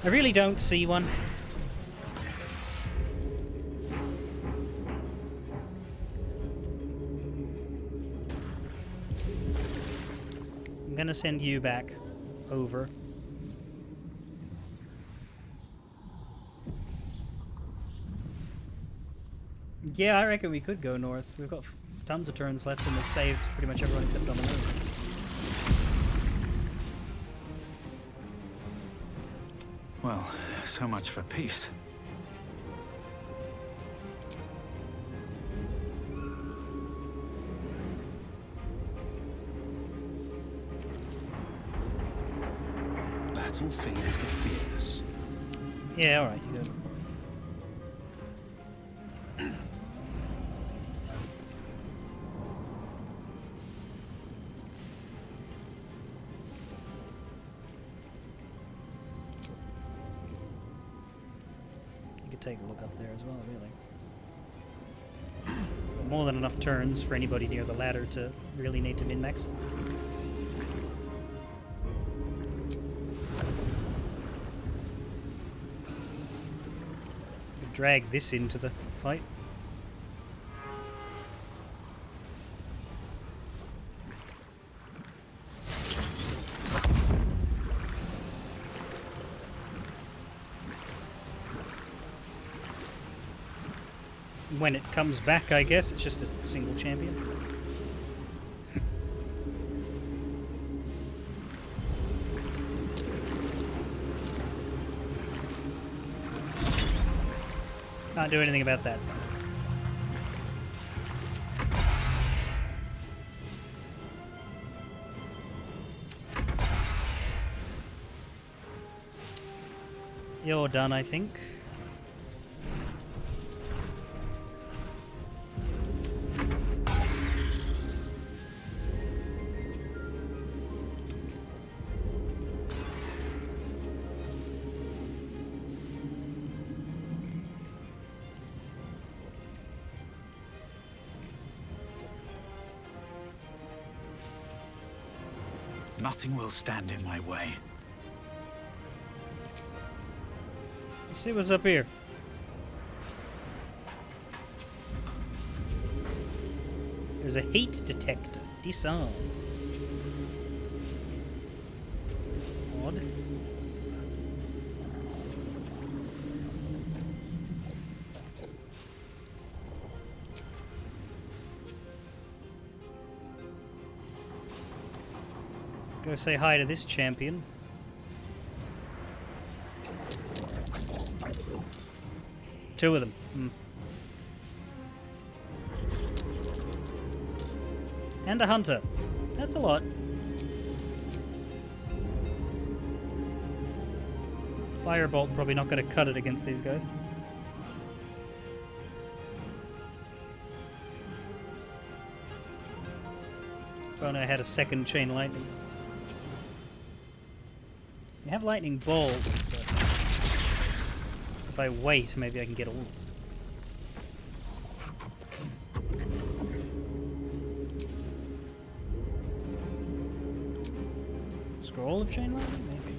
I really don't see one. I'm gonna send you back over. Yeah, I reckon we could go north. We've got tons of turns left and we've saved pretty much everyone except on the moon. Well, so much for peace. Battle favors the fearless. Yeah, alright, you go. You could take a look up there as well, really. more than enough turns for anybody near the ladder to really need to min-max. Drag this into the fight. When it comes back, I guess, it's just a single champion. Can't do anything about that. You're done, I think. Nothing will stand in my way. Let's see what's up here. There's a heat detector. Disarm. Odd. Go say hi to this champion. Two of them. And a hunter. That's a lot. Firebolt probably not going to cut it against these guys. If only I had a second chain lightning. I have lightning bolts, but if I wait, maybe I can get all of them. Scroll of chain lightning, maybe.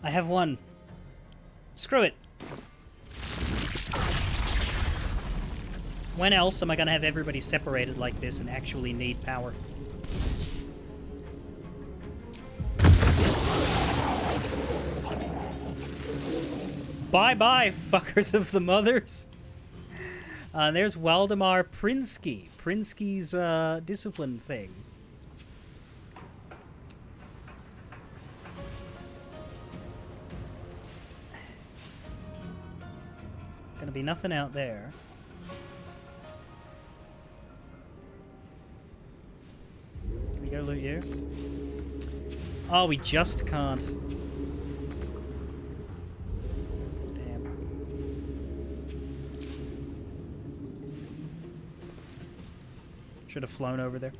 I have one. Screw it. When else am I going to have everybody separated like this and actually need power? Bye-bye, fuckers of the mothers. There's Waldemar Prinsky. Prinsky's discipline thing. Gonna be nothing out there. Can we go loot you? Oh, we just can't. Damn. Should have flown over there.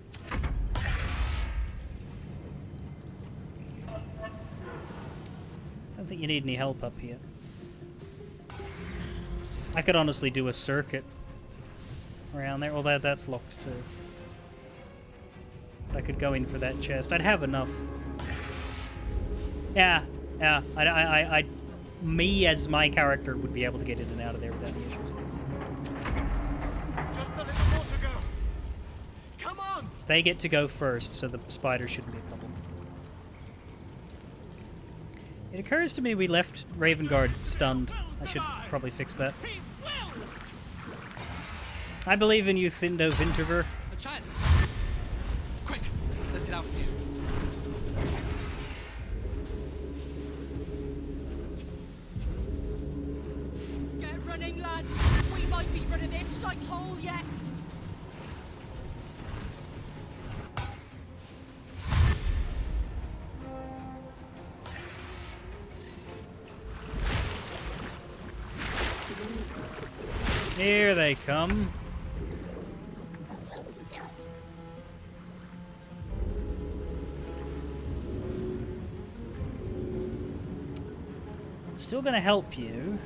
Don't think you need any help up here. I could honestly do a circuit around there, although that's locked too. I could go in for that chest. I'd have enough. Yeah. Me as my character would be able to get in and out of there without any issues. Just a little more to go. Come on! They get to go first, so the spider shouldn't be a problem. It occurs to me we left Ravengard stunned. I should probably fix that. I believe in you, Thindo Vinterver. A chance. Quick, let's get out of here. Get running, lads. We might be rid of this shithole yet. Here they come. Still gonna help you.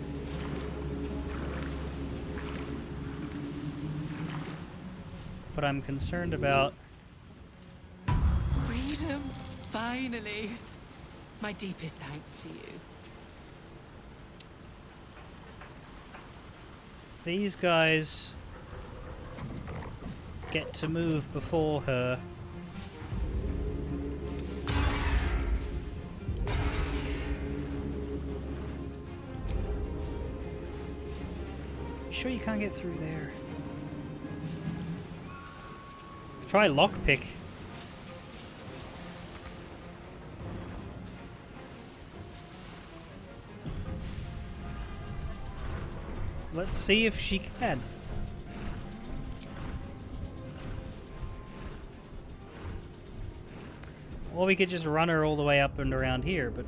But I'm concerned about... Freedom! Finally! My deepest thanks to you. These guys get to move before her. Sure you can't get through there? Try lockpick. Let's see if she can. Or we could just run her all the way up and around here, but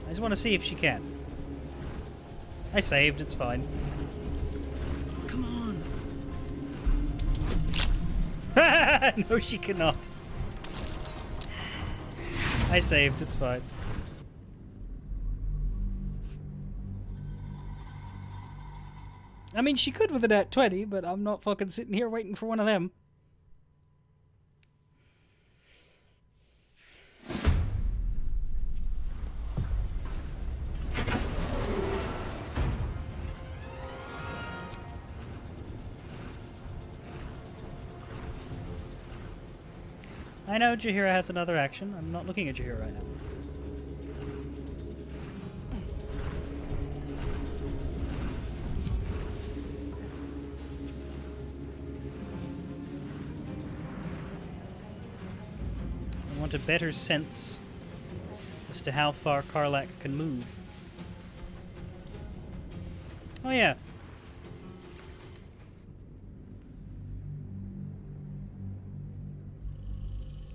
I just want to see if she can. I saved, it's fine. Come on! No, she cannot. I saved, it's fine. I mean, she could with a nat 20, but I'm not fucking sitting here waiting for one of them. I know Jaheira has another action. I'm not looking at Jaheira right now. I want a better sense as to how far Karlach can move. Oh yeah.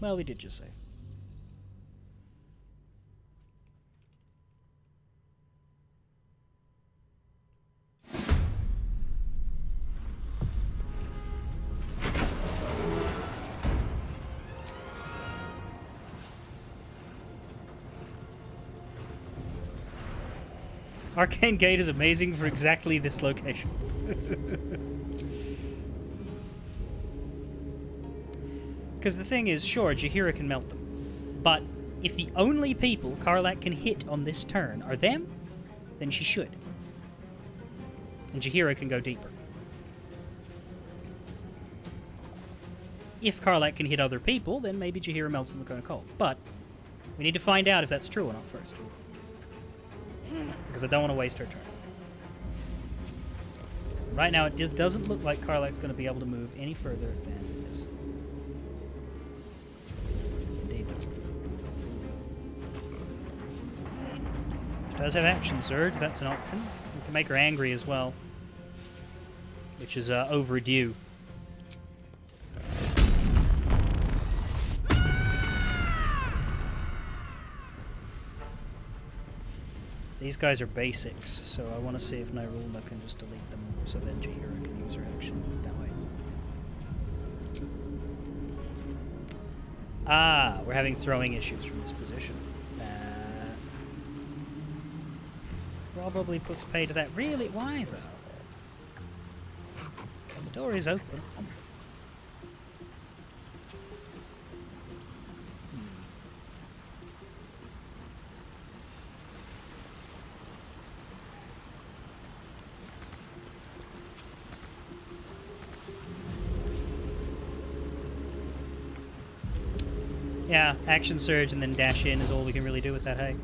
Well, we did just save. Arcane Gate is amazing for exactly this location. Because the thing is, sure, Jaheira can melt them. But if the only people Karlach can hit on this turn are them, then she should. And Jaheira can go deeper. If Karlach can hit other people, then maybe Jaheira melts them kind of cold. But we need to find out if that's true or not first. Because I don't want to waste her turn. Right now, it just doesn't look like Karlach's going to be able to move any further than this. She does have action surge, that's an option. We can make her angry as well, which is overdue. These guys are basics, so I want to see if Nyrulna can just delete them, so then Jaheira can use her action that way. Ah, we're having throwing issues from this position. Probably puts pay to that. Really? Why, though? The door is open. Yeah, action surge and then dash in is all we can really do with that, hey?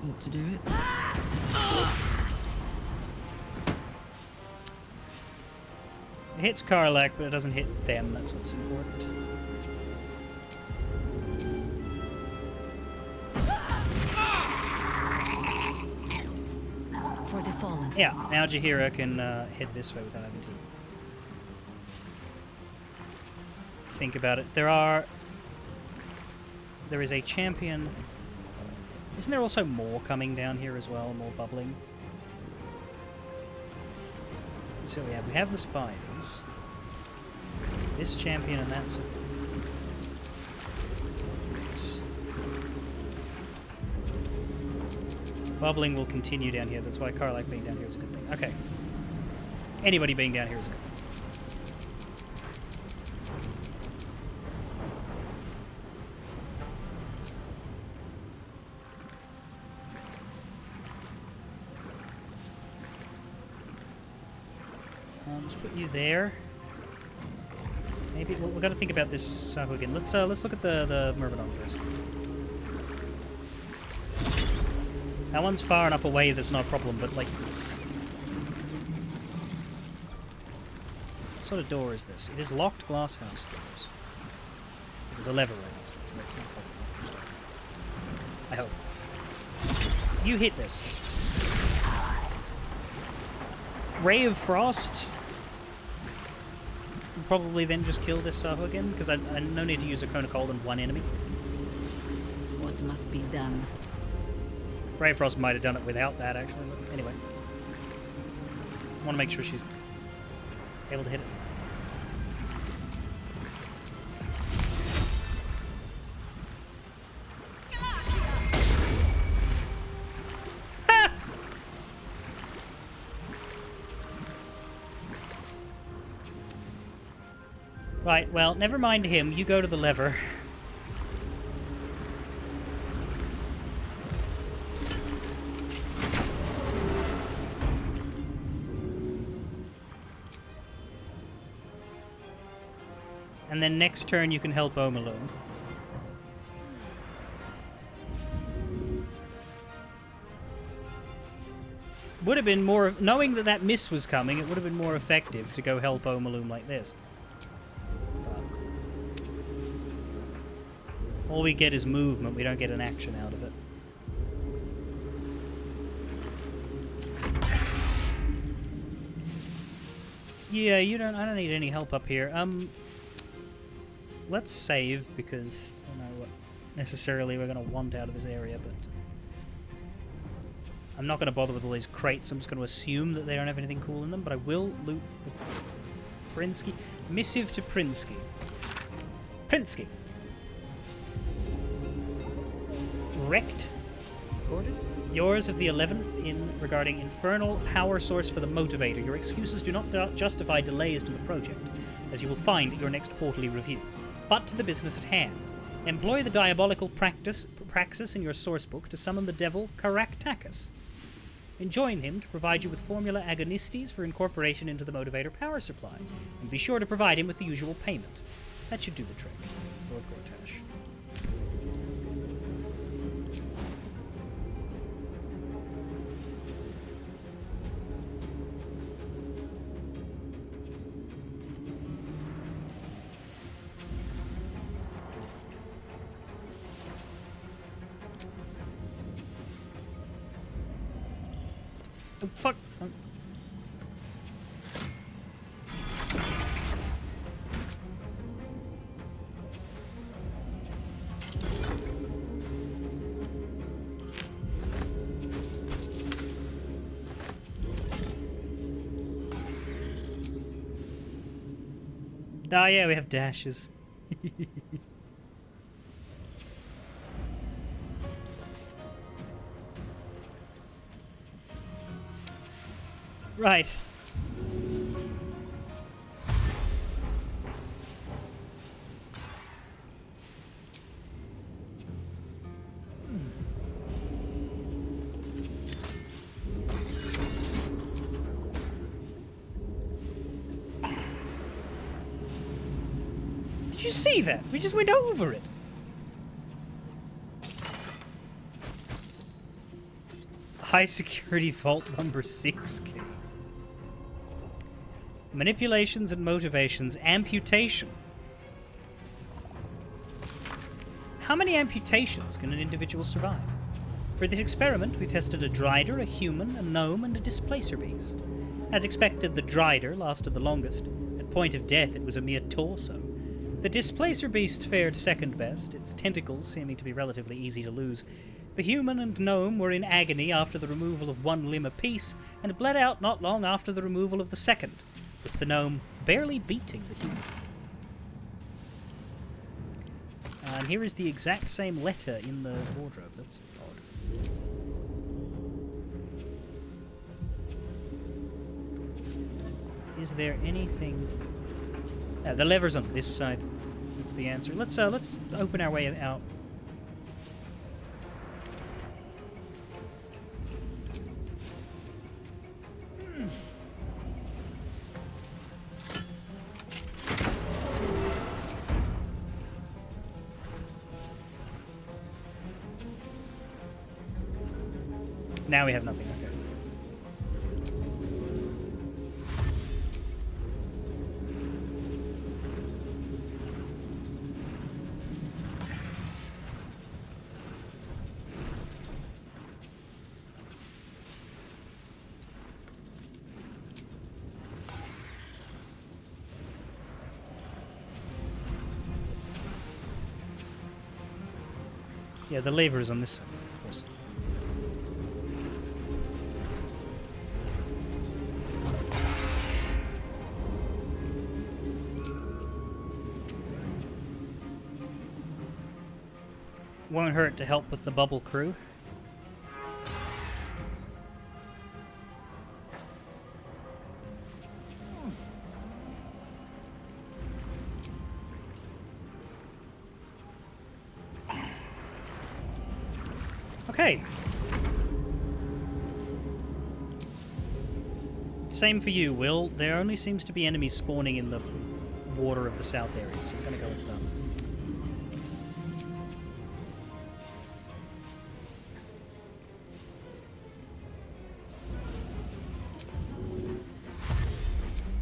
Need to do it. It hits Karlach, but it doesn't hit them, that's what's important. For the fallen. Yeah, now Jaheira can head this way without having to think about it. There is a champion Isn't there also more coming down here as well? More bubbling? So we have the spiders. This champion and that. Yes. Bubbling will continue down here. That's why Karlach being down here is a good thing. Okay. Anybody being down here is a good thing. I'll just put you there. Maybe we've got to think about this Sahu again. Let's look at the Myrmidon first. That one's far enough away that's not a problem, but like, what sort of door is this? It is locked glass house doors. There's a lever right next to it, so that's not a problem. I hope. You hit this. Ray of Frost. Probably then just kill this Sahu again, because I no need to use a Cone of Cold on one enemy. What must be done? Ray of Frost might have done it without that, actually, but anyway. I want to make sure she's able to hit it. Right, well, never mind him. You go to the lever. And then next turn you can help Omalun. Would have been more... Knowing that that miss was coming, it would have been more effective to go help Omalun like this. All we get is movement, we don't get an action out of it. Yeah, I don't need any help up here. Let's save, because I don't know what necessarily we're going to want out of this area, but I'm not going to bother with all these crates. I'm just going to assume that they don't have anything cool in them, but I will loot the Prinsky. Missive to Prinsky. Prinsky. Wrecked. Recorded. Yours of the 11th in regarding infernal power source for the motivator. Your excuses do not justify delays to the project, as you will find at your next quarterly review. But to the business at hand. Employ the diabolical praxis in your sourcebook to summon the devil Caractacus. Enjoin him to provide you with formula agonistes for incorporation into the motivator power supply, and be sure to provide him with the usual payment. That should do the trick, Lord Gortash. Oh, fuck. Ah, yeah, we have dashes. Right. Did you see that? We just went over it. High security vault number 6K. Manipulations and motivations. Amputation. How many amputations can an individual survive? For this experiment, we tested a Drider, a human, a gnome, and a displacer beast. As expected, the Drider lasted the longest. At point of death, it was a mere torso. The displacer beast fared second best, its tentacles seeming to be relatively easy to lose. The human and gnome were in agony after the removal of one limb apiece, and bled out not long after the removal of the second, with the gnome barely beating the human. And here is the exact same letter in the wardrobe. That's odd. Is there anything... the lever's on this side. That's the answer. Let's open our way out. Now we have nothing. Okay. Yeah, the lever is on this side, of course. Won't hurt to help with the bubble crew. Okay. Same for you, Will. There only seems to be enemies spawning in the water of the south area, so I'm gonna go with them.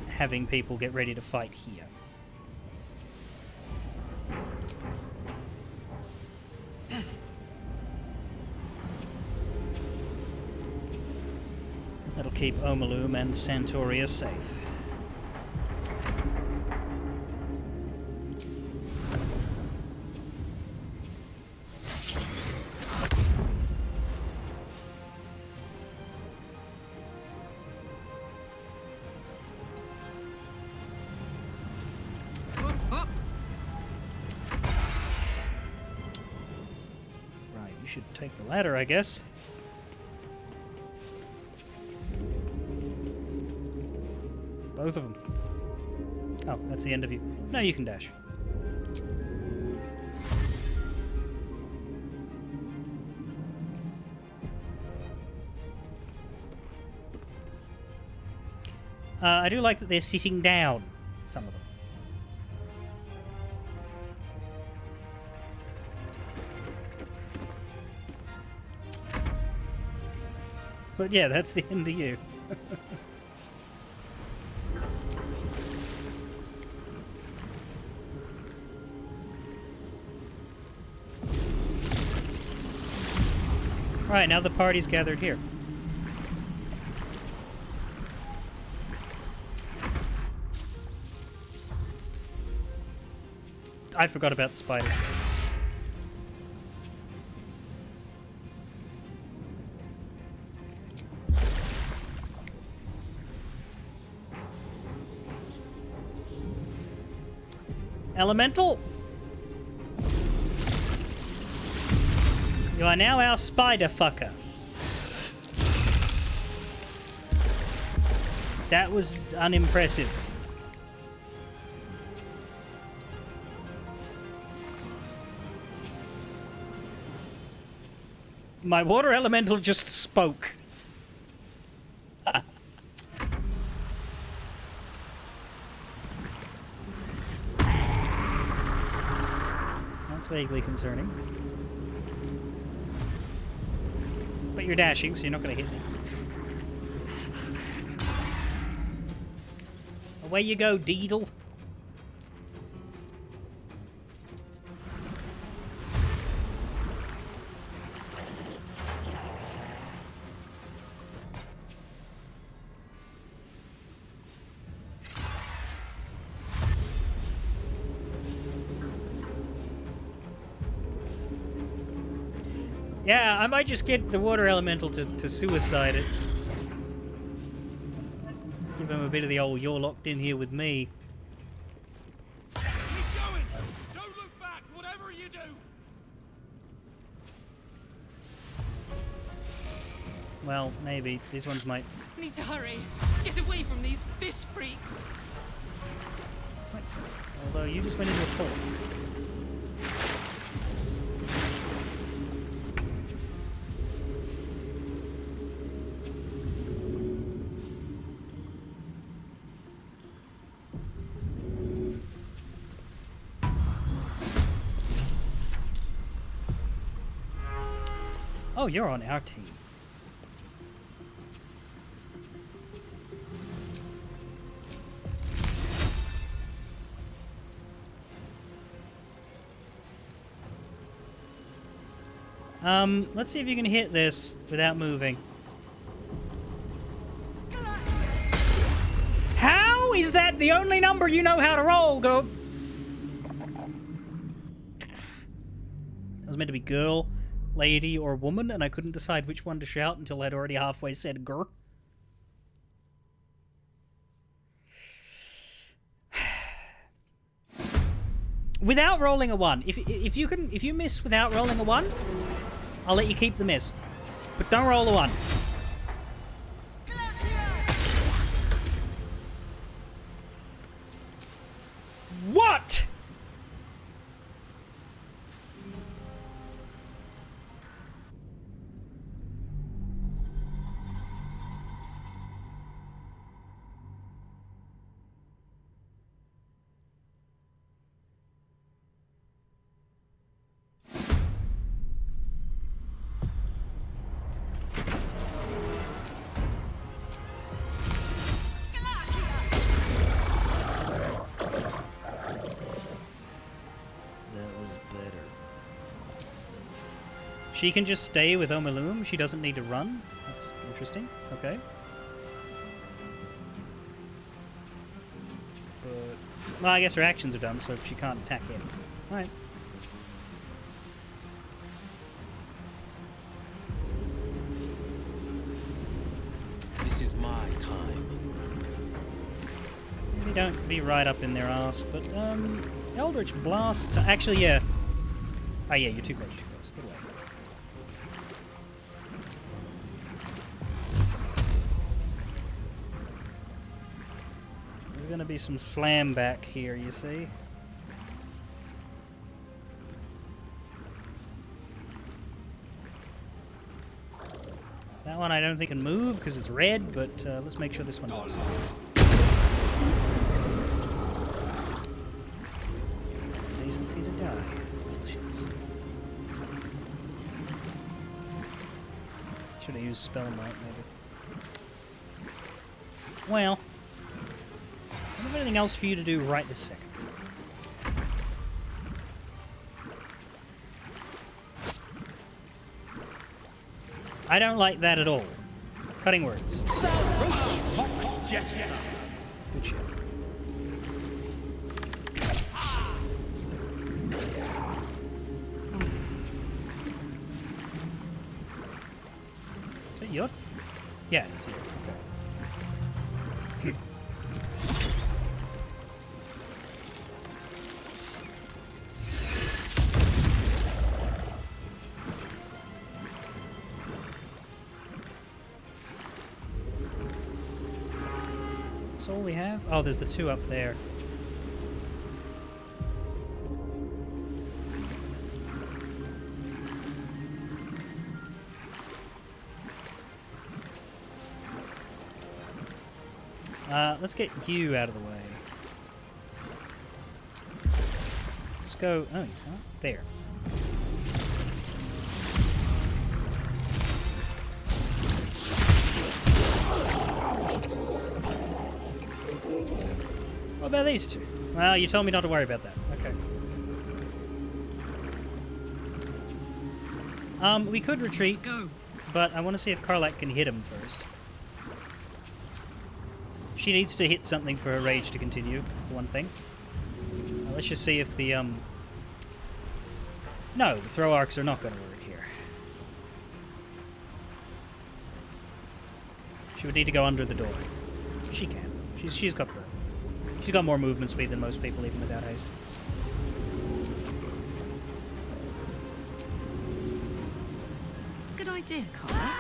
Having people get ready to fight here. That'll keep Omalum and Santoria safe. Right, you should take the ladder, I guess. Both of them. Oh, that's the end of you. No, you can dash. I do like that they're sitting down, some of them. But yeah, that's the end of you. Right, now the party's gathered here. I forgot about the spider. Elemental! You are now our spider fucker. That was unimpressive. My water elemental just spoke. That's vaguely concerning. But you're dashing, so you're not going to hit me. Away you go, Deedle. Yeah, I might just get the water elemental to suicide it. Give him a bit of the old "you're locked in here with me." Keep going! Don't look back, whatever you do! Well, maybe. These ones might... Need to hurry. Get away from these fish freaks. Quite so. Although you just went into a port. Oh, you're on our team. Let's see if you can hit this without moving. How is that the only number you know how to roll? Go. That was meant to be girl, lady, or woman, and I couldn't decide which one to shout until I'd already halfway said "grr." Without rolling a 1. If you miss without rolling a 1, I'll let you keep the miss. But don't roll a 1. What? She can just stay with Omalum. She doesn't need to run. That's interesting. Okay. But, well, I guess her actions are done, so she can't attack him. Alright. This is my time. Maybe don't be right up in their ass, but, Eldritch Blast... Actually, yeah. Oh, yeah, you're too close, too close. Get away. There's gonna be some slam back here, you see. That one I don't think can move because it's red, but let's make sure this one does. Decency to die. Shits. Should have used Spell Might, maybe. Well, I don't have anything else for you to do right this second. I don't like that at all. Cutting words. Good shit. Is it Yod? Yeah, it's Yod. Okay. That's all we have? Oh, there's the two up there. Let's get you out of the way. Let's go... Oh, he's not there. What about these two? Well, you told me not to worry about that. Okay. We could retreat, but I want to see if Karlak can hit him first. She needs to hit something for her rage to continue, for one thing. Let's just see if the, No, the throw arcs are not going to work here. She would need to go under the door. She can. She's got more movement speed than most people, even without haste. Good idea, Carla.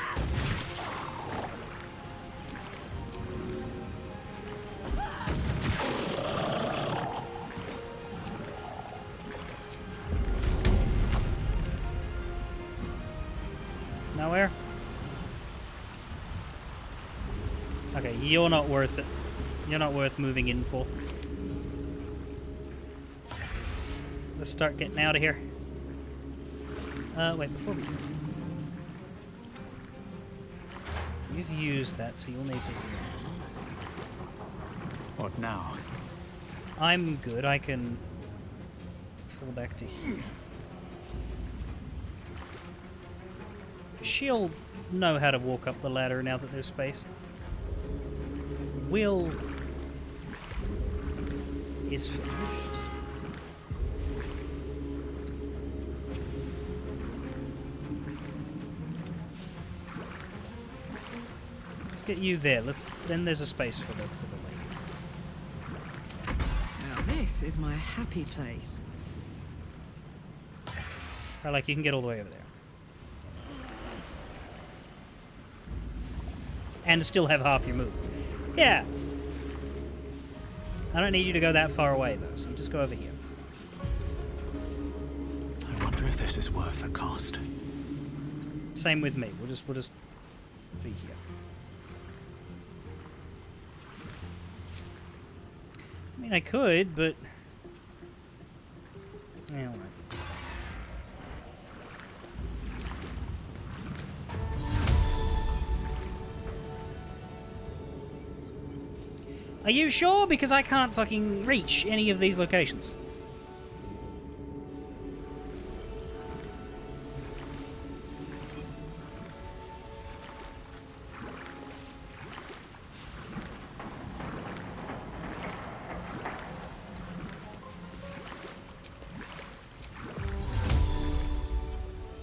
Nowhere? Okay, you're not worth it. You're not worth moving in for. Let's start getting out of here. Wait, before we do. You've used that, so you'll need to... What now? I'm good. I can fall back to here. She'll know how to walk up the ladder now that there's space. Will is finished. Let's get you there. Then there's a space for the lady. Now this is my happy place. Or like you can get all the way over there. And still have half your move. Yeah. I don't need you to go that far away though, so you just go over here. I wonder if this is worth the cost. Same with me. We'll just be here. I mean, I could, but yeah, all right. Are you sure? Because I can't fucking reach any of these locations.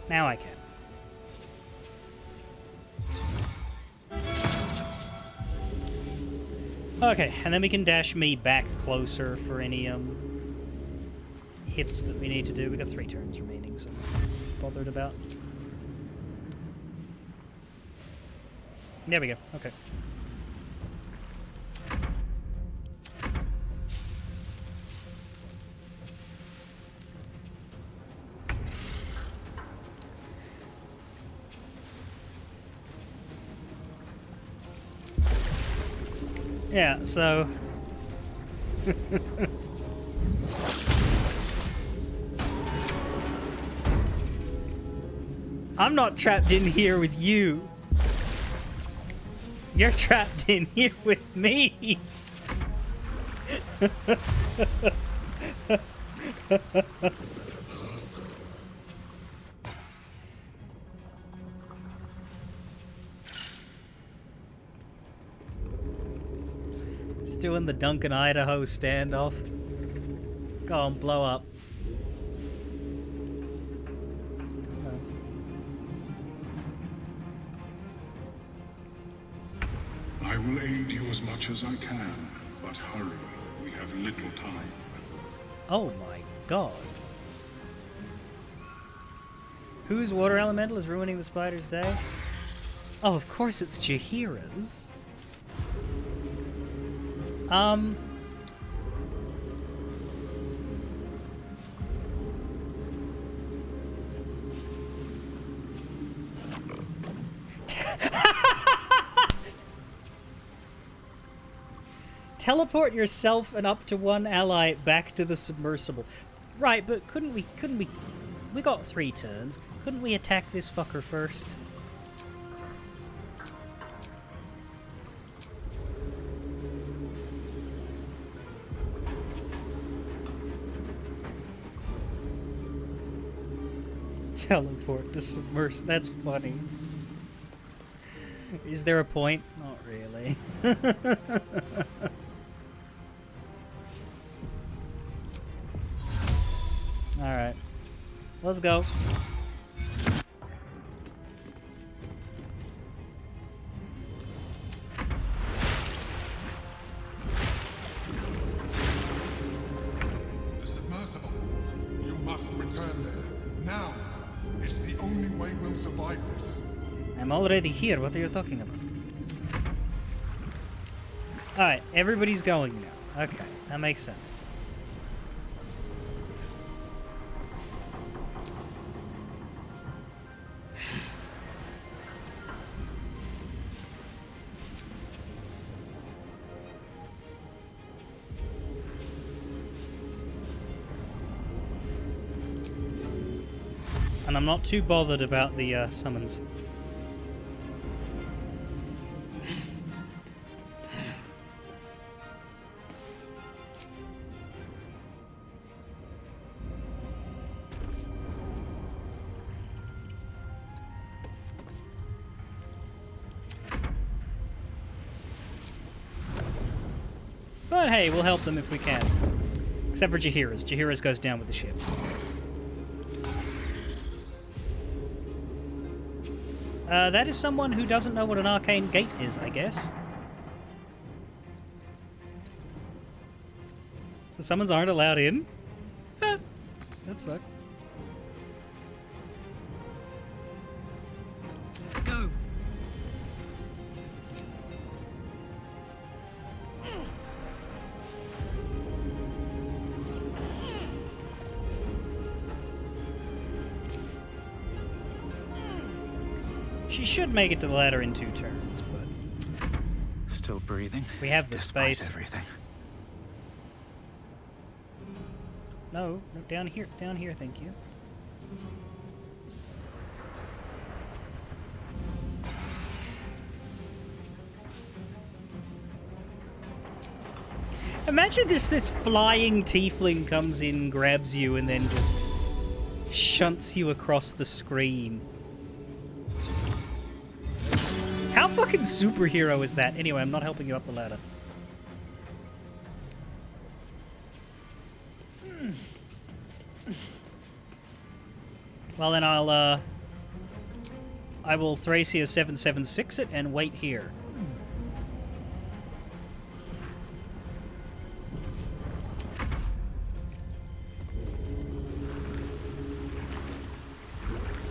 Now I can. Okay, and then we can dash me back closer for any hits that we need to do. We got 3 turns remaining, so I'm not bothered about. There we go. Okay. Yeah, so... I'm not trapped in here with you. You're trapped in here with me. Just doing the Duncan, Idaho standoff. Go on, blow up. I will aid you as much as I can, but hurry. We have little time. Oh my god. Whose water elemental is ruining the spider's day? Oh, of course it's Jaheira's. Teleport yourself and up to one ally back to the submersible. Right, but couldn't we, we got 3 turns. Couldn't we attack this fucker first? Teleport to submerse. That's funny. Is there a point? Not really. Alright. Let's go. survive this. I'm already here. What are you talking about? Alright, everybody's going now. Okay, that makes sense. And I'm not too bothered about the summons. But hey, we'll help them if we can. Except for Jaheira's. Jaheira's goes down with the ship. That is someone who doesn't know what an arcane gate is, I guess. The summons aren't allowed in? That sucks. Let's go. She should make it to the ladder in 2 turns, but... Still breathing? We have the despite space. Everything. No, down here, thank you. Imagine this flying tiefling comes in, grabs you, and then just shunts you across the screen. How fucking superhero is that? Anyway, I'm not helping you up the ladder. Well then I will Thracia 776 it and wait here.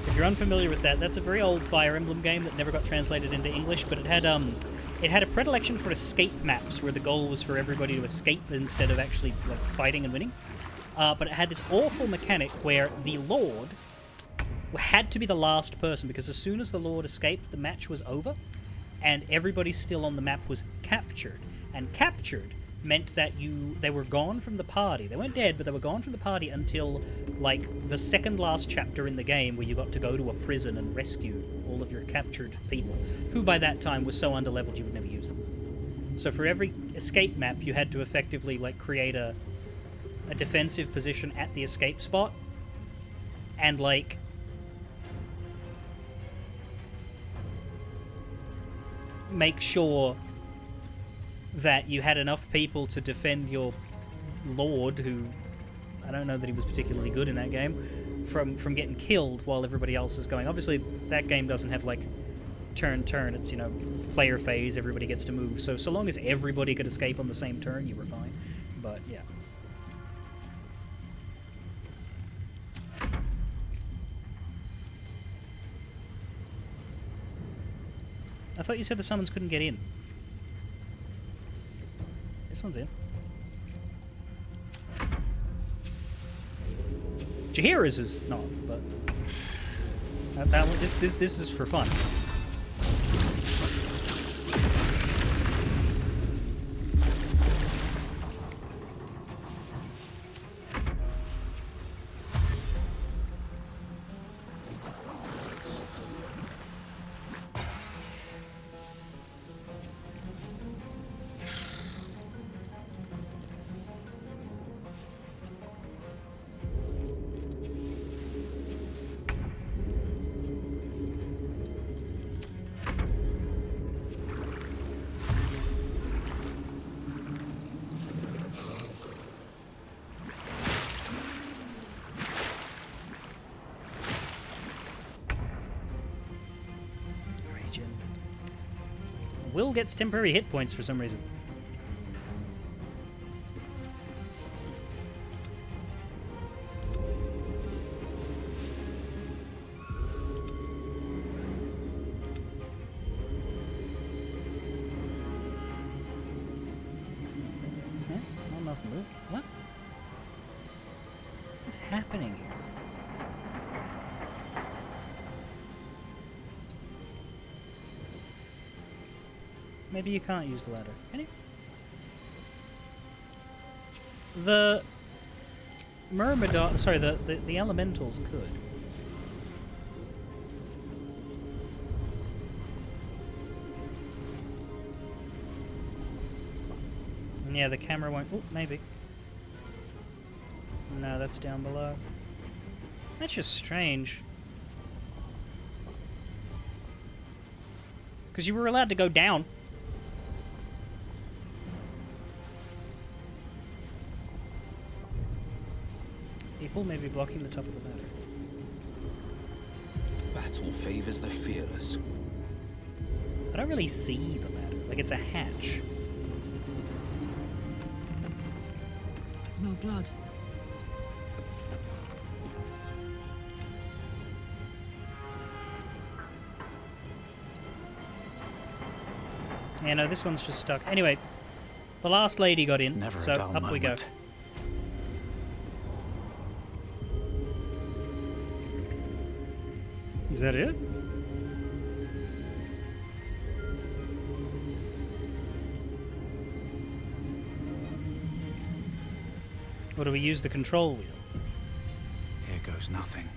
If you're unfamiliar with that, that's a very old Fire Emblem game that never got translated into English, but it had a predilection for escape maps where the goal was for everybody to escape instead of actually like fighting and winning. But it had this awful mechanic where the Lord had to be the last person, because as soon as the Lord escaped, the match was over, and everybody still on the map was captured. And captured meant that they were gone from the party. They weren't dead, but they were gone from the party until, like, the second last chapter in the game, where you got to go to a prison and rescue all of your captured people, who by that time was so underleveled you would never use them. So for every escape map, you had to effectively, like, create a defensive position at the escape spot, and, like, make sure that you had enough people to defend your lord, who I don't know that he was particularly good in that game, from getting killed while everybody else is going. Obviously, that game doesn't have like turn. It's, you know, player phase. Everybody gets to move. So long as everybody could escape on the same turn, you were fine. But yeah. I thought you said the summons couldn't get in. This one's in. Jaheira's is not, but that one, this is for fun. Will gets temporary hit points for some reason. off move. What? What's happening here? Maybe you can't use the ladder. Can you? The Myrmidon, sorry, the elementals could. Yeah, the camera won't. Oh, maybe. No, that's down below. That's just strange. Because you were allowed to go down. People may be blocking the top of the ladder. Battle favors the fearless. I don't really see the ladder. Like, it's a hatch. I smell blood. Yeah, no, this one's just stuck. Anyway, the last lady got in, Never so a dull up we go. moment. Is that it? Or do we use the control wheel? Here goes nothing.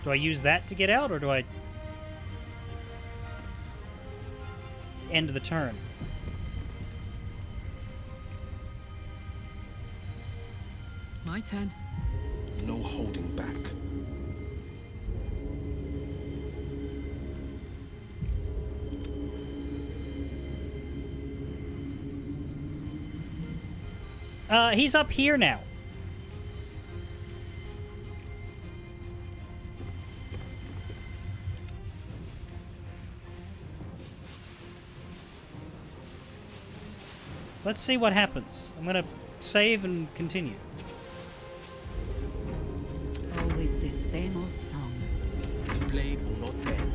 Do I use that to get out, or do I end the turn? My turn. No holding back. He's up here now. Let's see what happens. I'm gonna save and continue. Always the same old song. The blade will not bend.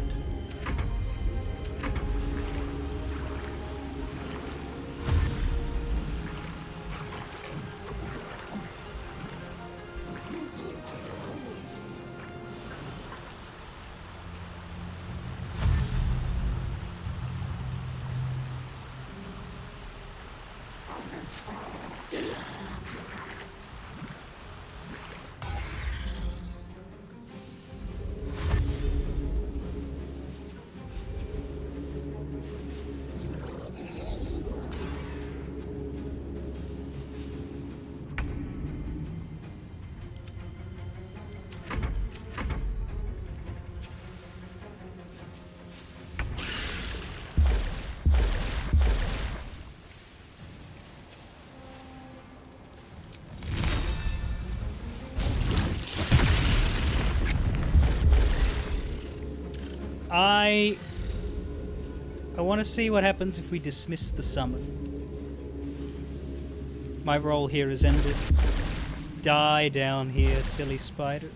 I want to see what happens if we dismiss the summon. My role here is ended. Die down here, silly spiders.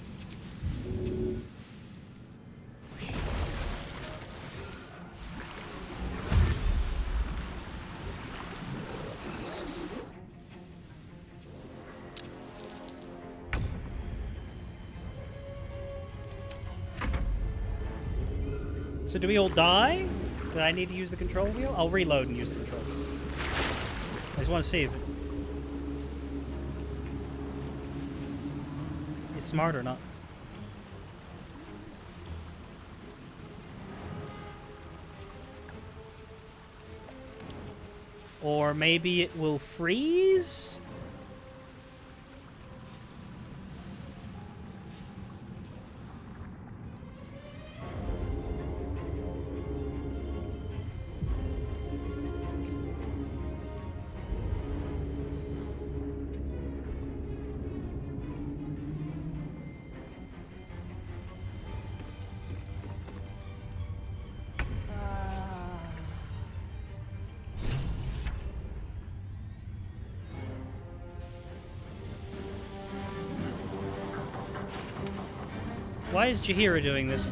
So do we all die? Did I need to use the control wheel? I'll reload and use the control wheel. I just want to see if it's smart or not. Or maybe it will freeze? Why is Jaheira doing this?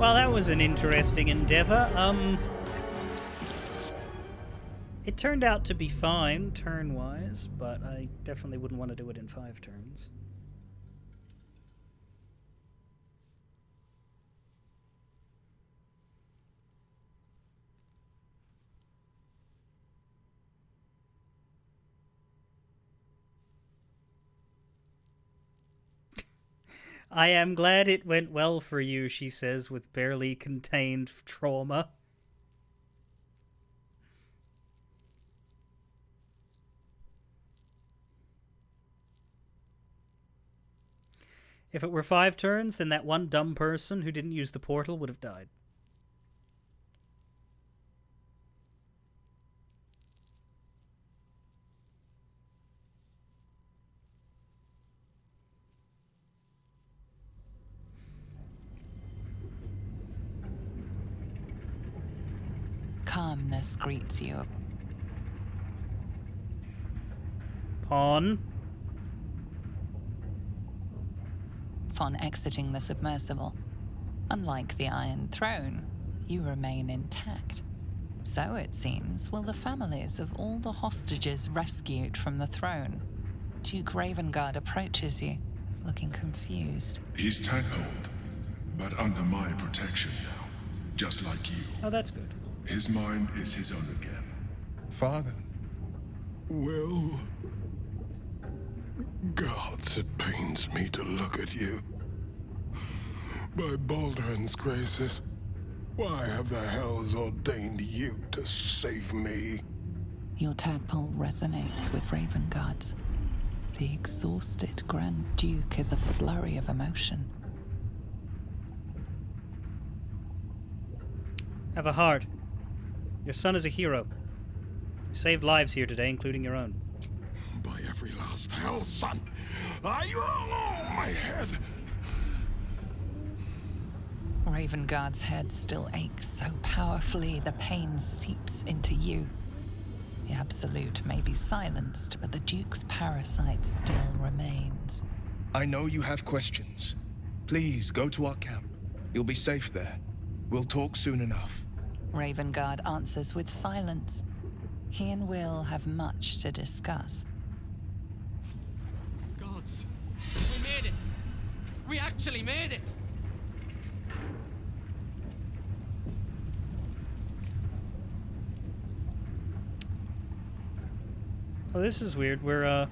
Well, that was an interesting endeavor. It turned out to be fine, turn-wise, but I definitely wouldn't want to do it in 5 turns. I am glad it went well for you, she says, with barely contained trauma. If it were 5 turns, then that one dumb person who didn't use the portal would have died. Calmness greets you. Pawn. Upon exiting the submersible, unlike the Iron Throne, you remain intact. So, it seems, will the families of all the hostages rescued from the throne. Duke Ravengard approaches you, looking confused. He's tadpoled, but under my protection now, just like you. Oh, that's good. His mind is his own again. Father. Well, gods, it pains me to look at you. By Baldur's graces, why have the hells ordained you to save me? Your tadpole resonates with Ravengard's. The exhausted Grand Duke is a flurry of emotion. Have a heart. Your son is a hero. You saved lives here today, including your own. By every last hell, son, are you alone, my head? Ravengard's head still aches so powerfully the pain seeps into you. The Absolute may be silenced, but the Duke's parasite still remains. I know you have questions. Please, go to our camp. You'll be safe there. We'll talk soon enough. Ravengard answers with silence. He and Will have much to discuss. Gods, we made it! We actually made it! Oh, this is weird. We're,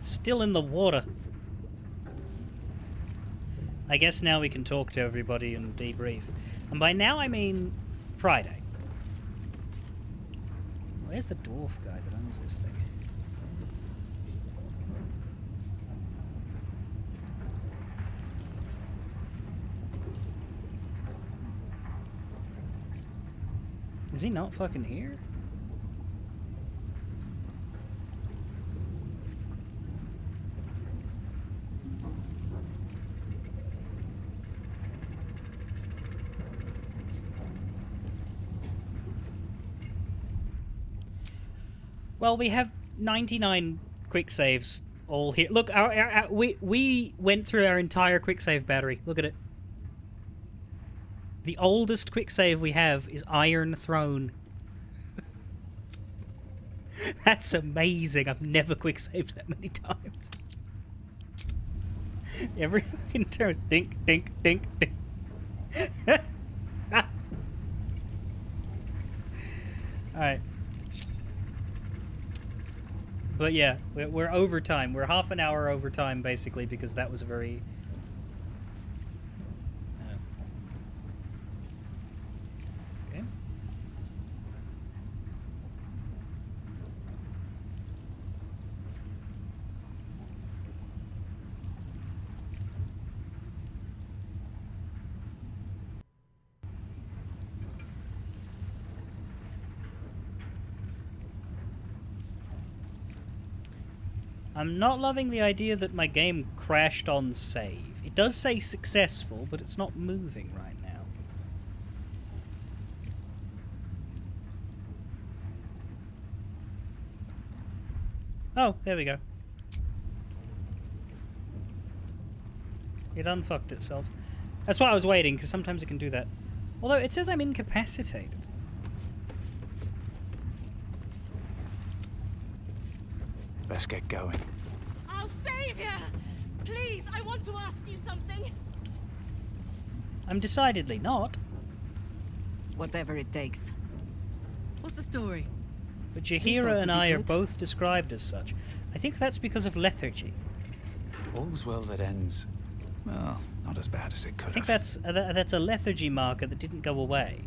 still in the water. I guess now we can talk to everybody and debrief. And by now, I mean Friday. Where's the dwarf guy that owns this thing? Is he not fucking here? Well, we have 99 quick saves all here. Look, we went through our entire quick save battery. Look at it. The oldest quick save we have is Iron Throne. That's amazing. I've never quick saved that many times. Every fucking turn is dink, dink, dink, dink. Alright. But yeah, we're over time. We're half an hour over time, basically, because that was a very... Okay. I'm not loving the idea that my game crashed on save. It does say successful, but it's not moving right now. Oh, there we go. It unfucked itself. That's why I was waiting, because sometimes it can do that. Although it says I'm incapacitated. Let's get going. I'll save you! Please, I want to ask you something. I'm decidedly not. Whatever it takes. What's the story? But This ought Jahira to and be I are good. both described as such. I think that's because of lethargy. All's well that ends, well, not as bad as it could I think have. that's a lethargy marker that didn't go away.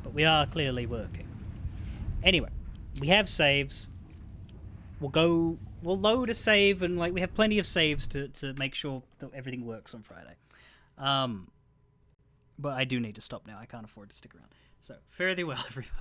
But we are clearly working. Anyway, we have saves. We'll load a save, and like we have plenty of saves to make sure that everything works on Friday. But I do need to stop now. I can't afford to stick around. So, fare thee well, everybody.